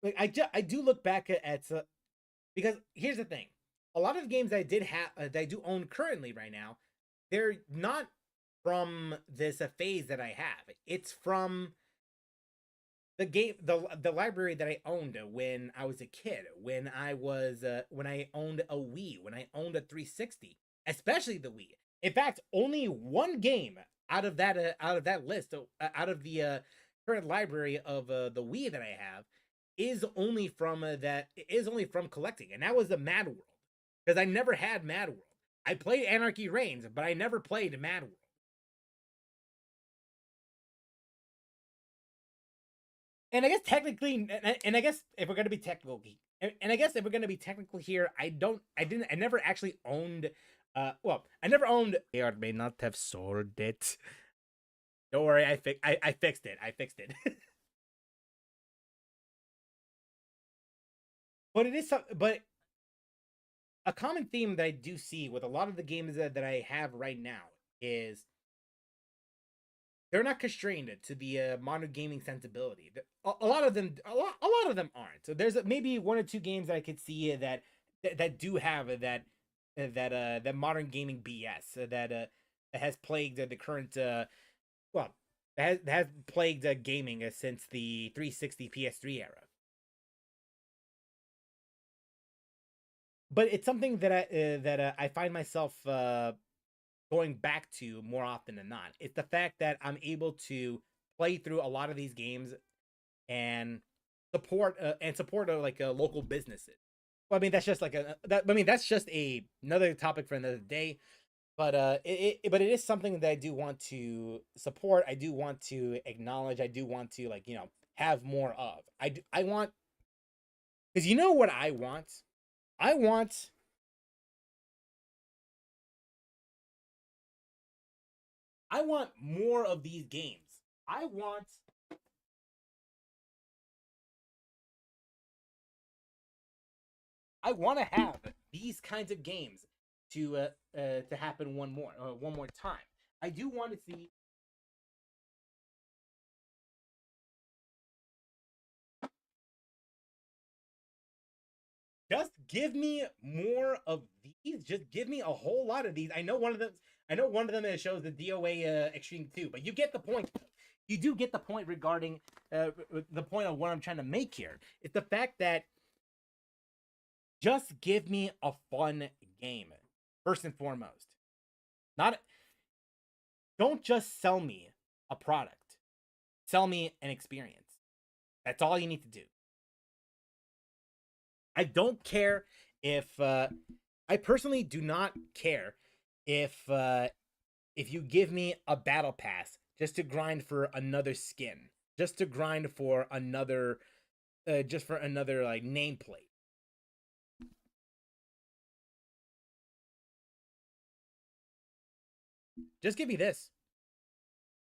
like, I do look back at because here's the thing: a lot of the games that I did have that I do own currently right now, they're not from this phase that I have. It's from the library that I owned when I was a kid, when I owned a Wii, when I owned a 360, especially the Wii. In fact, only one game out of that list, out of the current library of the Wii that I have, is only from collecting, and that was the Mad World, because I never had Mad World. I played Anarchy Reigns, but I never played Mad World. And I guess technically, and I guess if we're gonna be technical, and I guess if we're gonna be technical here, I never actually owned. Well, I never owned. Or may not have sold it. Don't worry, I fixed it. I fixed it. But it is but a common theme that I do see with a lot of the games that I have right now is they're not constrained to the modern gaming sensibility. A lot of them, a lot of them aren't. So there's maybe one or two games that I could see that do have that modern gaming BS that has plagued the current well that has plagued gaming since the 360 PS3 era. But it's something that I find myself going back to more often than not. It's the fact that I'm able to play through a lot of these games and support like local businesses. Well, I mean that's just like that's just another topic for another day. But but it is something that I do want to support. I do want to acknowledge. I do want to have more of. I want, because you know what I want. I want more of these games. I want to have these kinds of games to happen one more time. I do want to see. Just give me more of these. Just give me a whole lot of these. I know one of them. Shows the DOA Extreme 2, but you get the point. You do get the point regarding the point of what I'm trying to make here. It's the fact that just give me a fun game first and foremost. Don't just sell me a product. Sell me an experience. That's all you need to do. I don't care if I personally do not care if you give me a battle pass just to grind for another skin, just to grind for another like nameplate. Just give me this.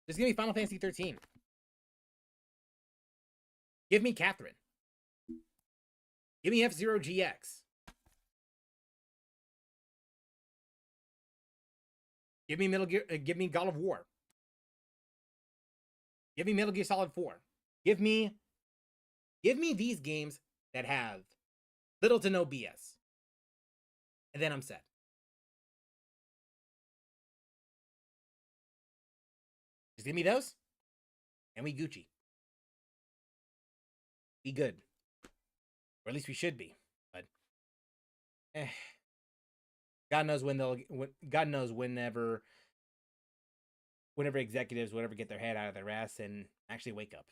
Just give me Final Fantasy 13. Give me Catherine. Give me F-Zero GX. Give me Metal Gear. Give me God of War. Give me Metal Gear Solid 4. Give me these games that have little to no BS, and then I'm set. Just give me those, and we Gucci. Be good. Or at least we should be. But God knows God knows whenever executives would ever get their head out of their ass and actually wake up.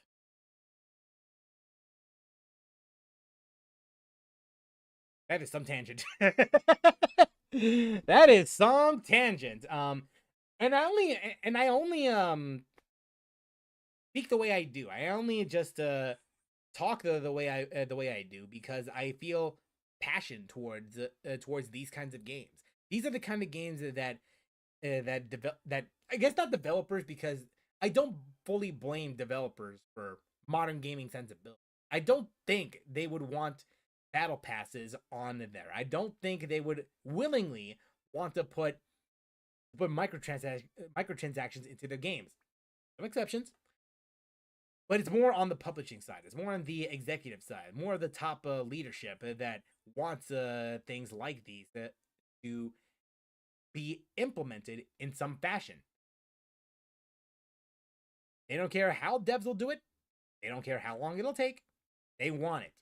That is some tangent. That is some tangent. And I only speak the way I do. I only just talk the way I do because I feel passion towards these kinds of games. These are the kind of games that I guess not developers, because I don't fully blame developers for modern gaming sensibility. I don't think they would want battle passes on there. I don't think they would willingly want to put microtransactions into their games. Some exceptions. But it's more on the publishing side. It's more on the executive side. More of the top leadership that wants things like these to be implemented in some fashion. They don't care how devs will do it. They don't care how long it'll take. They want it.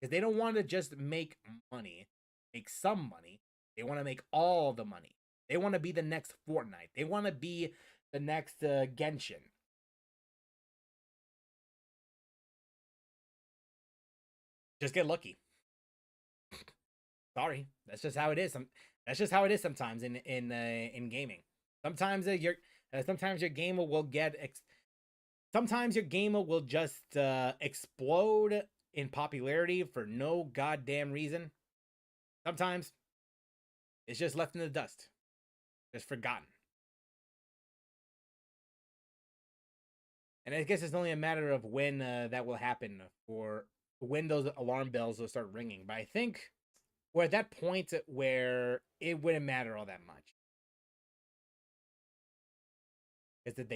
Because they don't want to just make money, make some money. They want to make all the money. They want to be the next Fortnite. They want to be the next Genshin. Just get lucky. Sorry, that's just how it is. That's just how it is sometimes in gaming. Sometimes sometimes your game will get sometimes your game will just explode in popularity for no goddamn reason. Sometimes it's just left in the dust, just forgotten. And I guess it's only a matter of when that will happen, or when those alarm bells will start ringing. But I think we're at that point where it wouldn't matter all that much. Because if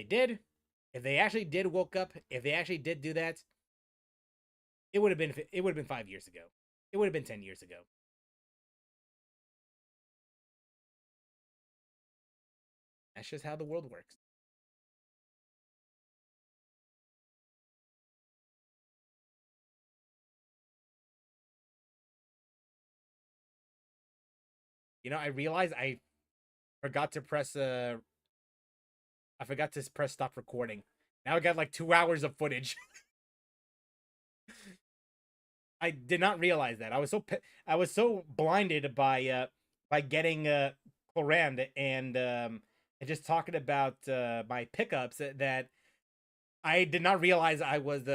they actually did woke up, if they actually did do that, it would have been 5 years ago. It would have been 10 years ago. That's just how the world works. You know, I realized I forgot to press stop recording. Now I got like 2 hours of footage. I did not realize that. I was so blinded by getting Clorinde and just talking about my pickups that I did not realize I was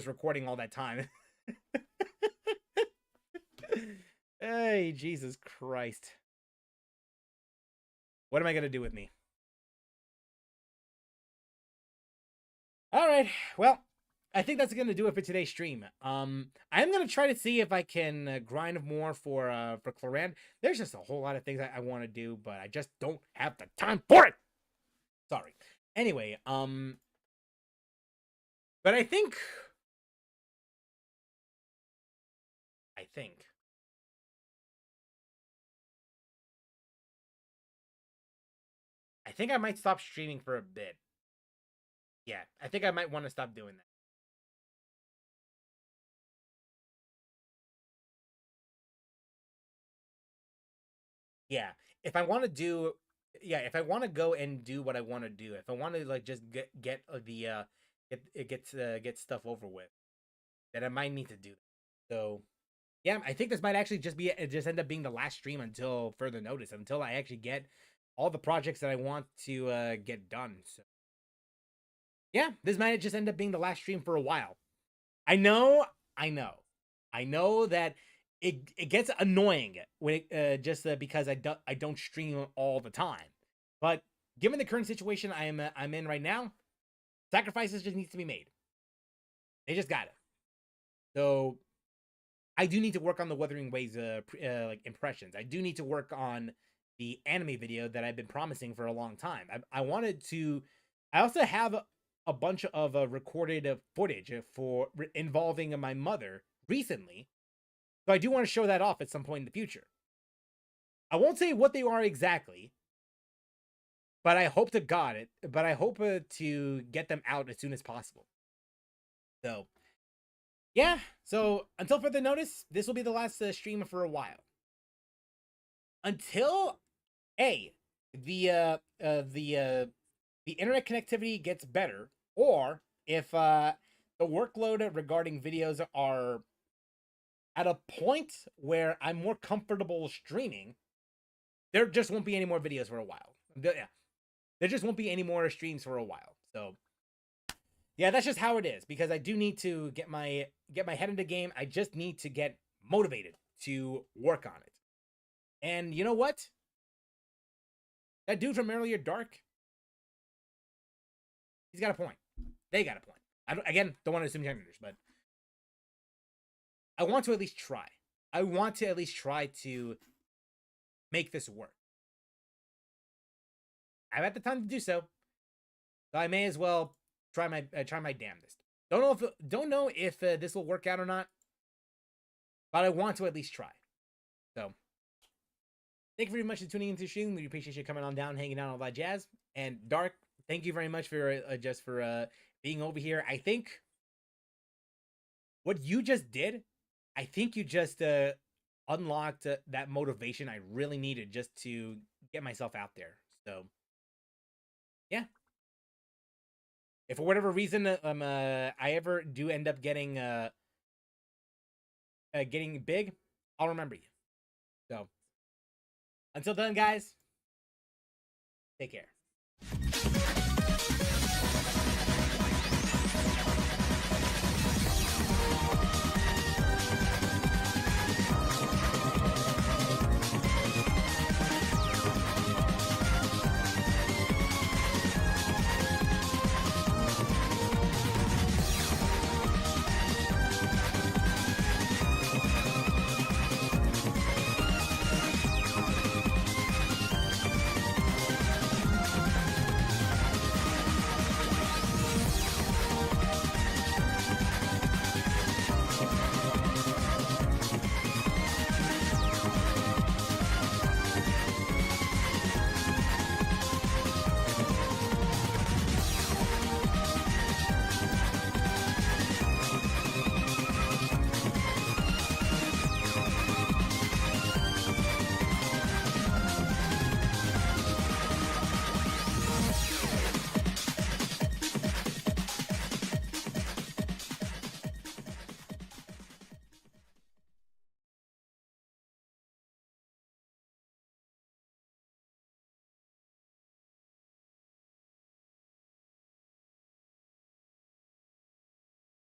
recording all that time. Hey, Jesus Christ. What am I going to do with me? All right. Well, I think that's going to do it for today's stream. I'm going to try to see if I can grind more for Clorinde. There's just a whole lot of things I want to do, but I just don't have the time for it. Sorry. Anyway, but I think I might stop streaming for a bit. Yeah, I think I might want to stop doing that. Yeah, if I want to go and do what I want to do, if I want to like just get stuff over with, then I might need to do that. So, yeah, I think this might actually just end up being the last stream until further notice, until I actually get all the projects that I want to get done. So, yeah, this might just end up being the last stream for a while. I know that it gets annoying when because I don't stream all the time. But given the current situation I'm in right now, sacrifices just needs to be made. They just got it. So I do need to work on the Wuthering Waves like impressions. I do need to work on the anime video that I've been promising for a long time. I wanted to. I also have a bunch of recorded footage involving my mother recently. So I do want to show that off at some point in the future. I won't say what they are exactly, but I hope to God it. But I hope to get them out as soon as possible. So, yeah. So until further notice, this will be the last stream for a while. Until the internet connectivity gets better, or if the workload regarding videos are at a point where I'm more comfortable streaming, there just won't be any more videos for a while. Yeah, there just won't be any more streams for a while. So, yeah, that's just how it is. Because I do need to get my head into the game. I just need to get motivated to work on it. And you know what? That dude from earlier, Dark, he's got a point. They got a point. I don't want to assume genders, but I want to at least try. I want to at least try to make this work. I've had the time to do so, so I may as well try my damnedest. Don't know if this will work out or not, but I want to at least try. So, thank you very much for tuning into the stream. We appreciate you coming on down, hanging out, all that jazz. And Dark, thank you very much for just for being over here. I think what you just did, I think you just unlocked that motivation I really needed just to get myself out there. So, yeah. If for whatever reason I ever do end up getting getting big, I'll remember you. So, until then, guys, take care.